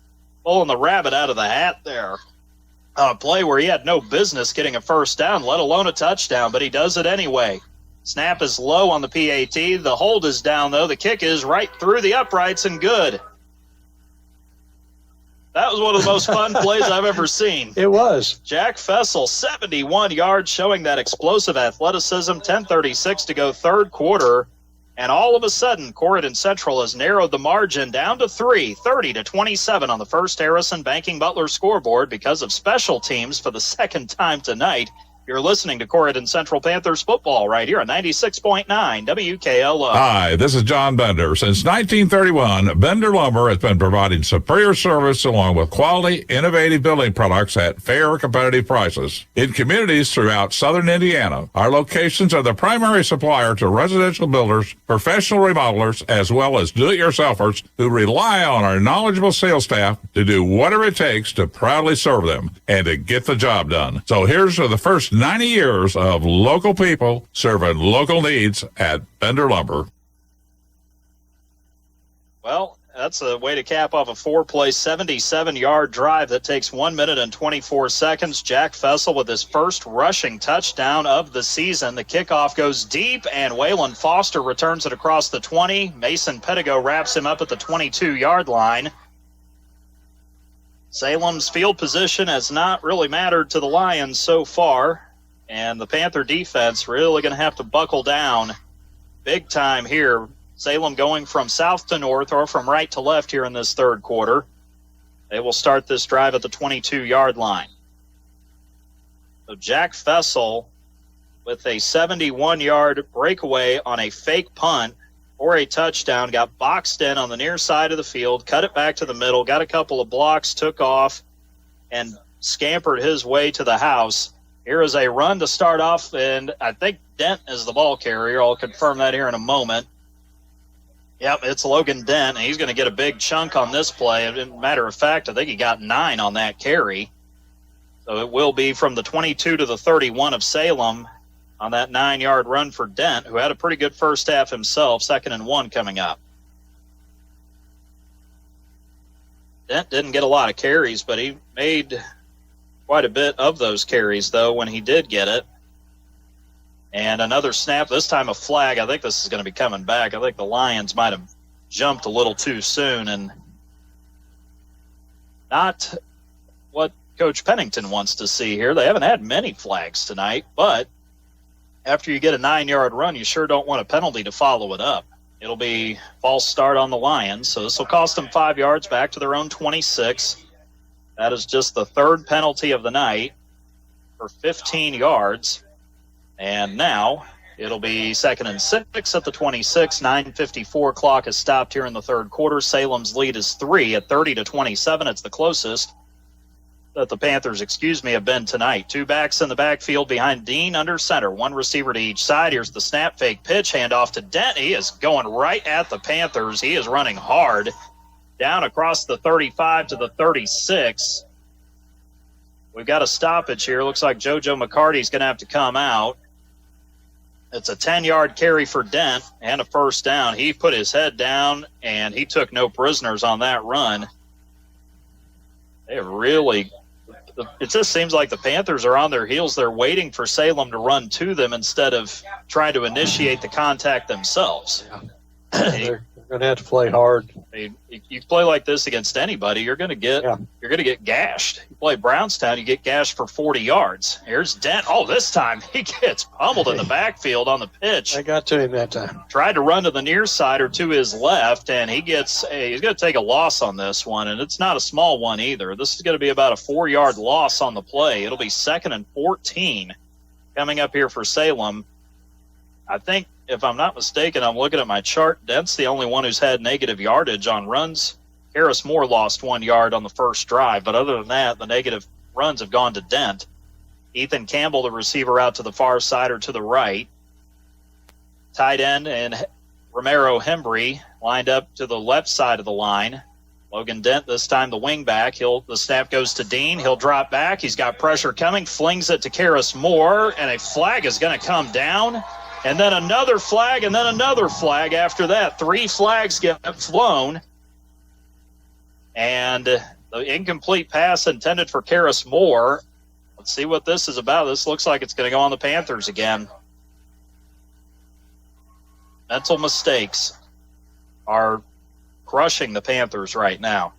pulling the rabbit out of the hat there on a play where he had no business getting a first down, let alone a touchdown, but he does it anyway. Snap is low on the PAT. The hold is down, though. The kick is right through the uprights and good. That was one of the most fun plays I've ever seen. It was. Jack Vessel, 71 yards, showing that explosive athleticism. 10:36 to go third quarter. And all of a sudden, Corydon Central has narrowed the margin down to 3, 30-27 on the First Harrison Banking Butler scoreboard because of special teams for the second time tonight. You're listening to Corydon Central Panthers football right here on 96.9 WKLO. Hi, this is John Bender. Since 1931, Bender Lumber has been providing superior service along with quality, innovative building products at fair, competitive prices. In communities throughout southern Indiana, our locations are the primary supplier to residential builders, professional remodelers, as well as do-it-yourselfers who rely on our knowledgeable sales staff to do whatever it takes to proudly serve them and to get the job done. So here's to the first 90 years of local people serving local needs at Bender Lumber. Well, that's a way to cap off a 4-play, 77-yard drive that takes 1 minute and 24 seconds. Jack Vessel with his first rushing touchdown of the season. The kickoff goes deep, and Waylon Foster returns it across the 20. Mason Pedigo wraps him up at the 22-yard line. Salem's field position has not really mattered to the Lions so far, and the Panther defense really going to have to buckle down big time here. Salem going from south to north or from right to left here in this third quarter. They will start this drive at the 22-yard line. So Jack Vessel with a 71-yard breakaway on a fake punt or a touchdown, got boxed in on the near side of the field, cut it back to the middle, got a couple of blocks, took off, and scampered his way to the house. Here is a run to start off, and I think Dent is the ball carrier. I'll confirm that here in a moment. Yep, it's Logan Dent, and he's going to get a big chunk on this play. As a matter of fact, I think he got 9 on that carry. So it will be from the 22 to the 31 of Salem on that 9-yard run for Dent, who had a pretty good first half himself. 2nd and 1 coming up. Dent didn't get a lot of carries, but he made quite a bit of those carries, though, when he did get it. And another snap, this time a flag. I think this is going to be coming back. I think the Lions might have jumped a little too soon, and not what Coach Pennington wants to see here. They haven't had many flags tonight, but after you get a 9-yard run, you sure don't want a penalty to follow it up. It'll be false start on the Lions, so this will cost them 5 yards back to their own 26. That is just the third penalty of the night for 15 yards. And now It'll be 2nd and 6 at the 26. 9:54 clock is stopped here in the third quarter. Salem's lead is 3 at 30-27. It's the closest that the Panthers, have been tonight. Two backs in the backfield behind Dean under center. One receiver to each side. Here's the snap, fake pitch, handoff to Dent. He is going right at the Panthers. He is running hard down across the 35 to the 36. We've got a stoppage here. Looks like JoJo McCarty's going to have to come out. It's a 10-yard carry for Dent and a first down. He put his head down, and he took no prisoners on that run. It just seems like the Panthers are on their heels. They're waiting for Salem to run to them instead of trying to initiate the contact themselves. They're going to have to play hard. You play like this against anybody, you're going to get gashed. You play Brownstown, you get gashed for 40 yards. Here's Dent. Oh, this time he gets pummeled in the backfield on the pitch. I got to him that time. Tried to run to the near side or to his left, and he's going to take a loss on this one, and it's not a small one either. This is going to be about a 4-yard loss on the play. It'll be 2nd and 14 coming up here for Salem. I think, if I'm not mistaken, I'm looking at my chart. Dent's the only one who's had negative yardage on runs. Harris Moore lost 1 yard on the first drive, but other than that, the negative runs have gone to Dent. Ethan Campbell, the receiver, out to the far side or to the right. Tight end and Romero Hembry lined up to the left side of the line. Logan Dent, this time the wing back. The snap goes to Dean. He'll drop back. He's got pressure coming, flings it to Karis Moore, and a flag is going to come down. And then another flag, and then another flag after that. 3 flags get flown. And the incomplete pass intended for Karis Moore. Let's see what this is about. This looks like it's going to go on the Panthers again. Mental mistakes are crushing the Panthers right now.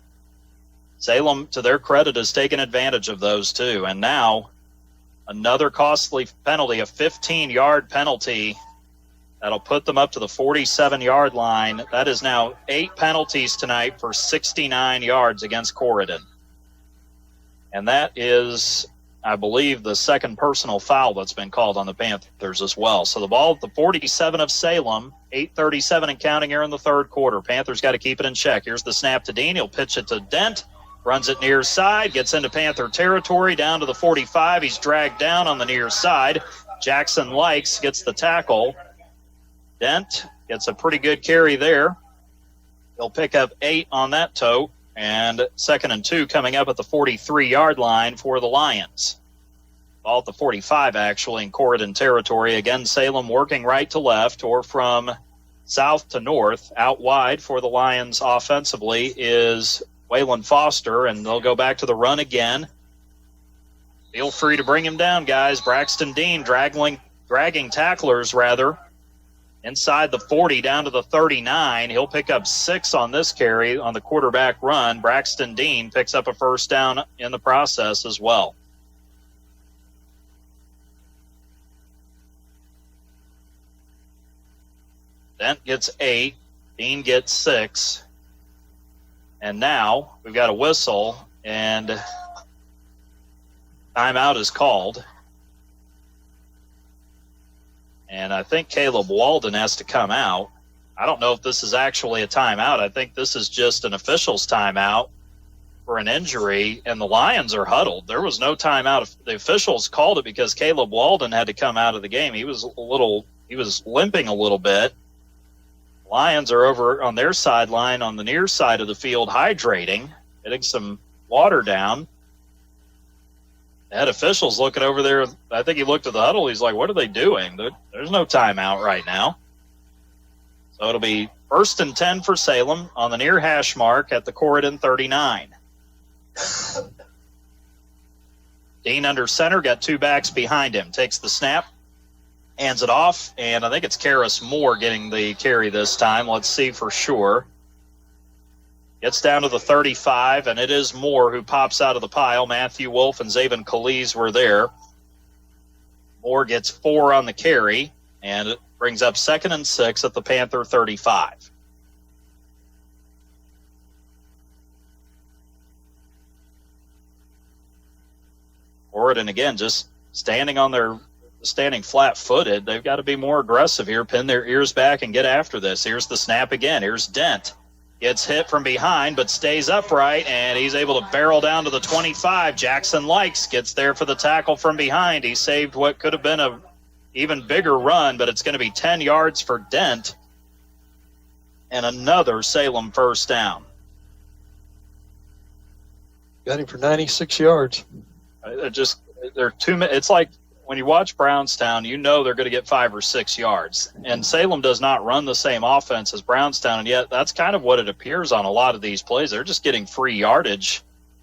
Salem, to their credit, has taken advantage of those too. And now another costly penalty, a 15-yard penalty. That'll put them up to the 47-yard line. That is now 8 penalties tonight for 69 yards against Corydon. And that is, I believe, the second personal foul that's been called on the Panthers as well. So the ball at the 47 of Salem, 8:37 and counting here in the third quarter. Panthers got to keep it in check. Here's the snap to Dean. He'll pitch it to Dent. Runs it near side, gets into Panther territory, down to the 45. He's dragged down on the near side. Jackson Likes gets the tackle. Dent gets a pretty good carry there. He'll pick up 8 on that tote, and 2nd and 2 coming up at the 43-yard line for the Lions. Ball at the 45, actually, in Corydon territory. Again, Salem working right to left or from south to north. Out wide for the Lions offensively is Waylon Foster, and they'll go back to the run again. Feel free to bring him down, guys. Braxton Dean dragging tacklers, inside the 40 down to the 39. He'll pick up 6 on this carry on the quarterback run. Braxton Dean picks up a first down in the process as well. Dent gets 8. Dean gets 6. And now we've got a whistle, and timeout is called. And I think Caleb Walden has to come out. I don't know if this is actually a timeout. I think this is just an official's timeout for an injury, and the Lions are huddled. There was no timeout. The officials called it because Caleb Walden had to come out of the game. He was limping a little bit. Lions are over on their sideline on the near side of the field hydrating, getting some water down. The head official's looking over there. I think he looked at the huddle. He's like, what are they doing? There's no timeout right now. So it'll be 1st and 10 for Salem on the near hash mark at the Corydon 39. Dean under center, got 2 backs behind him. Takes the snap. Hands it off, and I think it's Karis Moore getting the carry this time. Let's see for sure. Gets down to the 35, and it is Moore who pops out of the pile. Matthew Wolf and Zaven Kaliz were there. Moore gets 4 on the carry, and it brings up 2nd and 6 at the Panther 35. Corydon again just standing on their standing flat-footed. They've got to be more aggressive here, pin their ears back and get after this. Here's the snap again. Here's Dent. Gets hit from behind but stays upright, and he's able to barrel down to the 25. Jackson Likes gets there for the tackle from behind. He saved what could have been a even bigger run, but it's going to be 10 yards for Dent and another Salem first down. Got him for 96 yards. They're 2 minutes. It's like when you watch Brownstown, you know they're going to get 5 or 6 yards. And Salem does not run the same offense as Brownstown, and yet that's kind of what it appears on a lot of these plays. They're just getting free yardage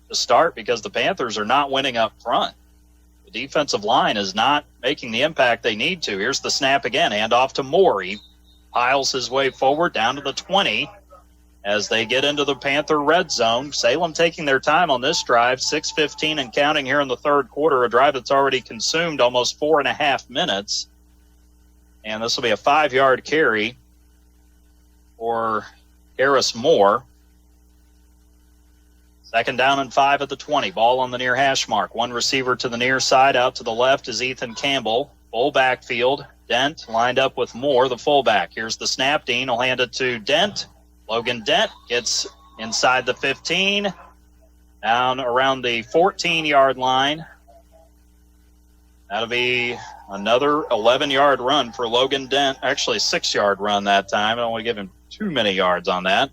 to start because the Panthers are not winning up front. The defensive line is not making the impact they need to. Here's the snap again, hand off to Moore. He piles his way forward down to the 20 as they get into the Panther red zone. Salem taking their time on this drive, 6:15 and counting here in the third quarter, a drive that's already consumed almost 4.5 minutes. And this will be a 5-yard carry for Harris Moore. Second down and 5 at the 20. Ball on the near hash mark. One receiver to the near side. Out to the left is Ethan Campbell. Full backfield. Dent lined up with Moore, the fullback. Here's the snap. Dean will hand it to Dent. Logan Dent gets inside the 15, down around the 14-yard line. That'll be another 11-yard run for Logan Dent. Actually, 6-yard run that time. I don't want to give him too many yards on that.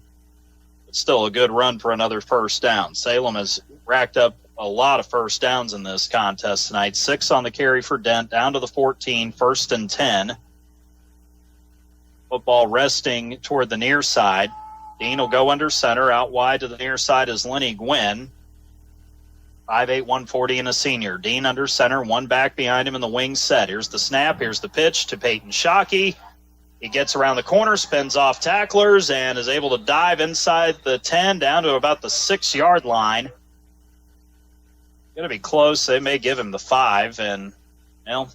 But still a good run for another first down. Salem has racked up a lot of first downs in this contest tonight. 6 on the carry for Dent, down to the 14, 1st and 10. Football resting toward the near side. Dean will go under center. Out wide to the near side is Lenny Gwynn. 5'8", 140 and a senior. Dean under center, one back behind him in the wing set. Here's the snap. Here's the pitch to Peyton Shockey. He gets around the corner, spins off tacklers, and is able to dive inside the 10 down to about the 6-yard line. Going to be close. They may give him the 5, and, well,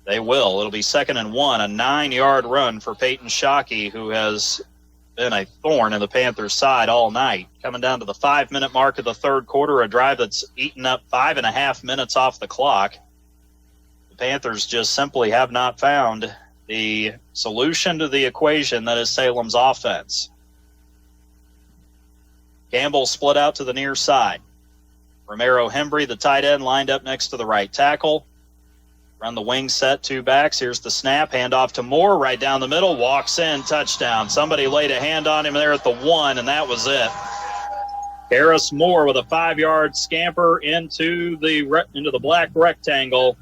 they will. It'll be 2nd and 1, a 9-yard run for Peyton Shockey, who has been a thorn in the Panthers' side all night. Coming down to the 5-minute mark of the third quarter, a drive that's eaten up 5.5 minutes off the clock. The Panthers just simply have not found the solution to the equation that is Salem's offense. Campbell split out to the near side. Romero Hembry, the tight end, lined up next to the right tackle. Run the wing set, 2 backs. Here's the snap. Hand off to Moore, right down the middle. Walks in, touchdown. Somebody laid a hand on him there at the 1, and that was it. Harris Moore with a 5-yard scamper into the black rectangle.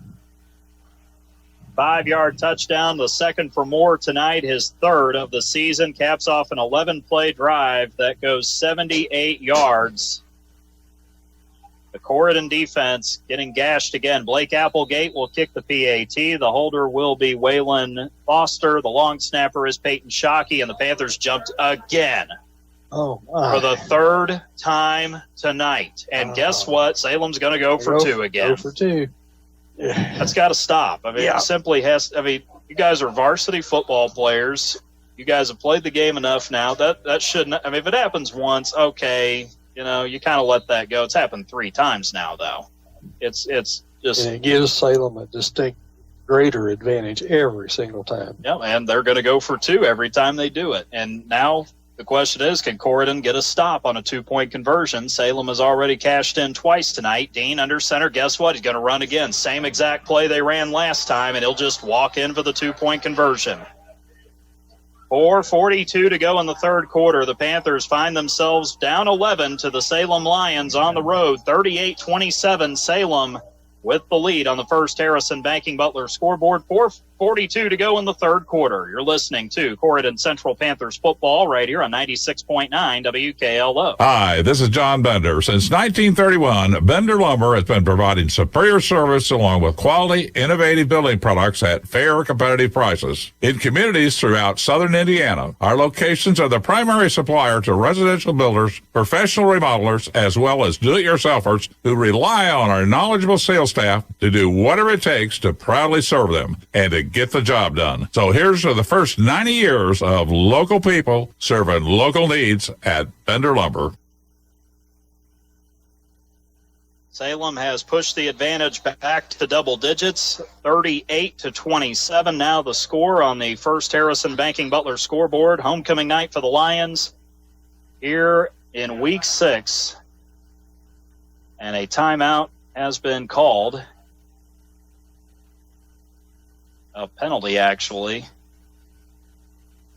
5-yard touchdown, the second for Moore tonight, his 3rd of the season. Caps off an 11-play drive that goes 78 yards. The Corydon defense getting gashed again. Blake Applegate will kick the PAT. The holder will be Waylon Foster. The long snapper is Peyton Shockey, and the Panthers jumped again for the 3rd time tonight. And guess what? Salem's going to go for 2 again. Go for 2. That's got to stop. I mean, It simply has. I mean, you guys are varsity football players. You guys have played the game enough now. That shouldn't. I mean, if it happens once, okay. You know, you kind of let that go. It's happened 3 times now, though. It's just... And it gives Salem a distinct greater advantage every single time. Yeah, and they're going to go for 2 every time they do it. And now the question is, can Corydon get a stop on a 2-point conversion? Salem has already cashed in twice tonight. Dean under center. Guess what? He's going to run again. Same exact play they ran last time, and he'll just walk in for the 2-point conversion. 4:42 to go in the third quarter. The Panthers find themselves down 11 to the Salem Lions on the road. 38-27 Salem with the lead on the First Harrison Banking Butler scoreboard. 4:42 to go in the third quarter. You're listening to Corydon Central Panthers football right here on 96.9 WKLO. Hi, this is John Bender. Since 1931, Bender Lumber has been providing superior service along with quality, innovative building products at fair, competitive prices. In communities throughout southern Indiana, our locations are the primary supplier to residential builders, professional remodelers, as well as do-it-yourselfers who rely on our knowledgeable sales staff to do whatever it takes to proudly serve them and to get the job done. So here's to the first 90 years of local people serving local needs at Bender Lumber. Salem has pushed the advantage back to double digits, 38-27 now the score on the First Harrison Banking Butler scoreboard. Homecoming night for the Lions here in week 6. And a timeout has been called. A penalty, actually.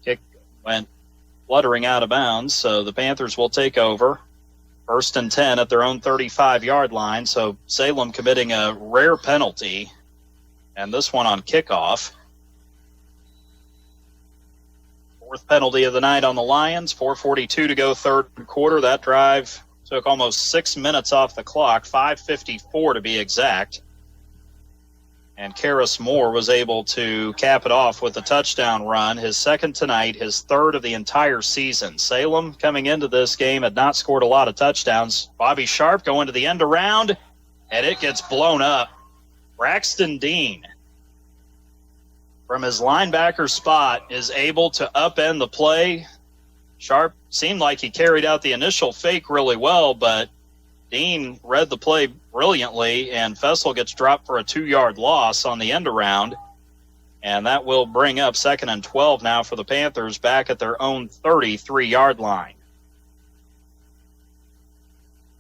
Kick went fluttering out of bounds, so the Panthers will take over. 1st and 10 at their own 35-yard line, so Salem committing a rare penalty, and this one on kickoff. 4th penalty of the night on the Lions, 4:42 to go third quarter. That drive took almost 6 minutes off the clock, 5:54 to be exact. And Karis Moore was able to cap it off with a touchdown run, his second tonight, his third of the entire season. Salem, coming into this game, had not scored a lot of touchdowns. Bobby Sharp going to the end around, and it gets blown up. Braxton Dean, from his linebacker spot, is able to upend the play. Sharp seemed like he carried out the initial fake really well, but Dean read the play brilliantly, and Fessel gets dropped for a 2-yard loss on the end around. And that will bring up 2nd and 12 now for the Panthers back at their own 33-yard line.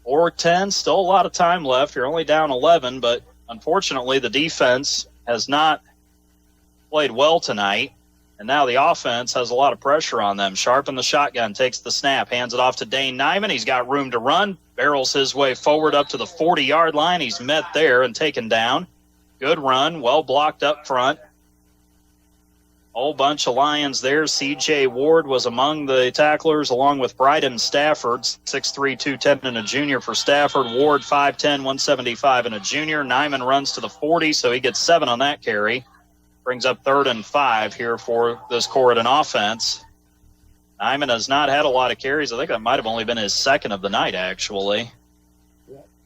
4:10, still a lot of time left. You're only down 11, but unfortunately the defense has not played well tonight. And now the offense has a lot of pressure on them. Sharp in the shotgun, takes the snap, hands it off to Dane Nyman. He's got room to run, barrels his way forward up to the 40-yard line. He's met there and taken down. Good run, well blocked up front. Whole bunch of Lions there. C.J. Ward was among the tacklers, along with Bryden Stafford, 6'3", 210 and a junior for Stafford. Ward, 5'10", 175 and a junior. Nyman runs to the 40, so he gets 7 on that carry. Brings up 3rd and 5 here for this Corydon offense. Nyman has not had a lot of carries. I think that might have only been his second of the night, actually.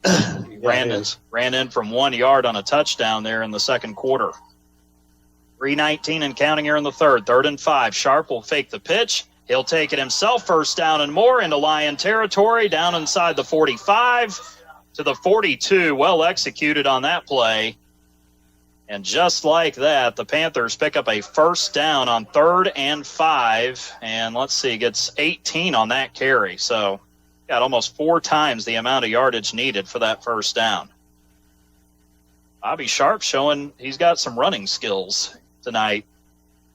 He ran in from 1 yard on a touchdown there in the second quarter. 3:19 and counting here in the third. 3rd and 5. Sharp will fake the pitch. He'll take it himself. 1st down and more into Lion territory. Down inside the 45 to the 42. Well executed on that play. And just like that, the Panthers pick up a 1st down on 3rd and 5. And let's see, gets 18 on that carry. So got almost 4 times the amount of yardage needed for that 1st down. Bobby Sharp showing he's got some running skills tonight.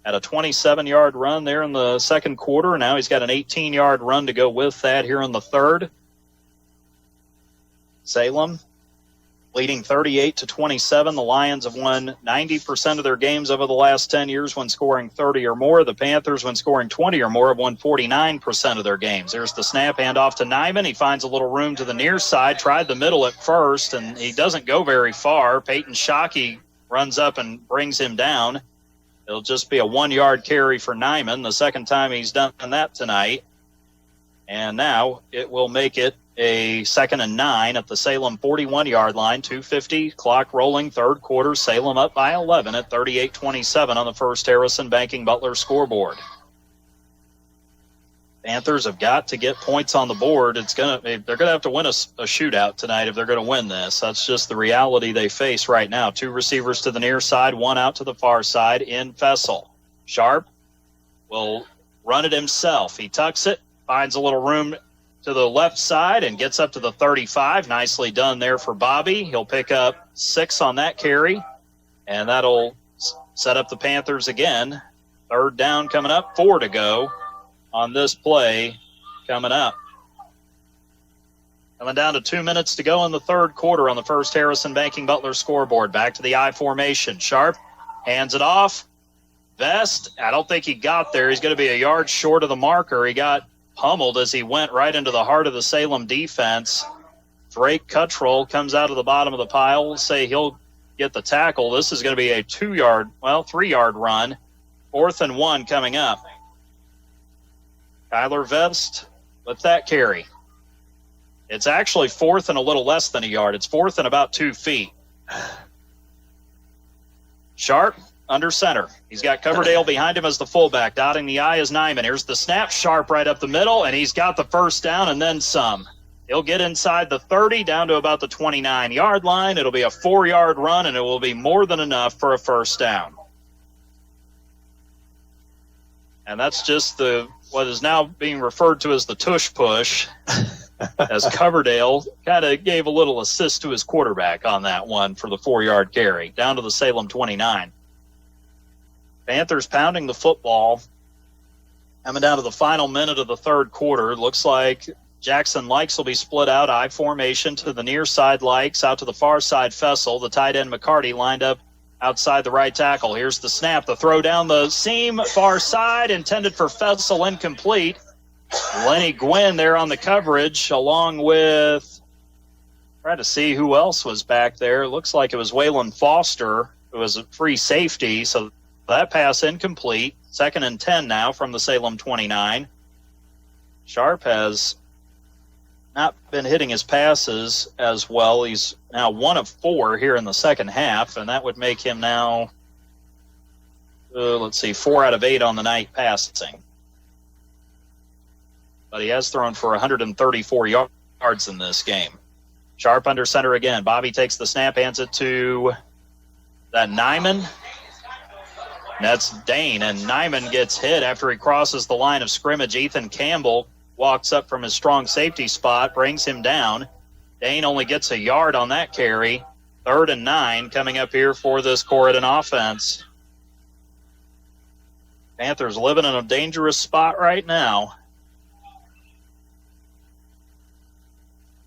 Had a 27-yard run there in the second quarter. Now he's got an 18-yard run to go with that here in the third. Salem leading 38-27. The Lions have won 90% of their games over the last 10 years when scoring 30 or more. The Panthers, when scoring 20 or more, have won 49% of their games. There's the snap, hand off to Nyman. He finds a little room to the near side, tried the middle at first, and he doesn't go very far. Peyton Shockey runs up and brings him down. It'll just be a 1-yard carry for Nyman, the second time he's done that tonight. And now it will make it a 2nd and 9 at the Salem 41-yard line. 2:50, clock rolling, third quarter. Salem up by 11 at 38-27 on the First Harrison Banking Butler scoreboard. Panthers have got to get points on the board. They're gonna have to win a shootout tonight if they're gonna win this. That's just the reality they face right now. 2 receivers to the near side, 1 out to the far side in Fessel. Sharp will run it himself. He tucks it, finds a little room to the left side and gets up to the 35. Nicely done there for Bobby. He'll pick up 6 on that carry, and that'll set up the Panthers again. 3rd down coming up, 4 to go on this play coming up. Coming down to 2 minutes to go in the third quarter on the First Harrison Banking Butler scoreboard. Back to the I formation. Sharp hands it off. Vest, I don't think he got there. He's going to be a yard short of the marker. He got pummeled as he went right into the heart of the Salem defense. Drake Cuttrell comes out of the bottom of the pile. We'll say he'll get the tackle. This is going to be a 3-yard run. 4th and 1 coming up. Kyler Vest with that carry. It's actually 4th and a little less than a yard. It's 4th and about 2 feet. Sharp under center. He's got Coverdale behind him as the fullback. Dotting the I is Nyman. Here's the snap. Sharp right up the middle, and he's got the 1st down and then some. He'll get inside the 30 down to about the 29-yard line. It'll be a 4-yard run, and it will be more than enough for a first down. And that's just what is now being referred to as the tush push, as Coverdale kind of gave a little assist to his quarterback on that one for the 4-yard carry, down to the Salem 29. Panthers pounding the football. Coming down to the final minute of the third quarter. Looks like Jackson Likes will be split out, I formation to the near side Likes, out to the far side Fessel. The tight end McCarty lined up outside the right tackle. Here's the snap. The throw down the seam, far side, intended for Fessel, incomplete. Lenny Gwynn there on the coverage, along with, try to see who else was back there. Looks like it was Waylon Foster, who was a free safety, so that pass incomplete. 2nd and 10 now from the Salem 29. Sharp has not been hitting his passes as well. He's now 1 of 4 here in the second half, and that would make him now, 4 out of 8 on the night passing. But he has thrown for 134 yards in this game. Sharp under center again. Bobby takes the snap, hands it to that Nyman. That's Dane, and Nyman gets hit after he crosses the line of scrimmage. Ethan Campbell walks up from his strong safety spot, brings him down. Dane only gets a yard on that carry. 3rd and 9 coming up here for this Corydon offense. Panthers living in a dangerous spot right now.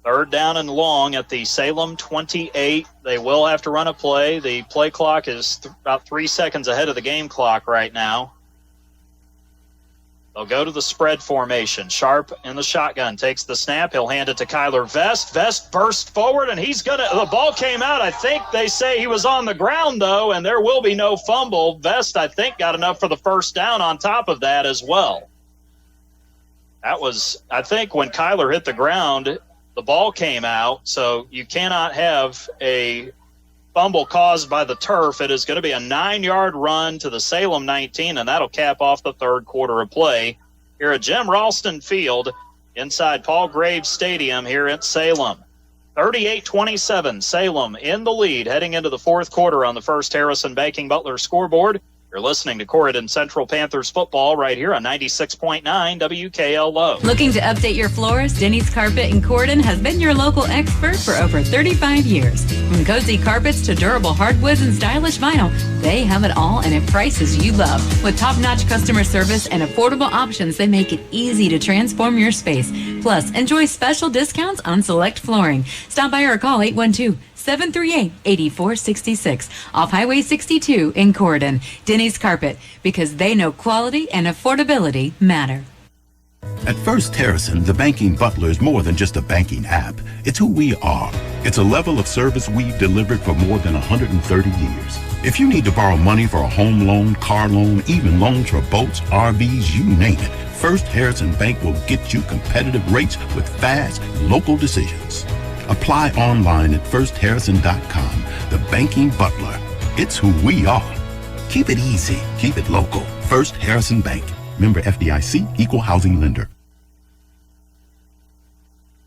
3rd down and long at the Salem 28. They will have to run a play. The play clock is about 3 seconds ahead of the game clock right now. They'll go to the spread formation. Sharp in the shotgun takes the snap. He'll hand it to Kyler Vest. Vest burst forward, and the ball came out. I think they say he was on the ground, though, and there will be no fumble. Vest, I think, got enough for the first down on top of that as well. That was, I think, when Kyler hit the ground, the ball came out, so you cannot have a fumble caused by the turf. It is going to be a 9-yard run to the Salem 19, and that'll cap off the third quarter of play here at Jim Ralston Field inside Paul Graves Stadium here at Salem. 38-27, Salem in the lead heading into the fourth quarter on the First Harrison Banking Butler scoreboard. You're listening to Corydon Central Panthers football right here on 96.9 WKLO. Looking to update your floors? Denny's Carpet in Corydon has been your local expert for over 35 years. From cozy carpets to durable hardwoods and stylish vinyl, they have it all and at prices you love. With top-notch customer service and affordable options, they make it easy to transform your space. Plus, enjoy special discounts on select flooring. Stop by or call 812-738-8466 off Highway 62 in Corydon. Denny's Carpet, because they know quality and affordability matter. At First Harrison, the banking butler is more than just a banking app. It's who we are. It's a level of service we've delivered for more than 130 years. If you need to borrow money for a home loan, car loan, even loans for boats, RVs, you name it, First Harrison Bank will get you competitive rates with fast, local decisions. Apply online at firstharrison.com. The banking butler. It's who we are. Keep it easy. Keep it local. First Harrison Bank. Member FDIC, Equal Housing Lender.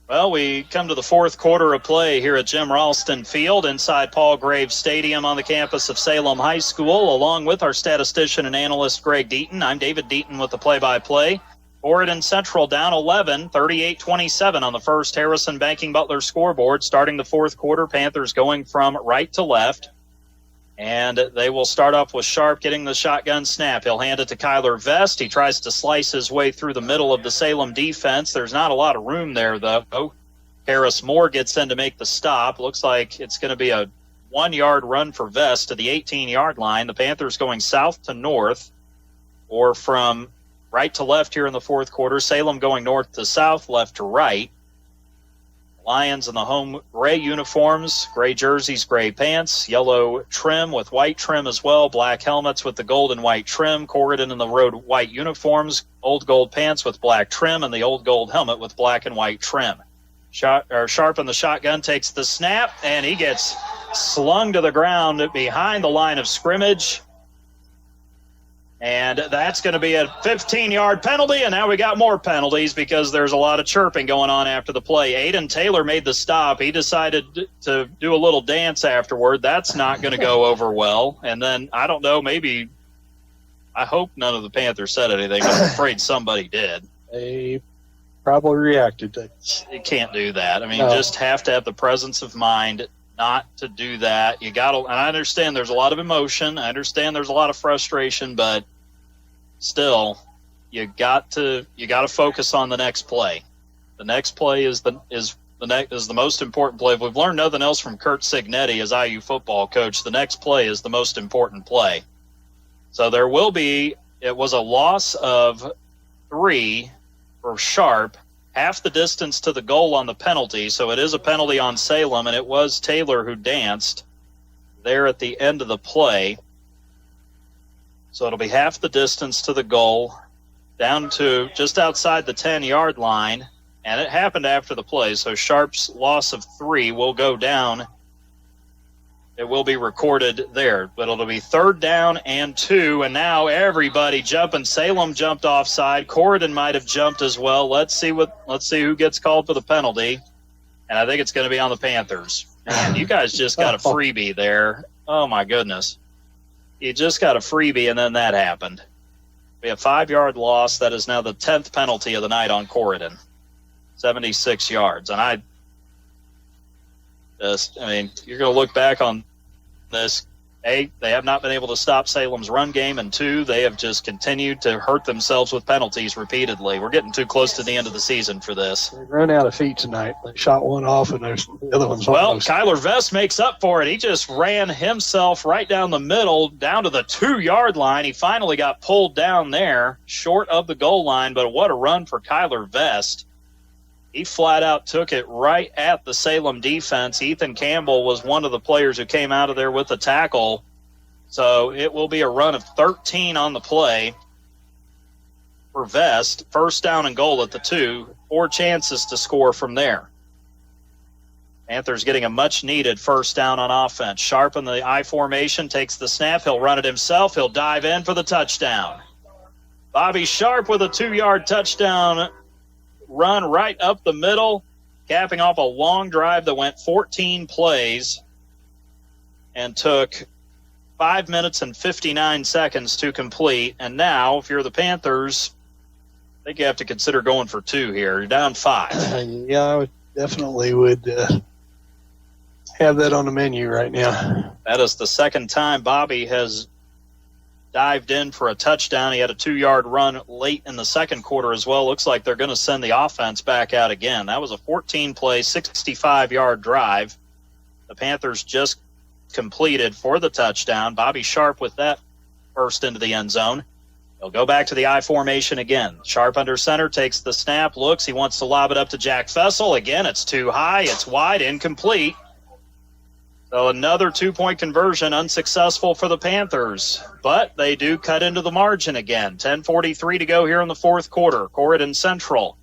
Well, we come to the fourth quarter of play here at Jim Ralston Field inside Paul Graves Stadium on the campus of Salem High School, along with our statistician and analyst Greg Deaton. I'm David Deaton with the play-by-play. Corydon Central down 11, 38-27 on the First Harrison Banking Butler scoreboard. Starting the fourth quarter, Panthers going from right to left. And they will start off with Sharp getting the shotgun snap. He'll hand it to Kyler Vest. He tries to slice his way through the middle of the Salem defense. There's not a lot of room there, though. Harris Moore gets in to make the stop. Looks like it's going to be a 1-yard run for Vest to the 18-yard line. The Panthers going south to north, or from right to left here in the fourth quarter. Salem going north to south, left to right. Lions in the home gray uniforms, gray jerseys, gray pants, yellow trim with white trim as well, black helmets with the gold and white trim. Corydon in the road white uniforms, old gold pants with black trim, and the old gold helmet with black and white trim. Sharp in the shotgun takes the snap, and he gets slung to the ground behind the line of scrimmage. And that's going to be a 15-yard penalty, and now we got more penalties because there's a lot of chirping going on after the play. Aiden Taylor made the stop. He decided to do a little dance afterward. That's not going to go over well. And then, I don't know, maybe I hope none of the Panthers said anything, but I'm afraid somebody did. They probably reacted to it. You can't do that. I mean, you just have to have the presence of mind not to do that. You got to, and I understand there's a lot of emotion. I understand there's a lot of frustration, but still, you got to focus on the next play. The next play is the most important play. If we've learned nothing else from Kurt Signetti as IU football coach, the next play is the most important play. So there will be. It was a loss of 3 for Sharp. Half the distance to the goal on the penalty, so it is a penalty on Salem, and it was Taylor who danced there at the end of the play. So it'll be half the distance to the goal, down to just outside the 10-yard line, and it happened after the play, so Sharp's loss of 3 will go down. It will be recorded there, but it'll be 3rd down and 2, and now everybody jumping. Salem jumped offside. Corydon might have jumped as well. Let's see who gets called for the penalty, and I think it's going to be on the Panthers. Man, you guys just got a freebie there. Oh, my goodness. You just got a freebie, and then that happened. We have 5-yard loss. That is now the 10th penalty of the night on Corydon. 76 yards, and you're going to look back on this. A, they have not been able to stop Salem's run game, and 2, they have just continued to hurt themselves with penalties repeatedly. We're getting too close to the end of the season for this. They ran out of feet tonight. They shot one off, and the other one's well, almost. Kyler Vest makes up for it. He just ran himself right down the middle, down to the 2-yard line. He finally got pulled down there, short of the goal line, but what a run for Kyler Vest. He flat out took it right at the Salem defense. Ethan Campbell was one of the players who came out of there with the tackle. So it will be a run of 13 on the play for Vest. 1st down and goal at the 2. 4 chances to score from there. Panthers getting a much-needed 1st down on offense. Sharp in the I formation, takes the snap. He'll run it himself. He'll dive in for the touchdown. Bobby Sharp with a 2-yard touchdown run right up the middle, capping off a long drive that went 14 plays and took 5 minutes and 59 seconds to complete. And now, if you're the Panthers, I think you have to consider going for 2 here. You're down 5. Yeah, I would definitely have that on the menu right now. That is the second time Bobby has dived in for a touchdown. He had a 2-yard run late in the second quarter as well. Looks like they're going to send the offense back out again. That was a 14-play, 65-yard drive. The Panthers just completed for the touchdown. Bobby Sharp with that burst into the end zone. They'll go back to the I formation again. Sharp under center, takes the snap, looks. He wants to lob it up to Jack Fessel. Again, it's too high. It's wide, incomplete. So another 2-point conversion unsuccessful for the Panthers. But they do cut into the margin again. 10:43 to go here in the 4th quarter. Corydon Central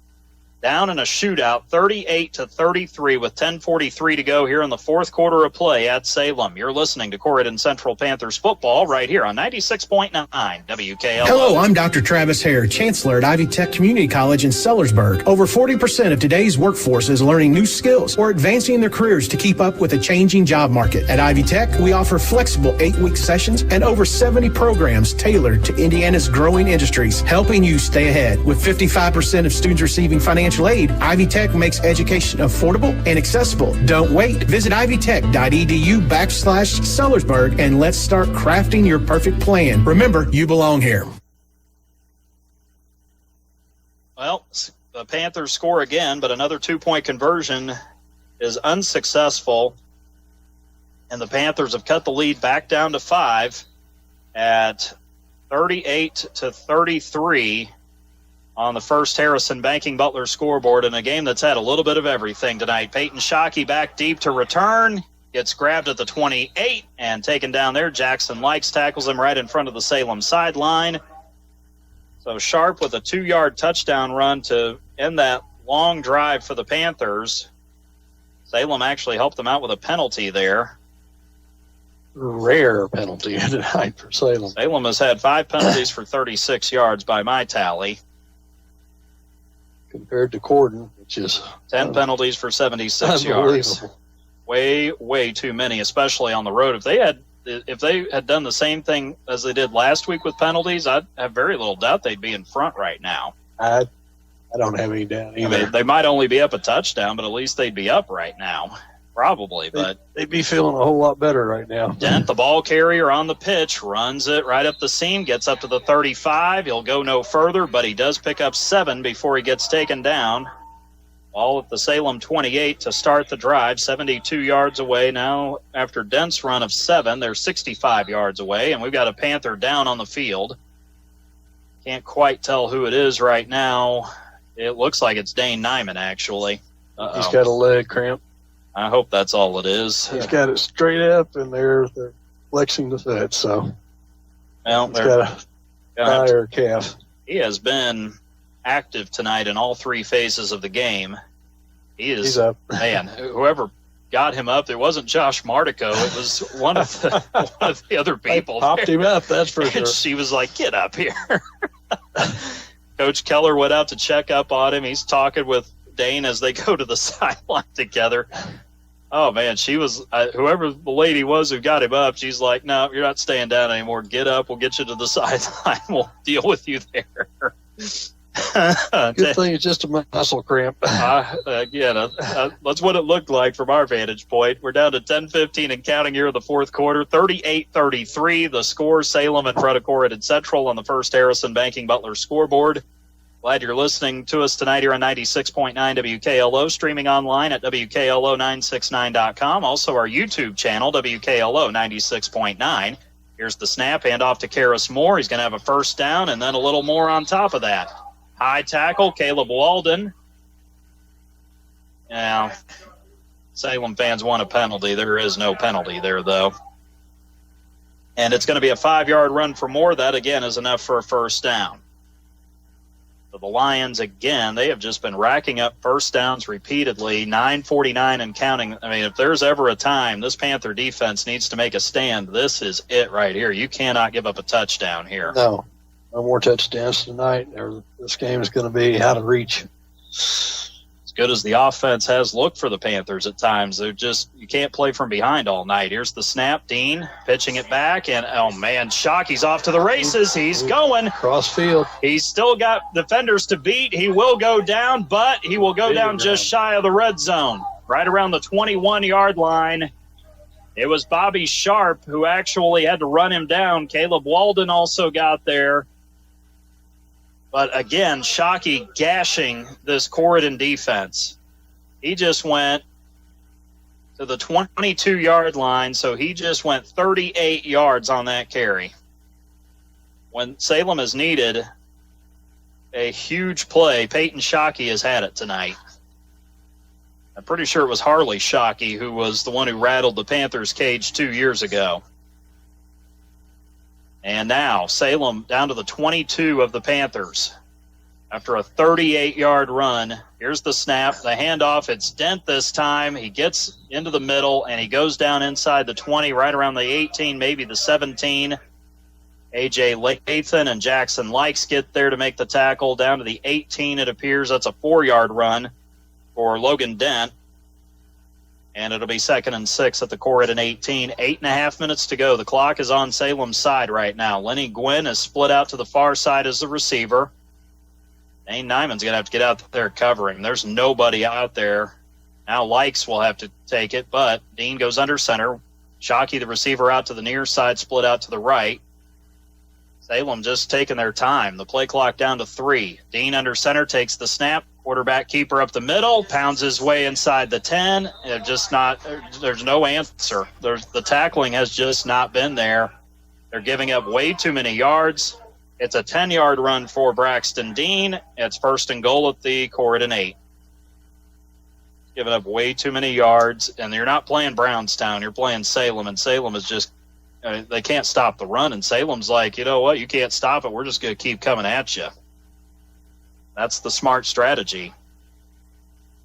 down in a shootout, 38-33 with 10:43 to go here in the 4th quarter of play at Salem. You're listening to Corydon Central Panthers football right here on 96.9 WKLO. Hello, I'm Dr. Travis Hare, Chancellor at Ivy Tech Community College in Sellersburg. Over 40% of today's workforce is learning new skills or advancing their careers to keep up with a changing job market. At Ivy Tech, we offer flexible 8-week sessions and over 70 programs tailored to Indiana's growing industries, helping you stay ahead. With 55% of students receiving financial aid, Ivy Tech makes education affordable and accessible. Don't wait. Visit ivytech.edu/Sellersburg and let's start crafting your perfect plan. Remember, you belong here. Well, the Panthers score again, but another 2-point conversion is unsuccessful. And the Panthers have cut the lead back down to 5 at 38-33. On the First Harrison Banking Butler scoreboard in a game that's had a little bit of everything tonight. Peyton Shockey back deep to return. Gets grabbed at the 28 and taken down there. Jackson Likes tackles him right in front of the Salem sideline. So Sharp with a 2-yard touchdown run to end that long drive for the Panthers. Salem actually helped them out with a penalty there. rare penalty tonight for Salem. Salem has had 5 penalties for 36 yards by my tally. Compared to Corydon, which is 10 penalties for 76 yards. Way, way too many, especially on the road. If they had done the same thing as they did last week with penalties, I'd have very little doubt they'd be in front right now. I don't have any doubt either. I mean, they might only be up a touchdown, but at least they'd be up right now. Probably, but they'd be feeling a whole lot better right now. Dent, the ball carrier on the pitch, runs it right up the seam, gets up to the 35. He'll go no further, but he does pick up 7 before he gets taken down. All at the Salem 28 to start the drive, 72 yards away. Now, after Dent's run of 7, they're 65 yards away, and we've got a Panther down on the field. Can't quite tell who it is right now. It looks like it's Dane Nyman, actually. Uh-oh. He's got a leg cramp. I hope that's all it is. He's got it straight up, and they're flexing the foot, so well, he's got a thigh or a calf. He has been active tonight in all 3 phases of the game. He's up. Man, whoever got him up, it wasn't Josh Martico. It was one of the other people. Popped him up, that's for sure. And she was like, get up here. Coach Keller went out to check up on him. He's talking with Dane as they go to the sideline together. Oh, man, she was whoever the lady was who got him up, she's like, no, you're not staying down anymore. Get up. We'll get you to the sideline. We'll deal with you there. Good thing it's just a muscle cramp. Again, that's what it looked like from our vantage point. We're down to 10:15 and counting here in the fourth quarter. 38-33, the score. Salem in front of Corydon Central on the First Harrison Banking Butler scoreboard. Glad you're listening to us tonight here on 96.9 WKLO, streaming online at WKLO969.com. Also our YouTube channel, WKLO 96.9. Here's the snap, hand off to Karis Moore. He's going to have a first down and then a little more on top of that. High tackle, Caleb Walden. Now, Salem fans want a penalty. There is no penalty there, though. And it's going to be a 5-yard run for Moore. That, again, is enough for a first down. So the Lions, again, they have just been racking up first downs repeatedly, 9:49 and counting. I mean, if there's ever a time this Panther defense needs to make a stand, this is it right here. You cannot give up a touchdown here. No more touchdowns tonight. This game is going to be out of reach. As good as the offense has looked for the Panthers at times, you can't play from behind all night. Here's the snap, Dean pitching it back, and oh man, Shockey's off to the races. He's going cross field. He's still got defenders to beat. He will go down, but he will go down just shy of the red zone, right around the 21-yard line. It was Bobby Sharp who actually had to run him down. Caleb Walden also got there. But again, Shockey gashing this Corydon defense. He just went to the 22-yard line, so he just went 38 yards on that carry. When Salem has needed a huge play, Peyton Shockey has had it tonight. I'm pretty sure it was Harley Shockey who was the one who rattled the Panthers' cage 2 years ago. And now Salem down to the 22 of the Panthers. After a 38-yard run, here's the snap, the handoff. It's Dent this time. He gets into the middle, and he goes down inside the 20, right around the 18, maybe the 17. A.J. Lathan and Jackson Likes get there to make the tackle. Down to the 18, it appears. That's a 4-yard run for Logan Dent. And it'll be 2nd and 6 at the Corydon 18. 8.5 minutes to go. The clock is on Salem's side right now. Lenny Gwynn is split out to the far side as the receiver. Dane Nyman's going to have to get out there covering. There's nobody out there. Now Likes will have to take it, but Dean goes under center. Shockey, the receiver, out to the near side, split out to the right. Salem just taking their time. The play clock down to 3. Dean under center takes the snap. Quarterback keeper up the middle, pounds his way inside the 10. There's no answer. The tackling has just not been there. They're giving up way too many yards. It's a 10-yard run for Braxton Dean. It's 1st and goal at the Corydon 8. Giving up way too many yards, and you're not playing Brownstown. You're playing Salem, and Salem is just they can't stop the run, and Salem's like, you know what, you can't stop it. We're just going to keep coming at you. That's the smart strategy.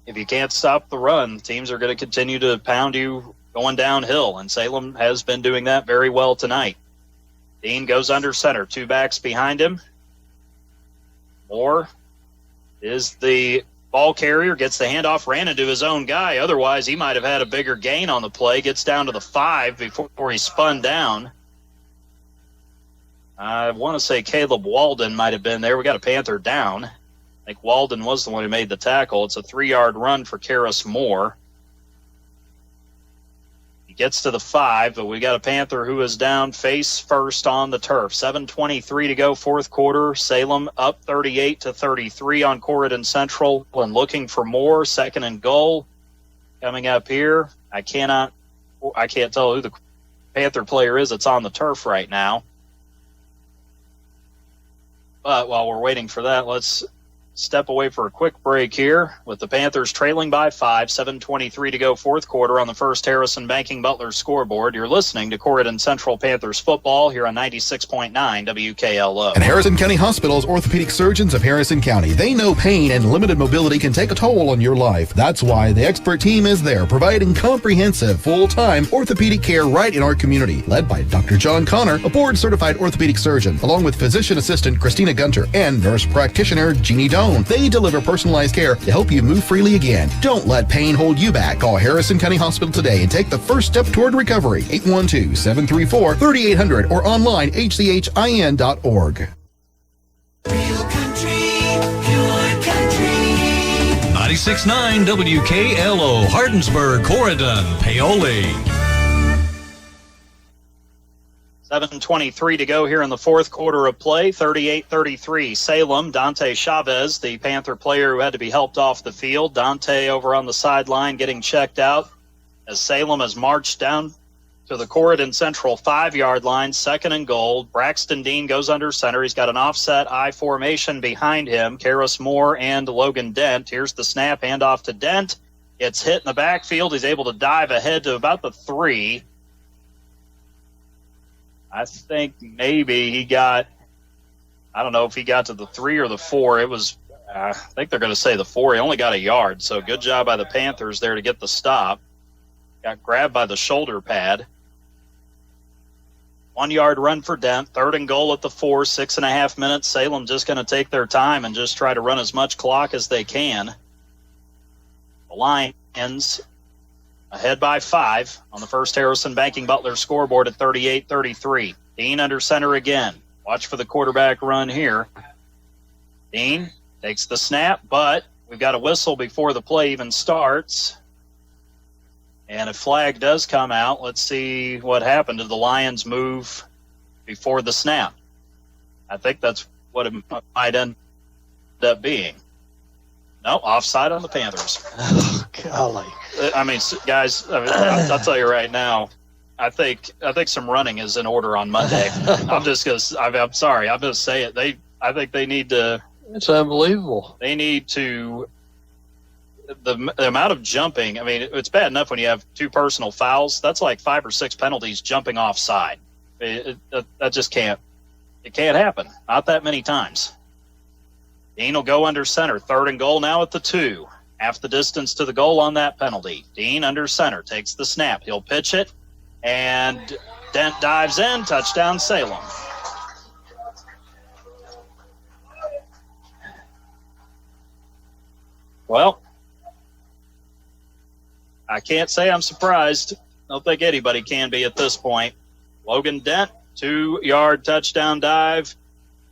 If you can't stop the run, teams are going to continue to pound you going downhill, and Salem has been doing that very well tonight. Dean goes under center, 2 backs behind him. Moore is the ball carrier, gets the handoff, ran into his own guy. Otherwise, he might have had a bigger gain on the play. Gets down to the 5 before he spun down. I want to say Caleb Walden might have been there. We got a Panther down. I think Walden was the one who made the tackle. It's a 3-yard run for Karis Moore. He gets to the 5, but we got a Panther who is down face first on the turf. 7:23 to go, fourth quarter. Salem up 38-33 on Corydon Central and looking for more. 2nd and goal coming up here. I can't tell who the Panther player is that's on the turf right now. But while we're waiting for that, let's step away for a quick break here with the Panthers trailing by 5, 7:23 to go, fourth quarter on the First Harrison Banking Butler scoreboard. You're listening to Corydon Central Panthers football here on 96.9 WKLO. And Harrison County Hospital's orthopedic surgeons of Harrison County. They know pain and limited mobility can take a toll on your life. That's why the expert team is there, providing comprehensive, full-time orthopedic care right in our community. Led by Dr. John Connor, a board-certified orthopedic surgeon, along with physician assistant Christina Gunter and nurse practitioner Jeannie Doan. They deliver personalized care to help you move freely again. Don't let pain hold you back. Call Harrison County Hospital today and take the first step toward recovery. 812-734-3800 or online hchin.org. Real country, pure country. 96.9 WKLO, Hardinsburg, Corydon, Paoli. 7:23 to go here in the fourth quarter of play. 38-33 Salem. Dante Chavez, the Panther player who had to be helped off the field. Dante over on the sideline getting checked out as Salem has marched down to the Corydon Central 5-yard line. 2nd and goal. Braxton Dean goes under center. He's got an offset I formation behind him. Karis Moore and Logan Dent. Here's the snap. Handoff to Dent. It's hit in the backfield. He's able to dive ahead to about the 3. I think maybe he got, I don't know if he got to the 3 or the 4. It was, I think they're going to say the 4. He only got a yard, so good job by the Panthers there to get the stop. Got grabbed by the shoulder pad. 1-yard run for Dent. 3rd and goal at the 4, 6.5 minutes. Salem just going to take their time and just try to run as much clock as they can. The Lions ahead by 5 on the First Harrison Banking Butler scoreboard at 38-33. Dean under center again. Watch for the quarterback run here. Dean takes the snap, but we've got a whistle before the play even starts. And a flag does come out. Let's see what happened. Did the Lions move before the snap? I think that's what it might end up being. No, offside on the Panthers. Golly. I mean, guys, I'll tell you right now, I think some running is in order on Monday. I'm sorry. I'm going to say it. I think they need to. It's unbelievable. They need to. The amount of jumping. I mean, it's bad enough when you have 2 personal fouls. That's like 5 or 6 penalties jumping offside. That just can't. It can't happen. Not that many times. Dean will go under center. 3rd and goal now at the 2. Half the distance to the goal on that penalty. Dean under center takes the snap. He'll pitch it, and Dent dives in. Touchdown, Salem. Well, I can't say I'm surprised. I don't think anybody can be at this point. Logan Dent, 2-yard touchdown dive,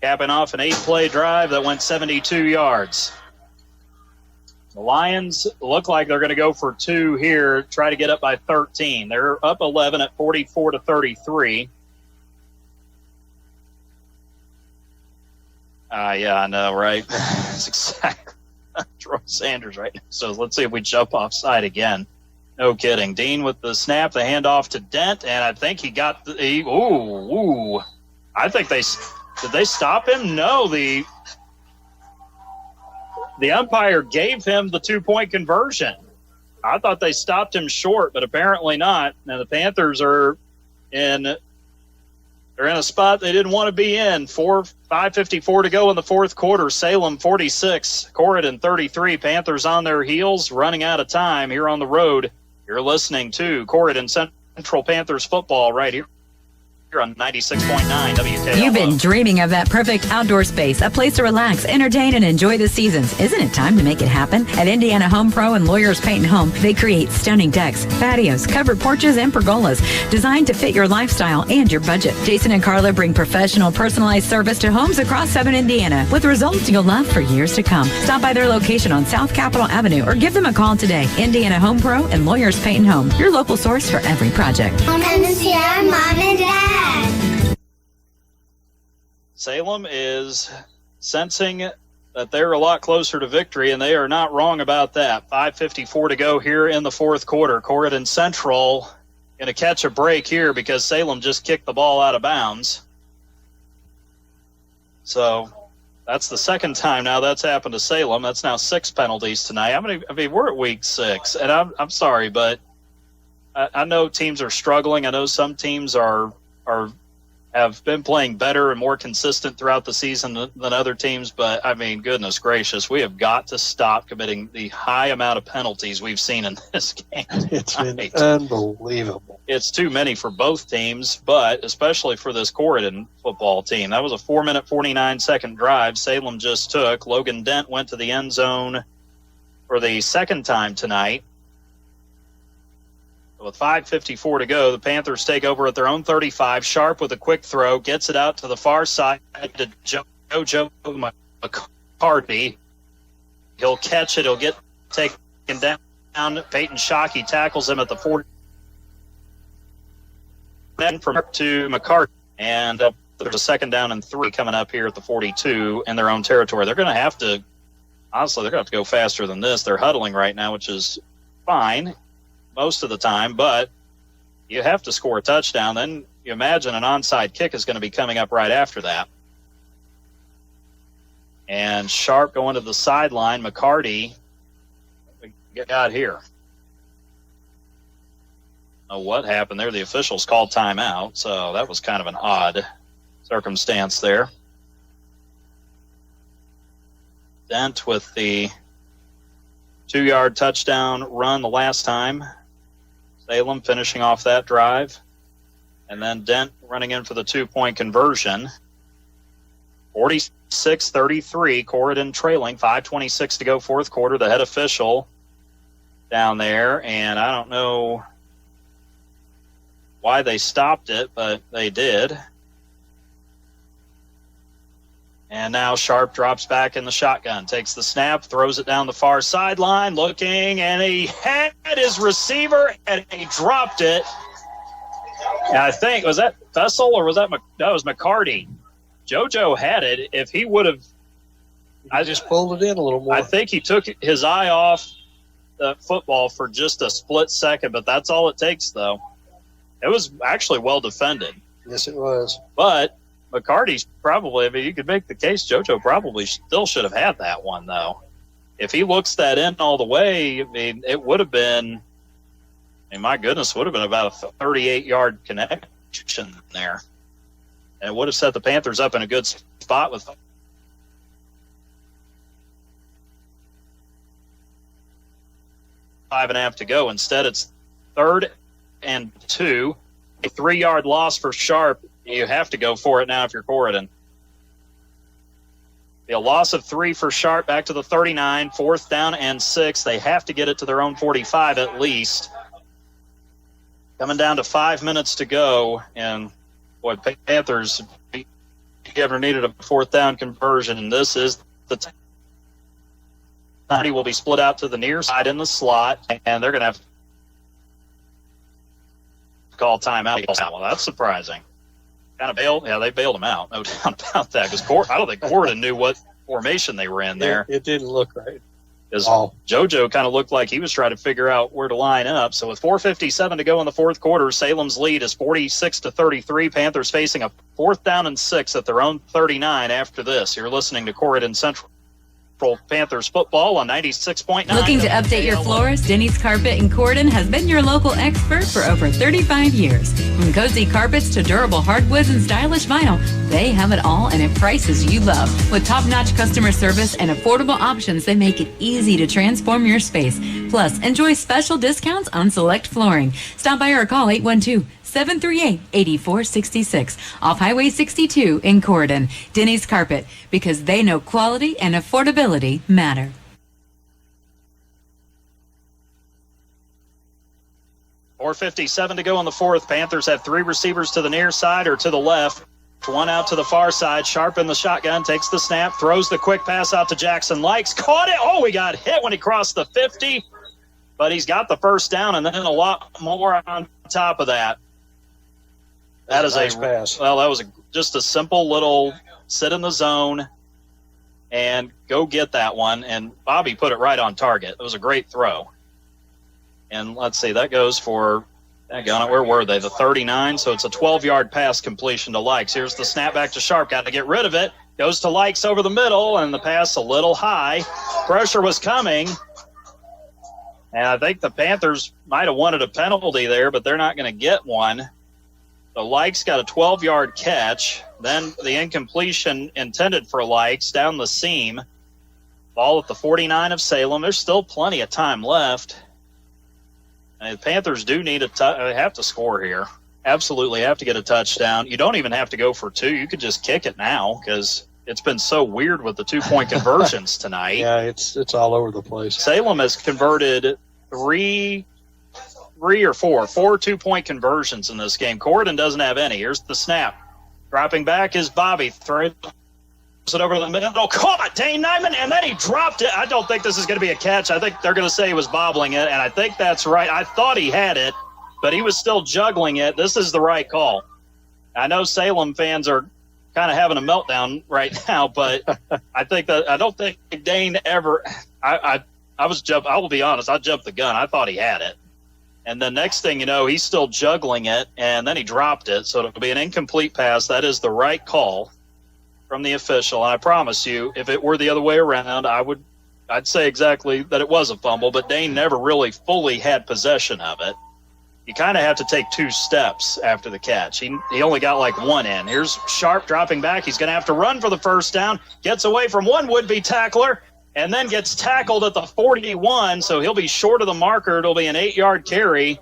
capping off an 8-play drive that went 72 yards. The Lions look like they're going to go for 2 here, try to get up by 13. They're up 11 at 44-33. Yeah, I know, right? That's exactly Troy Sanders right now. So let's see if we jump offside again. No kidding. Dean with the snap, the handoff to Dent, and I think he got the I think did they stop him? No, the umpire gave him the 2-point conversion. I thought they stopped him short, but apparently not. Now the Panthers are in a spot they didn't want to be in. 5:54 to go in the fourth quarter. Salem 46, Corydon 33. Panthers on their heels, running out of time here on the road You're listening to Corydon Central Panthers football right here on 96.9 WKLO. You've been dreaming of that perfect outdoor space, a place to relax, entertain, and enjoy the seasons. Isn't it time to make it happen? At Indiana Home Pro and Lawyers Paint and Home, they create stunning decks, patios, covered porches, and pergolas designed to fit your lifestyle and your budget. Jason and Carla bring professional, personalized service to homes across Southern Indiana with results you'll love for years to come. Stop by their location on South Capitol Avenue or give them a call today. Indiana Home Pro and Lawyers Paint and Home, your local source for every project. Come to see our mom and dad. Salem is sensing that they're a lot closer to victory, and they are not wrong about that. 5:54 to go here in the fourth quarter. Corydon Central going to catch a break here because Salem just kicked the ball out of bounds. So that's the second time now that's happened to Salem. That's now 6 penalties tonight. We're at week 6, and I'm sorry, but I know teams are struggling. I know some teams have been playing better and more consistent throughout the season than other teams, but goodness gracious, we have got to stop committing the high amount of penalties we've seen in this game. It's been unbelievable. It's too many for both teams, but especially for this Corydon football team. That was a 4-minute, 49-second drive Salem just took. Logan Dent went to the end zone for the second time tonight. With 5:54 to go, the Panthers take over at their own 35. Sharp with a quick throw, gets it out to the far side to JoJo McCarthy. He'll catch it. He'll get taken down. Peyton Shockey tackles him at the 40. Then from to McCarthy. And there's a 2nd down and 3 coming up here at the 42 in their own territory. They're going to have to, honestly, they're going to have to go faster than this. They're huddling right now, which is fine most of the time, but you have to score a touchdown. Then you imagine an onside kick is going to be coming up right after that. And Sharp going to the sideline. McCarty got here. Know what happened there? The officials called timeout, so that was kind of an odd circumstance there. Dent with the 2-yard touchdown run the last time. Salem finishing off that drive. And then Dent running in for the 2-point conversion. 46-33, Corydon trailing. 5:26 to go, fourth quarter. The head official down there, and I don't know why they stopped it, but they did. And now Sharp drops back in the shotgun, takes the snap, throws it down the far sideline, looking, and he had his receiver, and he dropped it. And I think, was that Fessel or was that was McCarty? JoJo had it. If he would have, I just pulled it in a little more. I think he took his eye off the football for just a split second, but that's all it takes, though. It was actually well defended. Yes, it was. But McCarty's probably, you could make the case JoJo probably still should have had that one, though. If he looks that in all the way, it would have been, my goodness, would have been about a 38-yard connection there. And it would have set the Panthers up in a good spot with 5.5 to go. Instead, it's 3rd and 2. A 3-yard loss for Sharp. You have to go for it now if you're Corydon. A loss of 3 for Sharp back to the 39. 4th down and 6. They have to get it to their own 45 at least. Coming down to 5 minutes to go. And, boy, Panthers, if you ever needed a 4th down conversion, and this is the time. He will be split out to the near side in the slot, and they're going to have to call timeout. Well, that's surprising. Kind of bailed. Yeah, they bailed him out. No doubt about that. Because I don't think Corydon knew what formation they were in there. It didn't look right. Because JoJo kind of looked like he was trying to figure out where to line up. So with 4:57 to go in the fourth quarter, Salem's lead is 46-33. Panthers facing a 4th down and 6 at their own 39 after this. You're listening to Corydon Central Panthers football on 96.9. Looking to update your floors? Denny's Carpet in Corydon has been your local expert for over 35 years. From cozy carpets to durable hardwoods and stylish vinyl, they have it all and at prices you love. With top-notch customer service and affordable options, they make it easy to transform your space. Plus, enjoy special discounts on select flooring. Stop by or call 812-738-8466 off Highway 62 in Corydon. Denny's Carpet, because they know quality and affordability matter. .457 to go in the fourth. Panthers have three receivers to the near side or to the left. One out to the far side. Sharp in the shotgun, takes the snap, throws the quick pass out to Jackson Likes. Caught it. Oh, he got hit when he crossed the 50. But he's got the first down and then a lot more on top of that. That is nice pass. Well, that was just a simple little sit in the zone and go get that one. And Bobby put it right on target. It was a great throw. And let's see, that goes for, where were they? The 39. So it's a 12-yard pass completion to Likes. Here's the snap back to Sharp. Got to get rid of it. Goes to Likes over the middle, and the pass a little high. Pressure was coming. And I think the Panthers might have wanted a penalty there, but they're not going to get one. So Likes got a 12-yard catch. Then the incompletion intended for Likes down the seam. Ball at the 49 of Salem. There's still plenty of time left. And the Panthers do need they have to score here. Absolutely have to get a touchdown. You don't even have to go for two. You could just kick it now because it's been so weird with the two-point conversions tonight. Yeah, it's all over the place. Salem has converted four 2-point conversions in this game. Corydon doesn't have any. Here's the snap. Dropping back is Bobby. Throws it over the middle. Caught Dane Nyman, and then he dropped it. I don't think this is going to be a catch. I think they're going to say he was bobbling it, and I think that's right. I thought he had it, but he was still juggling it. This is the right call. I know Salem fans are kind of having a meltdown right now, but I don't think Dane ever. I will be honest. I jumped the gun. I thought he had it, and the next thing you know, he's still juggling it, and then he dropped it. So it'll be an incomplete pass. That is the right call from the official. And I promise you, if it were the other way around, I'd say exactly that it was a fumble. But Dane never really fully had possession of it. You kind of have to take two steps after the catch. He only got like one in. Here's Sharp dropping back. He's going to have to run for the first down. Gets away from one would-be tackler and then gets tackled at the 41, so he'll be short of the marker. It'll be an 8-yard carry.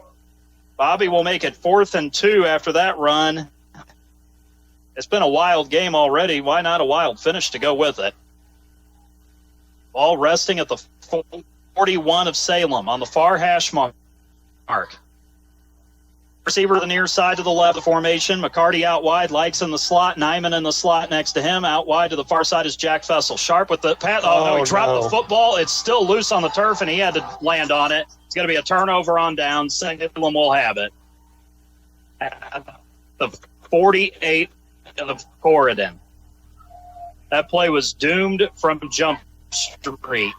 Bobby will make it 4th and 2 after that run. It's been a wild game already. Why not a wild finish to go with it? Ball resting at the 41 of Salem on the far hash mark. Receiver to the near side to the left of the formation. McCarty out wide. Likes in the slot. Nyman in the slot next to him. Out wide to the far side is Jack Fessel. Sharp with the pass. Oh, no, he dropped the football. It's still loose on the turf, and he had to land on it. It's going to be a turnover on down. Salem will have it. The 48 of Corydon. That play was doomed from Jump Street.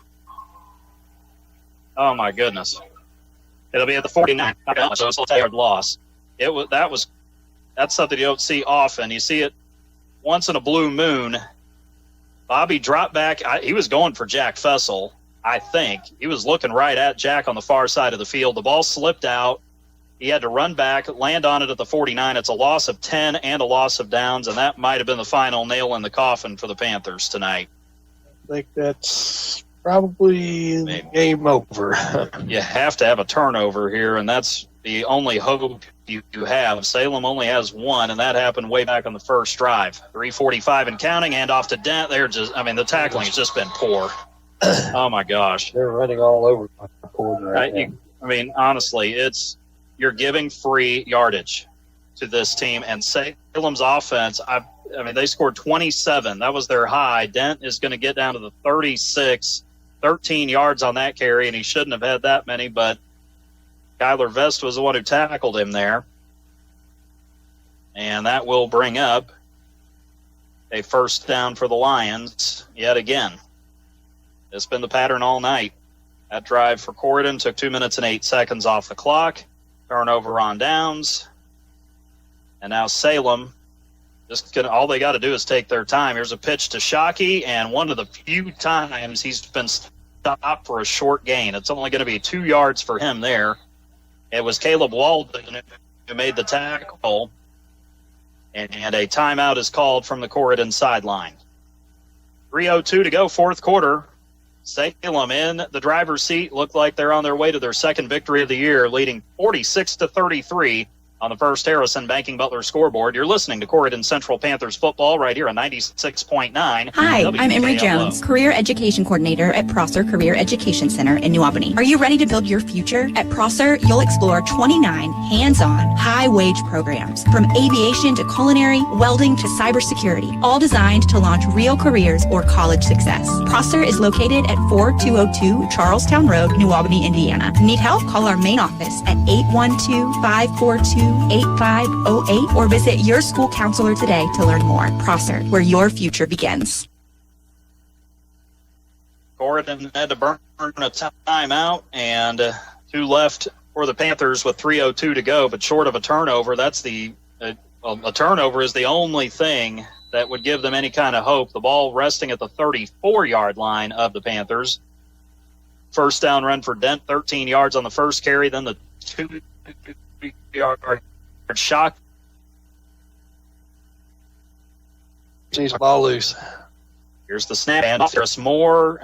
Oh, my goodness. It'll be at the 49. So it's a yard loss. That's something you don't see often. You see it once in a blue moon. Bobby dropped back. He was going for Jack Fessel, I think. He was looking right at Jack on the far side of the field. The ball slipped out. He had to run back, land on it at the 49. It's a loss of 10 and a loss of downs, and that might have been the final nail in the coffin for the Panthers tonight. I think that's probably game over. You have to have a turnover here, and that's the only hope you have. Salem only has one, and that happened way back on the first drive. 3:45 and counting, hand off to Dent. The tackling has just been poor. Oh, my gosh. They're running all over Corydon right now. Honestly, you're giving free yardage to this team, and Salem's offense, they scored 27. That was their high. Dent is going to get down to the 36, 13 yards on that carry, and he shouldn't have had that many, but Skylar Vest was the one who tackled him there. And that will bring up a first down for the Lions yet again. It's been the pattern all night. That drive for Corydon took 2 minutes and 8 seconds off the clock. Turnover on downs. And now Salem all they got to do is take their time. Here's a pitch to Shockey, and one of the few times he's been stopped for a short gain. It's only going to be 2 yards for him there. It was Caleb Walden who made the tackle, and a timeout is called from the Corydon sideline. 3:02 to go, fourth quarter. Salem in the driver's seat. Look like they're on their way to their second victory of the year, leading 46-33 on the First Harrison Banking Butler scoreboard. You're listening to Corydon Central Panthers football right here on 96.9. Hi, I'm Emery WKLO. Jones, Career Education Coordinator at Prosser Career Education Center in New Albany. Are you ready to build your future? At Prosser, you'll explore 29 hands-on, high-wage programs, from aviation to culinary, welding to cybersecurity, all designed to launch real careers or college success. Prosser is located at 4202 Charlestown Road, New Albany, Indiana. Need help? Call our main office at 812-542-8508 or visit your school counselor today to learn more. Prosser, where your future begins. Corydon had to burn a timeout, and 2 left for the Panthers with 3:02 to go, but short of a turnover. That's a turnover is the only thing that would give them any kind of hope. The ball resting at the 34-yard line of the Panthers. First down run for Dent, 13 yards on the first carry, then the 2-yard shot. He's ball loose. Here's the snap, and Ferris Moore.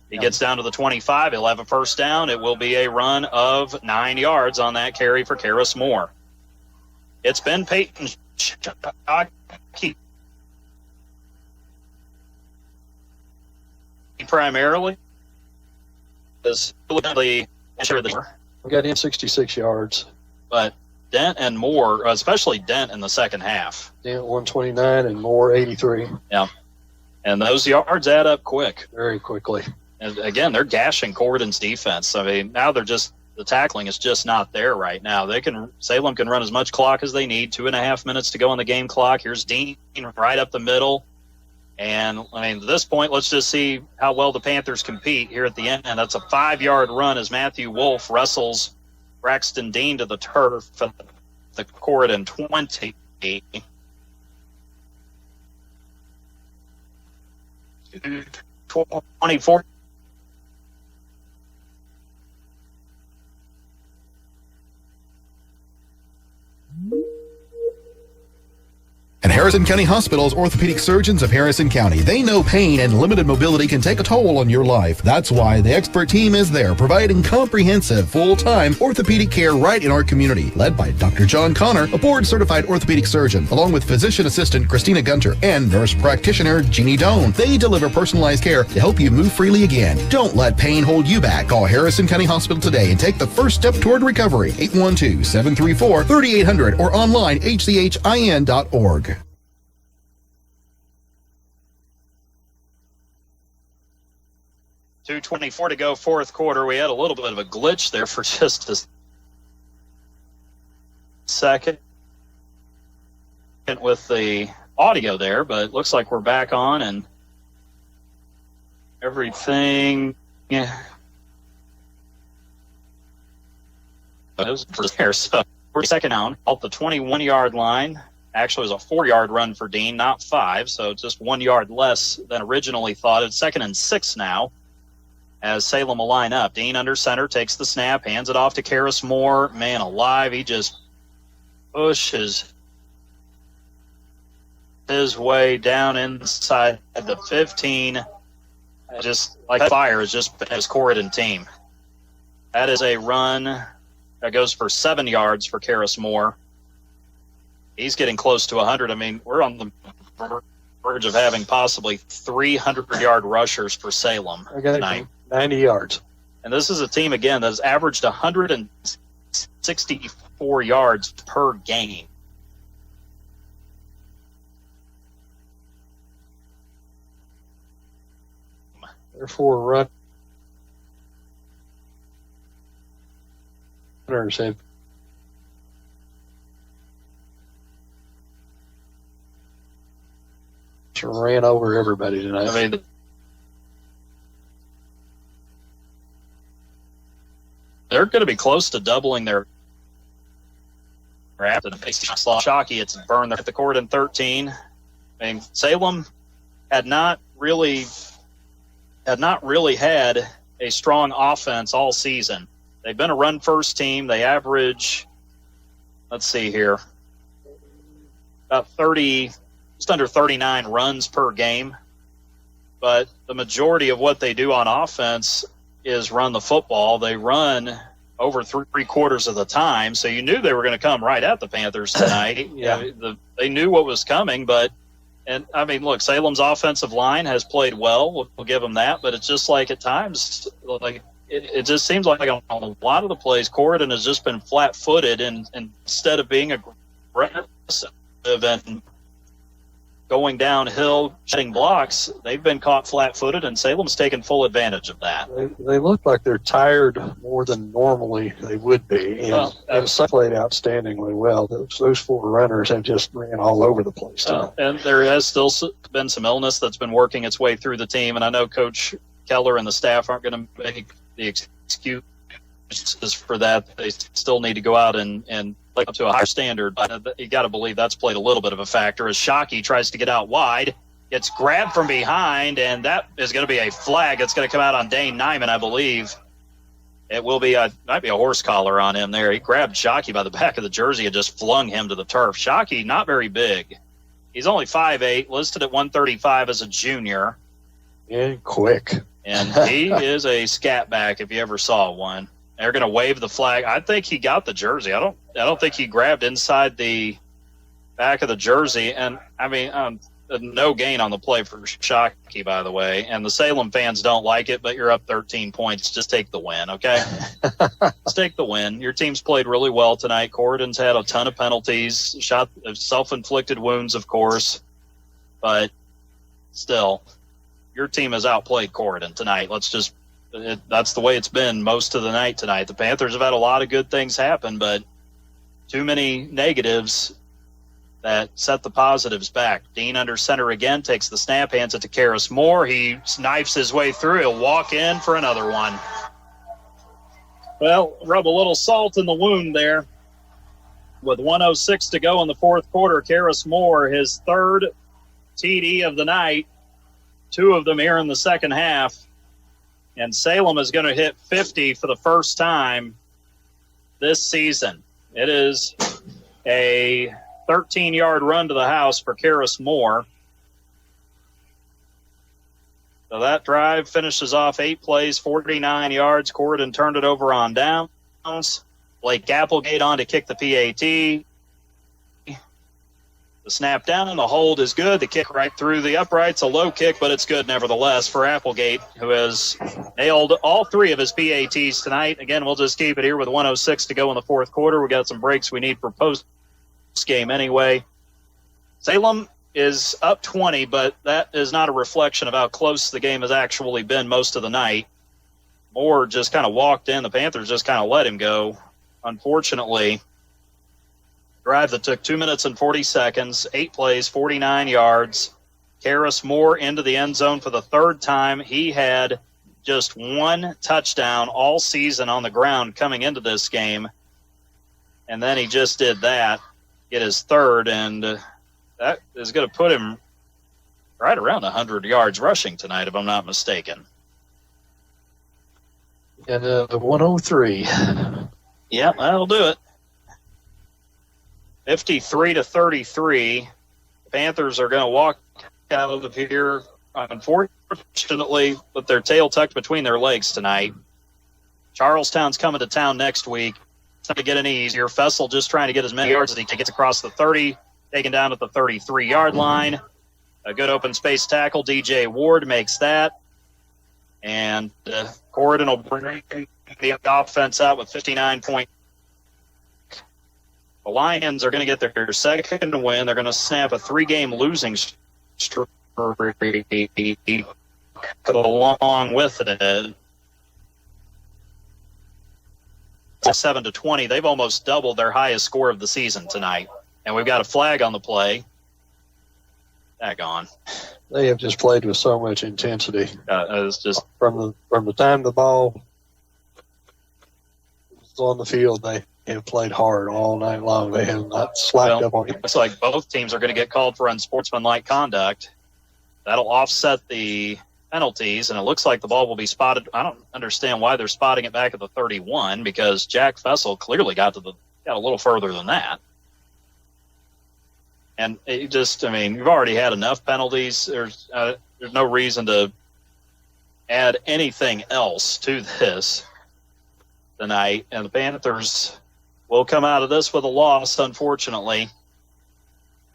He gets down to the 25. He'll have a first down. It will be a run of 9 yards on that carry for Ferris Moore. It's Ben Peyton primarily. Is We got him 66 yards. But Dent and Moore, especially Dent in the second half. Dent 129 and Moore 83. Yeah. And those yards add up quick. Very quickly. And again, they're gashing Corydon's defense. Now the tackling is just not there right now. Salem can run as much clock as they need. 2.5 minutes to go on the game clock. Here's Dean right up the middle. And, at this point, let's just see how well the Panthers compete here at the end. That's a 5-yard run as Matthew Wolf wrestles Braxton Dean to the turf at the Corydon 20. 24. At Harrison County Hospital's orthopedic surgeons of Harrison County, they know pain and limited mobility can take a toll on your life. That's why the expert team is there, providing comprehensive, full-time orthopedic care right in our community. Led by Dr. John Connor, a board-certified orthopedic surgeon, along with physician assistant Christina Gunter and nurse practitioner Jeannie Doan. They deliver personalized care to help you move freely again. Don't let pain hold you back. Call Harrison County Hospital today and take the first step toward recovery. 812-734-3800 or online hchin.org. 2:24 to go, fourth quarter. We had a little bit of a glitch there for just a second with the audio there, but it looks like we're back on and everything. Yeah. It was there. So we're second down off the 21-yard line. Actually, it was a 4-yard run for Dean, not 5, so just 1 yard less than originally thought. It's 2nd and 6 now, as Salem will line up. Dean under center, takes the snap, hands it off to Ferris Moore. Man alive, he just pushes his way down inside the 15. Just like fire is just his Corydon team. That is a run that goes for 7 yards for Ferris Moore. He's getting close to 100. We're on the verge of having possibly 300-yard rushers for Salem tonight. 90 yards. And this is a team, again, that has averaged 164 yards per game. Therefore, runners have ran over everybody tonight. They're going to be close to doubling their Wrapped in a big slot. Shockey, it's burned at the Corydon 13. I mean, Salem had not really had a strong offense all season. They've been a run-first team. They average, let's see here, about 30, just under 39 runs per game. But the majority of what they do on offense is run the football. They run over three-quarters of the time, so you knew they were going to come right at the Panthers tonight. They knew what was coming, and I mean, look, Salem's offensive line has played well. We'll give them that, but it's just like at times, like it just seems like on a lot of the plays, Corydon has just been flat-footed, and instead of being aggressive and going downhill, shedding blocks, they've been caught flat-footed, and Salem's taken full advantage of that. They look like they're tired more than normally they would be, and some played outstandingly well. Those four runners have just ran all over the place tonight. And there has still been some illness that's been working its way through the team, and I know Coach Keller and the staff aren't going to make the excuses for that. They still need to go out and play up to a higher standard, but you got to believe that's played a little bit of a factor as Shockey tries to get out wide, gets grabbed from behind, and that is going to be a flag that's going to come out on Dane Nyman, I believe. It will be might be a horse collar on him there. He grabbed Shockey by the back of the jersey and just flung him to the turf. Shockey, not very big. He's only 5'8", listed at 135 as a junior. Yeah, quick. And he is a scat back if you ever saw one. They're going to wave the flag. I think he got the jersey. I don't think he grabbed inside the back of the jersey. And, I mean, no gain on the play for Shockey, by the way. And the Salem fans don't like it, but you're up 13 points. Just take the win, okay? Just take the win. Your team's played really well tonight. Corydon's had a ton of penalties, self-inflicted wounds, of course. But still, your team has outplayed Corydon tonight. That's the way it's been most of the night tonight. The Panthers have had a lot of good things happen, but too many negatives that set the positives back. Dean under center again, takes the snap, hands it to Karis Moore. He knifes his way through. He'll walk in for another one. Well, rub a little salt in the wound there. With 1:06 to go in the fourth quarter, Karis Moore, his third TD of the night, two of them here in the second half. And Salem is going to hit 50 for the first time this season. It is a 13-yard run to the house for Karis Moore. So that drive finishes off 8 plays, 49 yards. Corydon turned it over on downs. Blake Applegate on to kick the PAT. The snap down and the hold is good. The kick right through the uprights, a low kick, but it's good nevertheless for Applegate, who has nailed all 3 of his PATs tonight. Again, we'll just keep it here with 1:06 to go in the fourth quarter. We got some breaks we need for post-game anyway. Salem is up 20, but that is not a reflection of how close the game has actually been most of the night. Moore just kind of walked in. The Panthers just kind of let him go. Unfortunately, drive that took 2 minutes and 40 seconds, 8 plays, 49 yards. Karis Moore into the end zone for the third time. He had just 1 touchdown all season on the ground coming into this game. And then he just did that, get his third, and that is going to put him right around 100 yards rushing tonight, if I'm not mistaken. And 103. Yeah, that'll do it. 53-33. The Panthers are going to walk out of here, unfortunately, with their tail tucked between their legs tonight. Charlestown's coming to town next week. It's not going to get any easier. Fessel just trying to get as many yards as he gets across the 30, taken down at the 33-yard line. A good open space tackle. DJ Ward makes that. And Corydon will bring the offense out with 59 points. The Lions are going to get their second win. They're going to snap a 3-game losing streak along with it. 7-20. They've almost doubled their highest score of the season tonight. And we've got a flag on the play. Daggone. They have just played with so much intensity. It's just from the time the ball was on the field, they have played hard all night long. They have not slacked up on it. Looks like both teams are going to get called for unsportsmanlike conduct. That'll offset the penalties, and it looks like the ball will be spotted. I don't understand why they're spotting it back at the 31, because Jack Fessel clearly got a little further than that. And it just, I mean, you've already had enough penalties. There's no reason to add anything else to this tonight. And the Panthers will come out of this with a loss, unfortunately,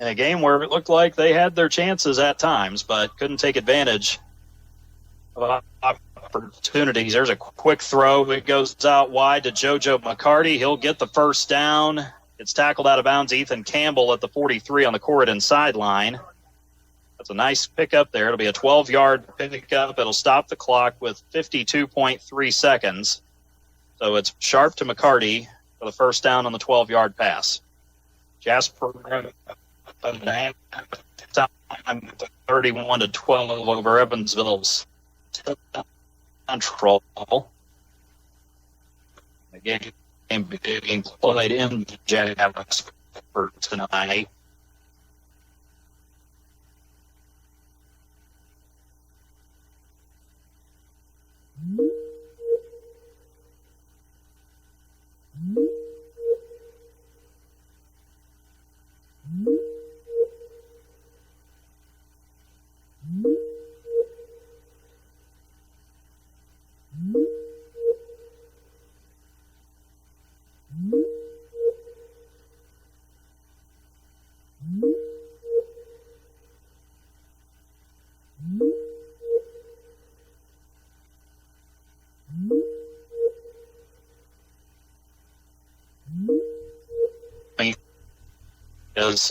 in a game where it looked like they had their chances at times, but couldn't take advantage of opportunities. There's a quick throw. It goes out wide to JoJo McCarty. He'll get the first down. It's tackled out of bounds. Ethan Campbell at the 43 on the Corydon sideline. That's a nice pickup there. It'll be a 12-yard pickup. It'll stop the clock with 52.3 seconds. So it's Sharp to McCarty for the first down on the 12-yard pass. Jasper 31-12 over Evansville's control. The game being played in Jasper tonight.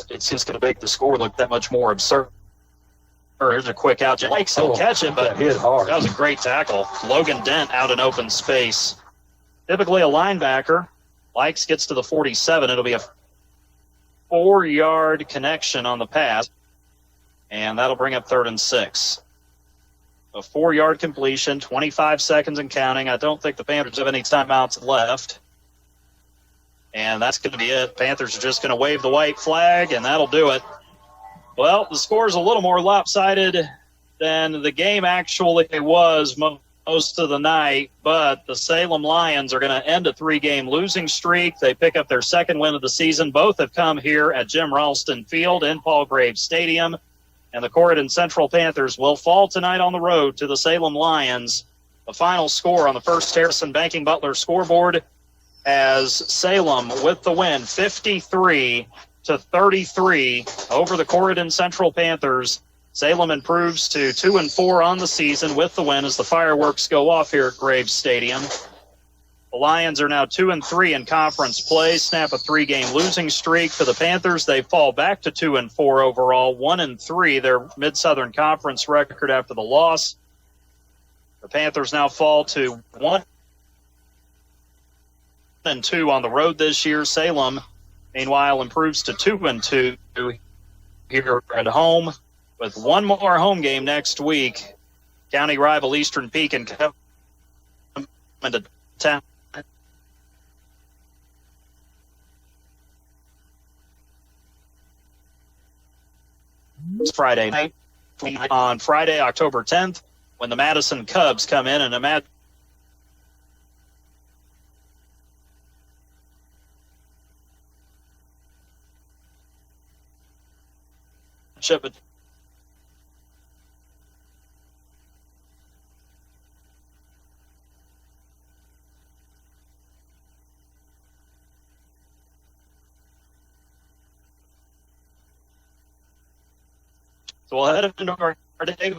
It's just going to make the score look that much more absurd. Here's a quick out. Lakes will catch it, but hit hard. That was a great tackle. Logan Dent out in open space. Typically a linebacker. Likes gets to the 47. It'll be a 4-yard connection on the pass, and that'll bring up 3rd and 6. A 4-yard completion, 25 seconds and counting. I don't think the Panthers have any timeouts left. And that's going to be it. Panthers are just going to wave the white flag, and that'll do it. Well, the score's a little more lopsided than the game actually was most of the night, but the Salem Lions are going to end a 3-game losing streak. They pick up their second win of the season. Both have come here at Jim Ralston Field in Paul Graves Stadium. And the Corydon Central Panthers will fall tonight on the road to the Salem Lions. The final score on the First Harrison Banking Butler scoreboard as Salem with the win, 53-33 over the Corydon Central Panthers. Salem improves to 2-4 on the season with the win as the fireworks go off here at Graves Stadium. The Lions are now 2-3 in conference play, snap a 3-game losing streak. For the Panthers, they fall back to 2-4 overall, 1-3, their Mid-Southern Conference record after the loss. The Panthers now fall to 1-2 on the road this year. Salem, meanwhile, improves to 2-2 here at home with one more home game next week. County rival Eastern Pekin come into town. It's Friday night. On Friday, October 10th, when the Madison Cubs come in and a matchup So we'll head into our day.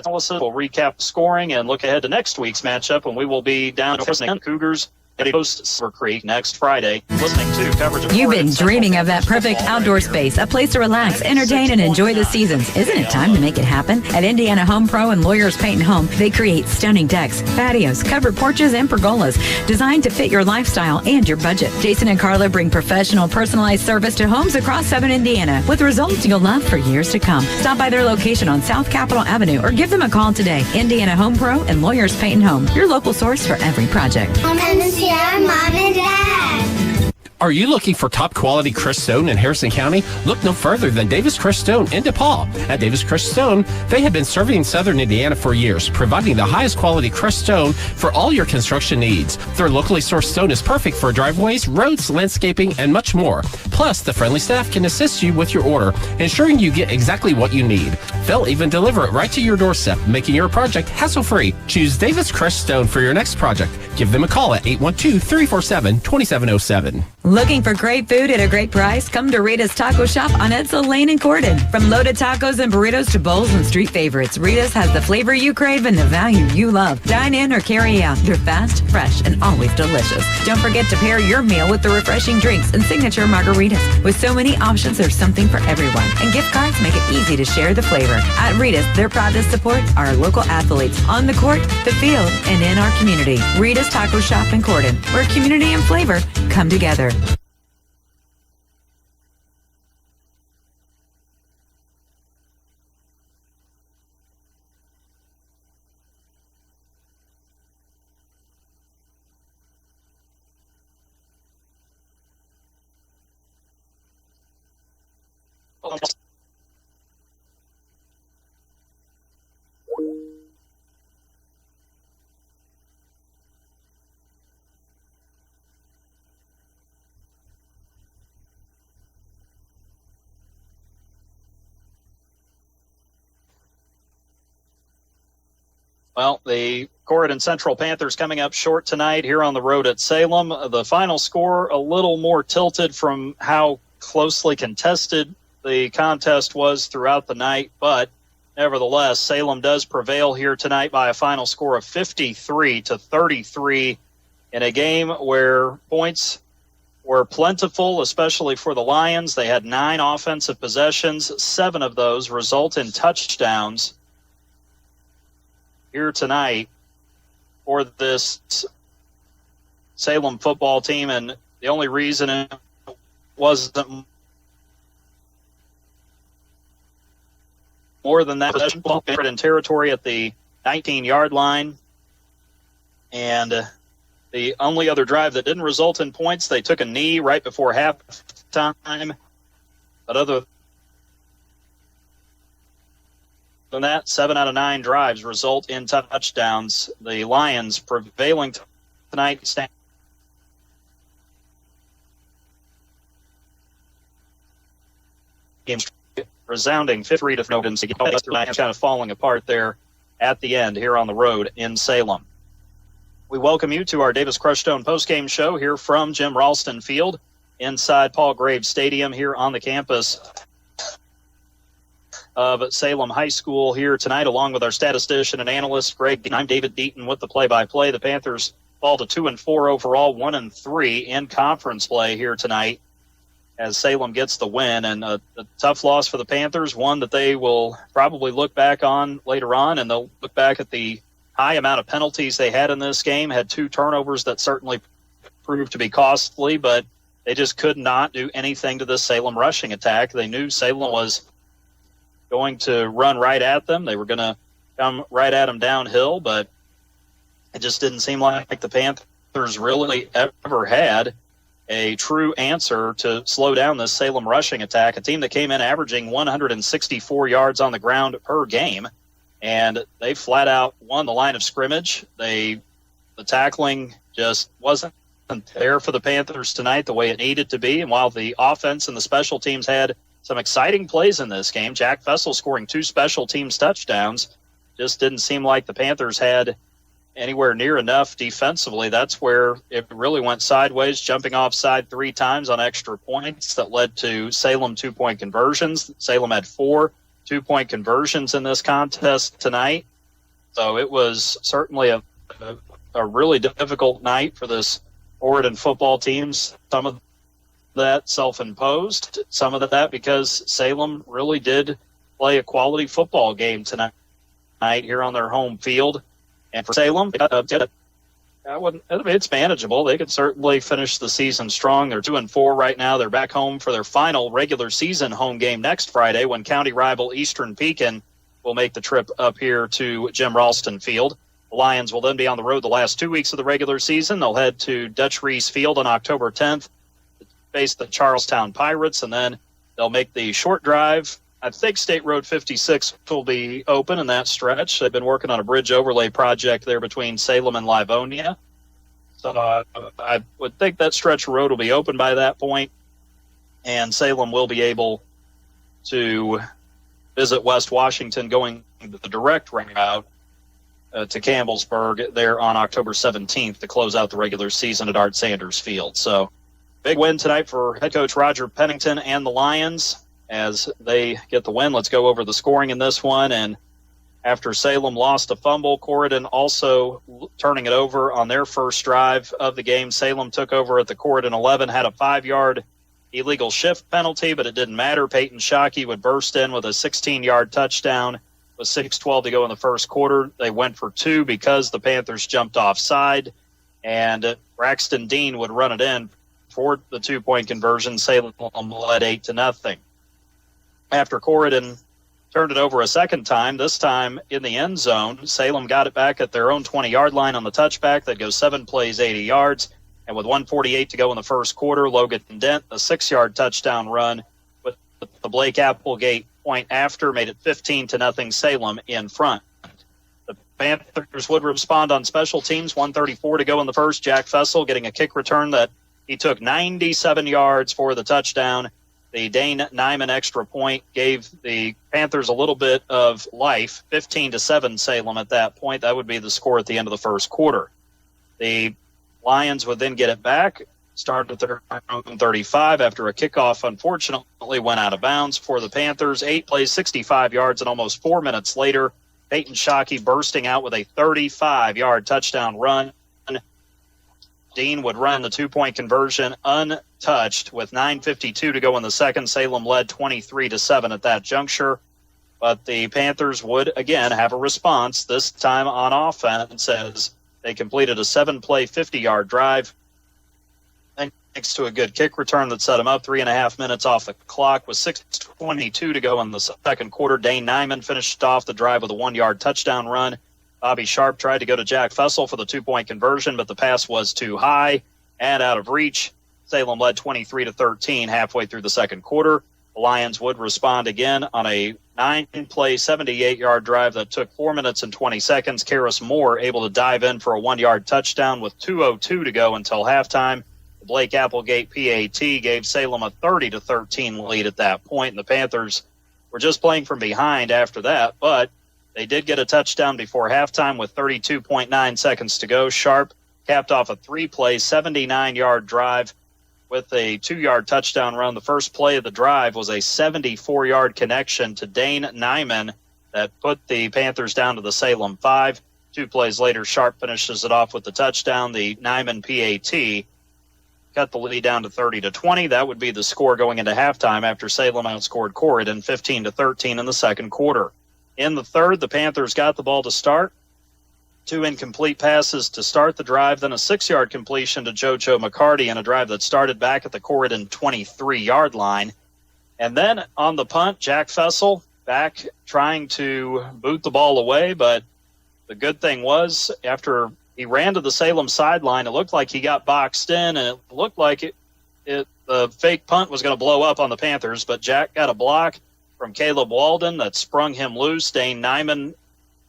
We'll recap the scoring and look ahead to next week's matchup when we will be down to the Cougars hosts Silver Creek next Friday. Listening to coverage of You've been Corydon dreaming Central of that Panthers perfect football outdoor right here. space, a place to relax, entertain, and enjoy the seasons. Isn't it time to make it happen? At Indiana Home Pro and Lawyers Paint and Home, they create stunning decks, patios, covered porches, and pergolas designed to fit your lifestyle and your budget. Jason and Carla bring professional, personalized service to homes across Southern Indiana with results you'll love for years to come. Stop by their location on South Capitol Avenue or give them a call today. Indiana Home Pro and Lawyers Paint and Home, your local source for every project. Come and see our mom and dad. Are you looking for top quality crushed stone in Harrison County? Look no further than Davis Crushed Stone in DePaul. At Davis Crushed Stone, they have been serving Southern Indiana for years, providing the highest quality crushed stone for all your construction needs. Their locally sourced stone is perfect for driveways, roads, landscaping, and much more. Plus, the friendly staff can assist you with your order, ensuring you get exactly what you need. They'll even deliver it right to your doorstep, making your project hassle-free. Choose Davis Crushed Stone for your next project. Give them a call at 812-347-2707. Looking for great food at a great price? Come to Rita's Taco Shop on Edsel Lane in Corydon. From loaded tacos and burritos to bowls and street favorites, Rita's has the flavor you crave and the value you love. Dine in or carry out. They're fast, fresh, and always delicious. Don't forget to pair your meal with the refreshing drinks and signature margaritas. With so many options, there's something for everyone. And gift cards make it easy to share the flavor. At Rita's, they're proud to support our local athletes on the court, the field, and in our community. Rita's Taco Shop in Corydon, where community and flavor come together. Well, the Corydon Central Panthers coming up short tonight here on the road at Salem. The final score a little more tilted from how closely contested the contest was throughout the night, but nevertheless, Salem does prevail here tonight by a final score of 53-33 in a game where points were plentiful, especially for the Lions. They had 9 offensive possessions. 7 of those result in touchdowns here tonight for this Salem football team, and the only reason it wasn't more than that possession in territory at the 19-yard line, and the only other drive that didn't result in points, they took a knee right before halftime, but other than that, 7 out of 9 drives result in touchdowns. The Lions prevailing tonight. Games resounding 53-0. Kind of falling apart there at the end here on the road in Salem. We welcome you to our Davis Crushed Stone postgame show here from Jim Ralston Field inside Paul Graves Stadium here on the campus of Salem High School here tonight, along with our statistician and analyst, Greg. I'm David Deaton with the play-by-play. The Panthers fall to 2-4 overall, 1-3 in conference play here tonight as Salem gets the win. And a tough loss for the Panthers, one that they will probably look back on later on, and they'll look back at the high amount of penalties they had in this game. Had 2 turnovers that certainly proved to be costly, but they just could not do anything to this Salem rushing attack. They knew Salem was going to run right at them. They were going to come right at them downhill, but it just didn't seem like the Panthers really ever had a true answer to slow down this Salem rushing attack, a team that came in averaging 164 yards on the ground per game, and they flat out won the line of scrimmage. The tackling just wasn't there for the Panthers tonight the way it needed to be, and while the offense and the special teams had some exciting plays in this game, Jack Fessel scoring 2 special teams touchdowns, just didn't seem like the Panthers had anywhere near enough defensively. That's where it really went sideways, jumping offside 3 times on extra points that led to Salem 2-point conversions. Salem had 4 2-point conversions in this contest tonight. So it was certainly a really difficult night for this Corydon football teams, some of that self-imposed, some of that because Salem really did play a quality football game tonight here on their home field. And for Salem, it's manageable. They could certainly finish the season strong. They're 2-4 right now. They're back home for their final regular season home game next Friday when county rival Eastern Pekin will make the trip up here to Jim Ralston Field. The Lions will then be on the road the last 2 weeks of the regular season. They'll head to Dutch Reese Field on October 10th, face the Charlestown Pirates, and then they'll make the short drive. I think State Road 56 will be open in that stretch. They've been working on a bridge overlay project there between Salem and Livonia. So I would think that stretch of road will be open by that point, and Salem will be able to visit West Washington going the direct route to Campbellsburg there on October 17th to close out the regular season at Art Sanders Field. So big win tonight for head coach Roger Pennington and the Lions as they get the win. Let's go over the scoring in this one. And after Salem lost a fumble, Corydon also turning it over on their first drive of the game. Salem took over at the Corydon 11, had a 5-yard illegal shift penalty, but it didn't matter. Peyton Shockey would burst in with a 16-yard touchdown with 6:12 to go in the first quarter. They went for 2 because the Panthers jumped offside, and Braxton Dean would run it in for the 2-point conversion. Salem led 8-0. After Corydon turned it over a second time, this time in the end zone, Salem got it back at their own 20-yard line on the touchback. That goes 7 plays, 80 yards. And with 1:48 to go in the first quarter, Logan Dent, a 6-yard touchdown run with the Blake Applegate point after, made it 15-0 Salem in front. The Panthers would respond on special teams, 1:34 to go in the first. Jack Fessel getting a kick return that he took 97 yards for the touchdown. The Dane Nyman extra point gave the Panthers a little bit of life, 15-7 Salem at that point. That would be the score at the end of the first quarter. The Lions would then get it back, start at their own 35 after a kickoff unfortunately went out of bounds for the Panthers. 8 plays, 65 yards, and almost 4 minutes later, Peyton Shockey bursting out with a 35-yard touchdown run. Dean would run the 2-point conversion untouched with 9:52 to go in the second. Salem led 23-7 at that juncture. But the Panthers would, again, have a response, this time on offense, as they completed a 7-play, 50-yard drive. Thanks to a good kick return that set them up 3.5 minutes off the clock with 6:22 to go in the second quarter. Dane Nyman finished off the drive with a 1-yard touchdown run. Bobby Sharp tried to go to Jack Fessel for the 2-point conversion, but the pass was too high and out of reach. Salem led 23-13 halfway through the second quarter. The Lions would respond again on a 9-play, 78-yard drive that took 4 minutes and 20 seconds. Karis Moore able to dive in for a 1-yard touchdown with 2:02 to go until halftime. The Blake Applegate PAT gave Salem a 30-13 lead at that point, and the Panthers were just playing from behind after that, but they did get a touchdown before halftime with 32.9 seconds to go. Sharp capped off a 3-play, 79-yard drive with a 2-yard touchdown run. The first play of the drive was a 74-yard connection to Dane Nyman that put the Panthers down to the Salem 5. 2 plays later, Sharp finishes it off with the touchdown. The Nyman PAT cut the lead down to 30-20. That would be the score going into halftime after Salem outscored Corydon 15-13 in the second quarter. In the third, the Panthers got the ball to start. 2 incomplete passes to start the drive, then a 6-yard completion to JoJo McCarty in a drive that started back at the Corydon 23-yard line. And then on the punt, Jack Fessel back trying to boot the ball away, but the good thing was after he ran to the Salem sideline, it looked like he got boxed in, and it looked like the fake punt was going to blow up on the Panthers, but Jack got a block from Caleb Walden that sprung him loose. Dane Nyman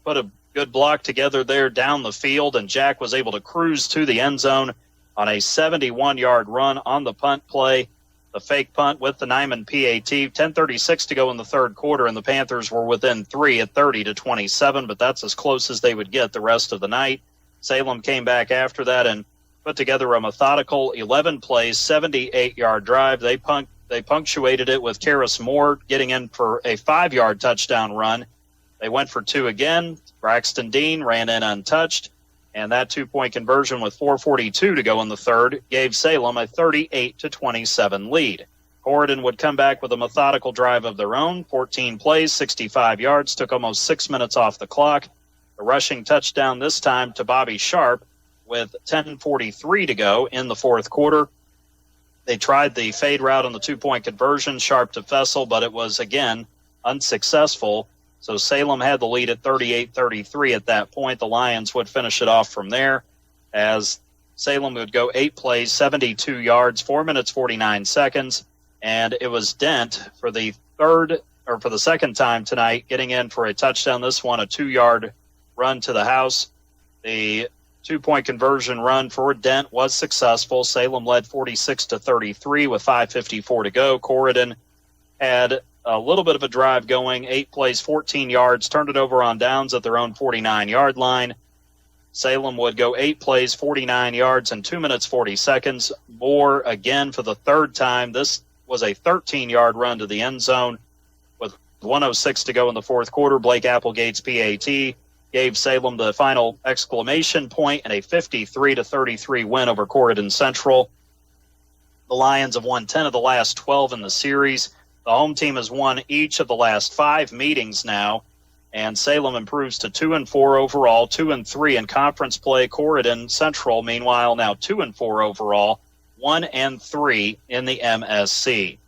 put a good block together there down the field, and Jack was able to cruise to the end zone on a 71-yard run on the punt play. The fake punt with the Nyman PAT. 10:36 to go in the third quarter, and the Panthers were within 3 at 30-27, but that's as close as they would get the rest of the night. Salem came back after that and put together a methodical 11-play, 78-yard drive. They punctuated it with Karis Moore getting in for a 5-yard touchdown run. They went for 2 again. Braxton Dean ran in untouched. And that 2-point conversion with 4:42 to go in the third gave Salem a 38-27 lead. Corydon would come back with a methodical drive of their own, 14 plays, 65 yards, took almost 6 minutes off the clock. A rushing touchdown this time to Bobby Sharp with 10:43 to go in the fourth quarter. They tried the fade route on the 2-point conversion, Sharp to Fessel, but it was, again, unsuccessful. So Salem had the lead at 38-33 at that point. The Lions would finish it off from there as Salem would go 8 plays, 72 yards, 4 minutes, 49 seconds. And it was Dent for the second time tonight, getting in for a touchdown. This one, a 2-yard run to the house. The 2-point conversion run for Dent was successful. Salem led 46-33 with 5:54 to go. Corydon had a little bit of a drive going, 8 plays, 14 yards, turned it over on downs at their own 49-yard line. Salem would go 8 plays, 49 yards, and 2 minutes, 40 seconds. More again for the third time. This was a 13-yard run to the end zone with 1:06 to go in the fourth quarter. Blake Applegate's PAT gave Salem the final exclamation point and a 53-33 win over Corydon Central. The Lions have won 10 of the last 12 in the series. The home team has won each of the last 5 meetings now, and Salem improves to 2-4 overall, 2-3 in conference play. Corydon Central, meanwhile, now 2-4 overall, 1-3 in the MSC.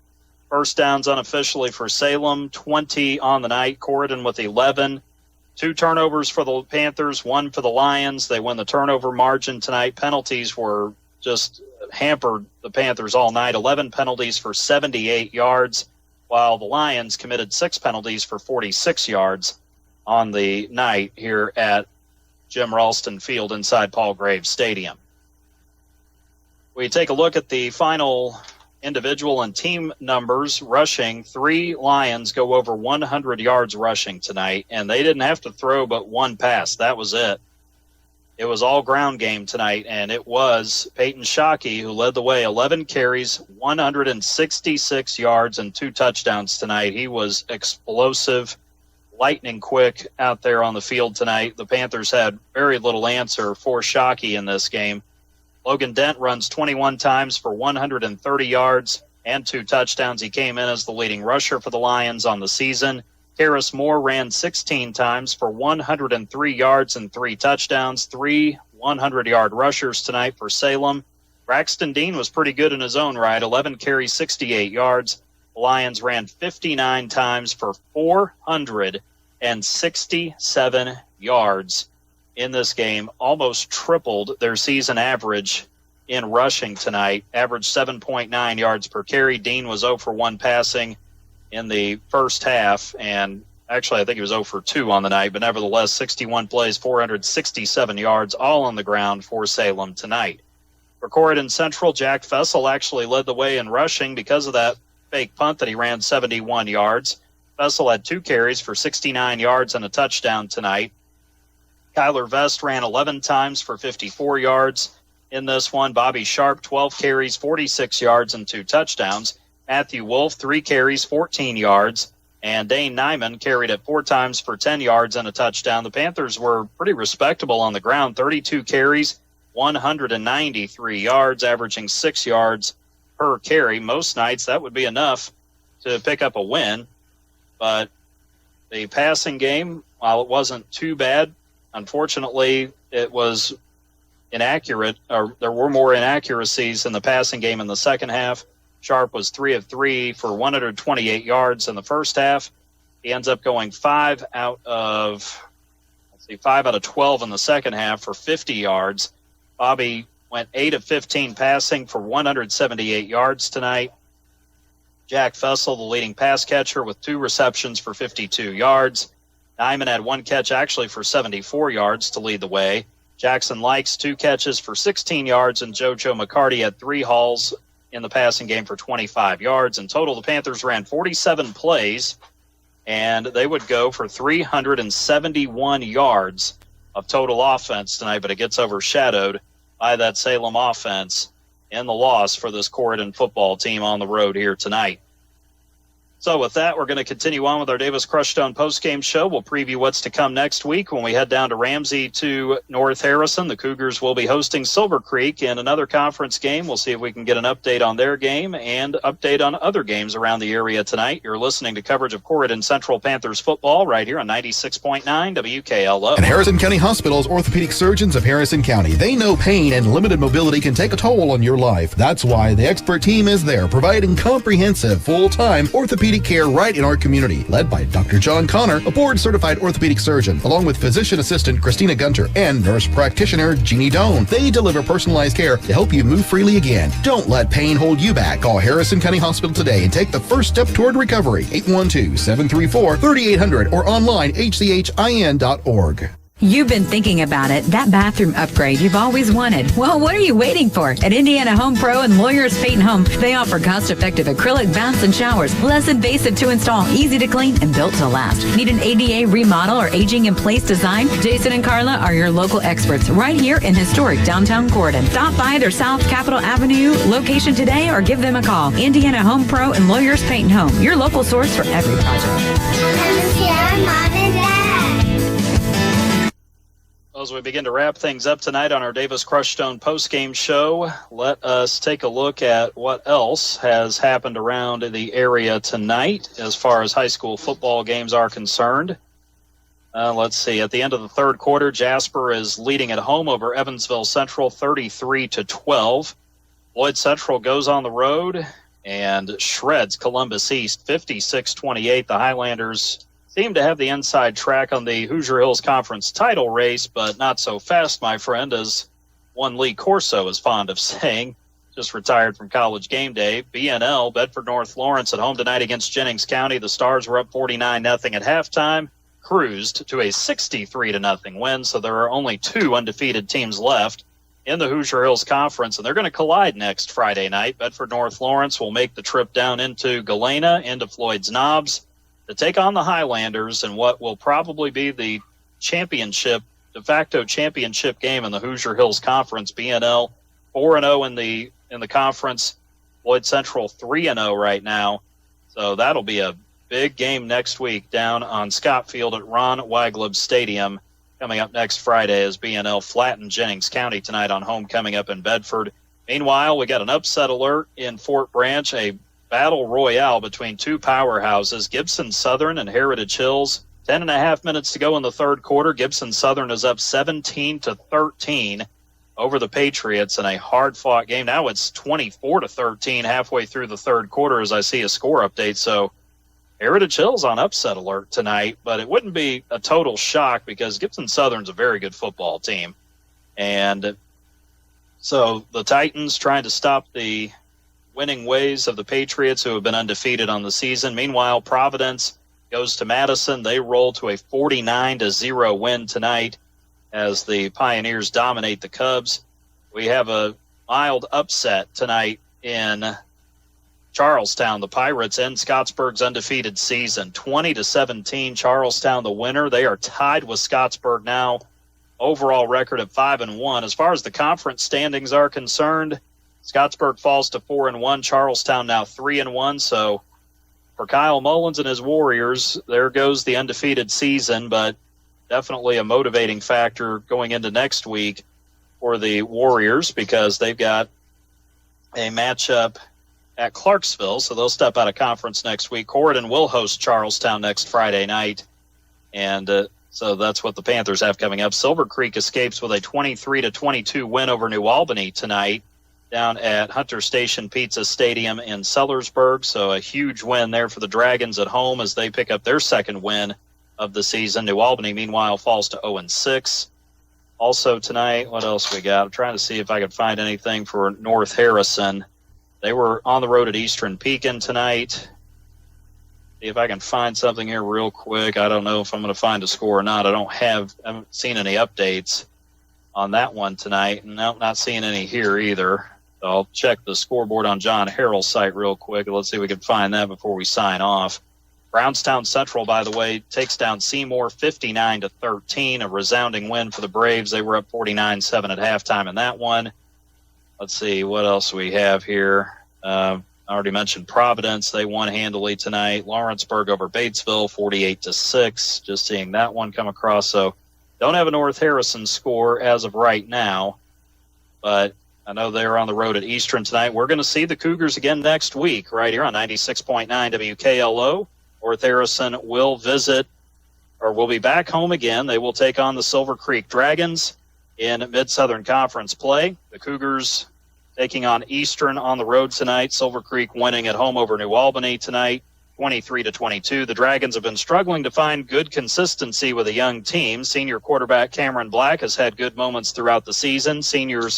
First downs unofficially for Salem, 20 on the night. Corydon with 11. 2 turnovers for the Panthers, 1 for the Lions. They win the turnover margin tonight. Penalties were just hampered the Panthers all night. 11 penalties for 78 yards. While the Lions committed 6 penalties for 46 yards on the night here at Jim Ralston Field inside Paul Graves Stadium. We take a look at the final individual and team numbers. Rushing, 3 Lions go over 100 yards rushing tonight, and they didn't have to throw but 1 pass. That was it. It was all ground game tonight, and it was Peyton Shockey who led the way. 11 carries, 166 yards, and 2 touchdowns tonight. He was explosive, lightning quick out there on the field tonight. The Panthers had very little answer for Shockey in this game. Logan Dent runs 21 times for 130 yards and 2 touchdowns. He came in as the leading rusher for the Lions on the season. Karis Moore ran 16 times for 103 yards and 3 touchdowns, 3 100-yard rushers tonight for Salem. Braxton Dean was pretty good in his own right, 11 carries, 68 yards. The Lions ran 59 times for 467 yards in this game, almost tripled their season average in rushing tonight, averaged 7.9 yards per carry. Dean was 0 for 1 passing in the first half, and actually I think he was 0 for 2 on the night, but nevertheless 61 plays, 467 yards, all on the ground for Salem tonight. For Corydon Central, Jack Fessel actually led the way in rushing because of that fake punt that he ran 71 yards. Fessel had 2 carries for 69 yards and a touchdown tonight. Kyler Vest ran 11 times for 54 yards in this one. Bobby Sharp, 12 carries, 46 yards, and 2 touchdowns. Matthew Wolf, 3 carries, 14 yards. And Dane Nyman carried it 4 times for 10 yards and a touchdown. The Panthers were pretty respectable on the ground, 32 carries, 193 yards, averaging 6 yards per carry. Most nights that would be enough to pick up a win. But the passing game, while it wasn't too bad, unfortunately it was inaccurate, or there were more inaccuracies in the passing game in the second half. Sharp was 3 of 3 for 128 yards in the first half. He ends up going 5 out of 12 in the second half for 50 yards. Bobby went 8 of 15 passing for 178 yards tonight. Jack Fessel, the leading pass catcher, with 2 receptions for 52 yards. Nyman had 1 catch actually for 74 yards to lead the way. Jackson Likes 2 catches for 16 yards, and JoJo McCarty had 3 hauls in the passing game for 25 yards. In total, the Panthers ran 47 plays, and they would go for 371 yards of total offense tonight, but it gets overshadowed by that Salem offense in the loss for this Corydon football team on the road here tonight. So with that, we're going to continue on with our Davis Crushstone postgame show. We'll preview what's to come next week when we head down to Ramsey to North Harrison. The Cougars will be hosting Silver Creek in another conference game. We'll see if we can get an update on their game and update on other games around the area tonight. You're listening to coverage of Corydon Central Panthers football right here on 96.9 WKLO. And Harrison County Hospital's orthopedic surgeons of Harrison County. They know pain and limited mobility can take a toll on your life. That's why the expert team is there, providing comprehensive, full-time orthopedic care right in our community, led by Dr. John Connor, a board-certified orthopedic surgeon, along with physician assistant Christina Gunter and nurse practitioner Jeannie Doan. They deliver personalized care to help you move freely again. Don't let pain hold you back. Call Harrison County Hospital today and take the first step toward recovery. 812-734-3800 or online hchin.org. You've been thinking about it, that bathroom upgrade you've always wanted. Well, what are you waiting for? At Indiana Home Pro and Lawyers Payton Home, they offer cost-effective acrylic baths and showers, less invasive to install, easy to clean, and built to last. Need an ADA remodel or aging-in-place design? Jason and Carla are your local experts right here in historic downtown Corydon. Stop by their South Capitol Avenue location today or give them a call. Indiana Home Pro and Lawyers Payton Home, your local source for every project. Mom and Dad. As we begin to wrap things up tonight on our Davis Crushstone postgame show, let us take a look at what else has happened around the area tonight as far as high school football games are concerned. Let's see. At the end of the third quarter, Jasper is leading at home over Evansville Central 33-12. Lloyd Central goes on the road and shreds Columbus East 56-28. The Highlanders seem to have the inside track on the Hoosier Hills Conference title race, but not so fast, my friend, as one Lee Corso is fond of saying. Just retired from College game day. BNL, Bedford North Lawrence at home tonight against Jennings County. The Stars were up 49-0 at halftime, cruised to a 63-0 win, so there are only two undefeated teams left in the Hoosier Hills Conference, and they're going to collide next Friday night. Bedford North Lawrence will make the trip down into Galena, into Floyd's Knobs, to take on the Highlanders in what will probably be the championship, de facto championship game in the Hoosier Hills Conference. BNL 4-0 in the conference. Lloyd Central 3-0 right now. So that'll be a big game next week down on Scott Field at Ron Weigleb Stadium coming up next Friday as BNL flatten Jennings County tonight on homecoming up in Bedford. Meanwhile, we got an upset alert in Fort Branch, a battle royale between two powerhouses, Gibson Southern and Heritage Hills. 10.5 minutes to go in the third quarter. Gibson Southern is up 17-13 over the Patriots in a hard-fought game. Now it's 24-13 halfway through the third quarter as I see a score update. So Heritage Hills on upset alert tonight, but it wouldn't be a total shock because Gibson Southern's a very good football team. And so the Titans trying to stop the winning ways of the Patriots, who have been undefeated on the season. Meanwhile, Providence goes to Madison. They roll to a 49-0 win tonight as the Pioneers dominate the Cubs. We have a mild upset tonight in Charlestown. The Pirates end Scottsburg's undefeated season. 20-17, Charlestown the winner. They are tied with Scottsburg now. Overall record of 5-1. As far as the conference standings are concerned, Scottsburg falls to 4-1. Charlestown now 3-1. So for Kyle Mullins and his Warriors, there goes the undefeated season, but definitely a motivating factor going into next week for the Warriors because they've got a matchup at Clarksville, so they'll step out of conference next week. Corydon will host Charlestown next Friday night, and so that's what the Panthers have coming up. Silver Creek escapes with a 23-22 win over New Albany tonight down at Hunter Station Pizza Stadium in Sellersburg. So a huge win there for the Dragons at home as they pick up their second win of the season. New Albany, meanwhile, falls to 0-6. Also tonight, what else we got? I'm trying to see if I could find anything for North Harrison. They were on the road at Eastern Pekin tonight. See if I can find something here real quick. I don't know if I'm going to find a score or not. I haven't seen any updates on that one tonight. No, not seeing any here either. So I'll check the scoreboard on John Harrell's site real quick. Let's see if we can find that before we sign off. Brownstown Central, by the way, takes down Seymour 59-13, a resounding win for the Braves. They were up 49-7 at halftime in that one. Let's see what else we have here. I already mentioned Providence. They won handily tonight. Lawrenceburg over Batesville, 48-6. Just seeing that one come across. So don't have a North Harrison score as of right now, but I know they're on the road at Eastern tonight. We're going to see the Cougars again next week right here on 96.9 WKLO. North Harrison will be back home again. They will take on the Silver Creek Dragons in Mid-Southern Conference play. The Cougars taking on Eastern on the road tonight. Silver Creek winning at home over New Albany tonight, 23-22. The Dragons have been struggling to find good consistency with a young team. Senior quarterback Cameron Black has had good moments throughout the season. Senior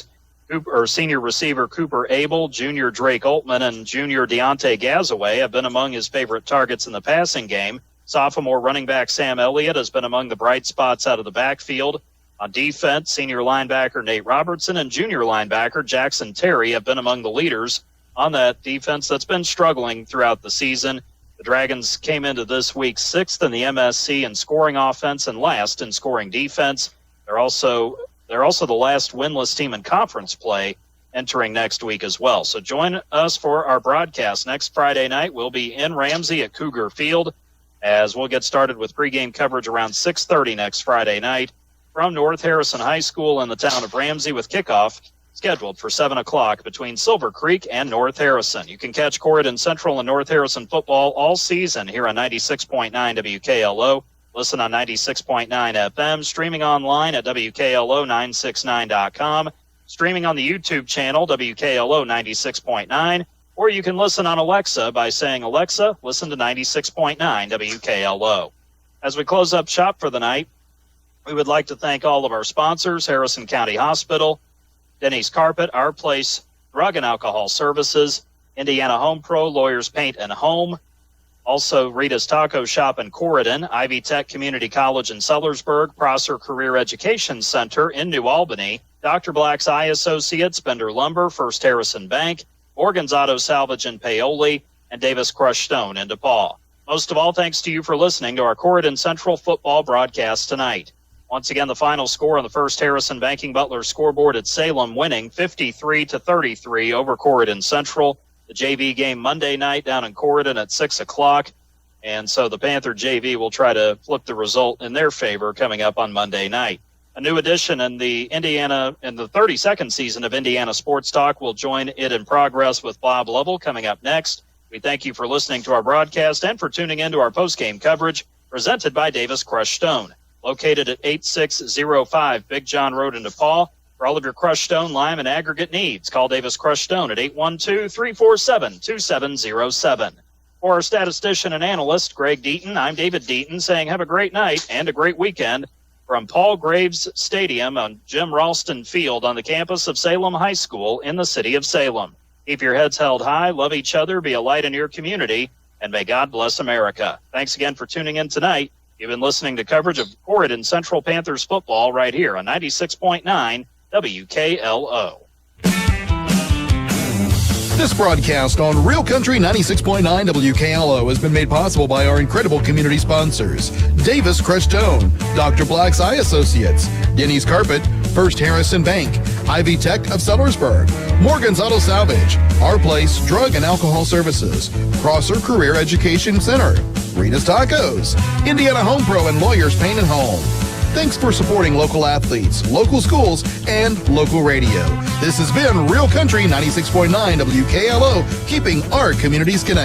receiver Cooper Abel, junior Drake Altman, and junior Deontay Gazaway have been among his favorite targets in the passing game. Sophomore running back Sam Elliott has been among the bright spots out of the backfield. On defense, senior linebacker Nate Robertson and junior linebacker Jackson Terry have been among the leaders on that defense that's been struggling throughout the season. The Dragons came into this week 6th in the MSC in scoring offense and last in scoring defense. They're also the last winless team in conference play entering next week as well. So join us for our broadcast next Friday night. We'll be in Ramsey at Cougar Field as we'll get started with pregame coverage around 6:30 next Friday night from North Harrison High School in the town of Ramsey, with kickoff scheduled for 7 o'clock between Silver Creek and North Harrison. You can catch Corydon Central and North Harrison football all season here on 96.9 WKLO. Listen on 96.9 FM, streaming online at WKLO969.com, streaming on the YouTube channel WKLO 96.9, or you can listen on Alexa by saying, Alexa, listen to 96.9 WKLO. As we close up shop for the night, we would like to thank all of our sponsors: Harrison County Hospital, Denny's Carpet, Our Place Drug and Alcohol Services, Indiana Home Pro, Lawyers Paint and Home, also Rita's Taco Shop in Corydon, Ivy Tech Community College in Sellersburg, Prosser Career Education Center in New Albany, Dr. Black's Eye Associates, Bender Lumber, First Harrison Bank, Morgan's Auto Salvage in Paoli, and Davis Crushed Stone in DePaul. Most of all, thanks to you for listening to our Corydon Central football broadcast tonight. Once again, the final score on the First Harrison Banking Butler scoreboard at Salem, winning 53-33 over Corydon Central. The JV game Monday night down in Corydon at 6 o'clock. And so the Panther JV will try to flip the result in their favor coming up on Monday night. A new addition in the 32nd season of Indiana Sports Talk will join it in progress with Bob Lovell coming up next. We thank you for listening to our broadcast and for tuning in to our postgame coverage presented by Davis Crushed Stone. Located at 8605 Big John Road in DePaul. For all of your crushed stone, lime, and aggregate needs, call Davis Crushed Stone at 812-347-2707. For our statistician and analyst, Greg Deaton, I'm David Deaton, saying have a great night and a great weekend from Paul Graves Stadium on Jim Ralston Field on the campus of Salem High School in the city of Salem. Keep your heads held high, love each other, be a light in your community, and may God bless America. Thanks again for tuning in tonight. You've been listening to coverage of Corydon Central Panthers football right here on 96.9 WKLO. This broadcast on Real Country 96.9 WKLO has been made possible by our incredible community sponsors: Davis Crushed Stone, Dr. Black's Eye Associates, Denny's Carpet, First Harrison Bank, Ivy Tech of Sellersburg, Morgan's Auto Salvage, Our Place Drug and Alcohol Services, Prosser Career Education Center, Rita's Tacos, Indiana Home Pro and Lawyers Paint and Home. Thanks for supporting local athletes, local schools, and local radio. This has been Real Country 96.9 WKLO, keeping our communities connected.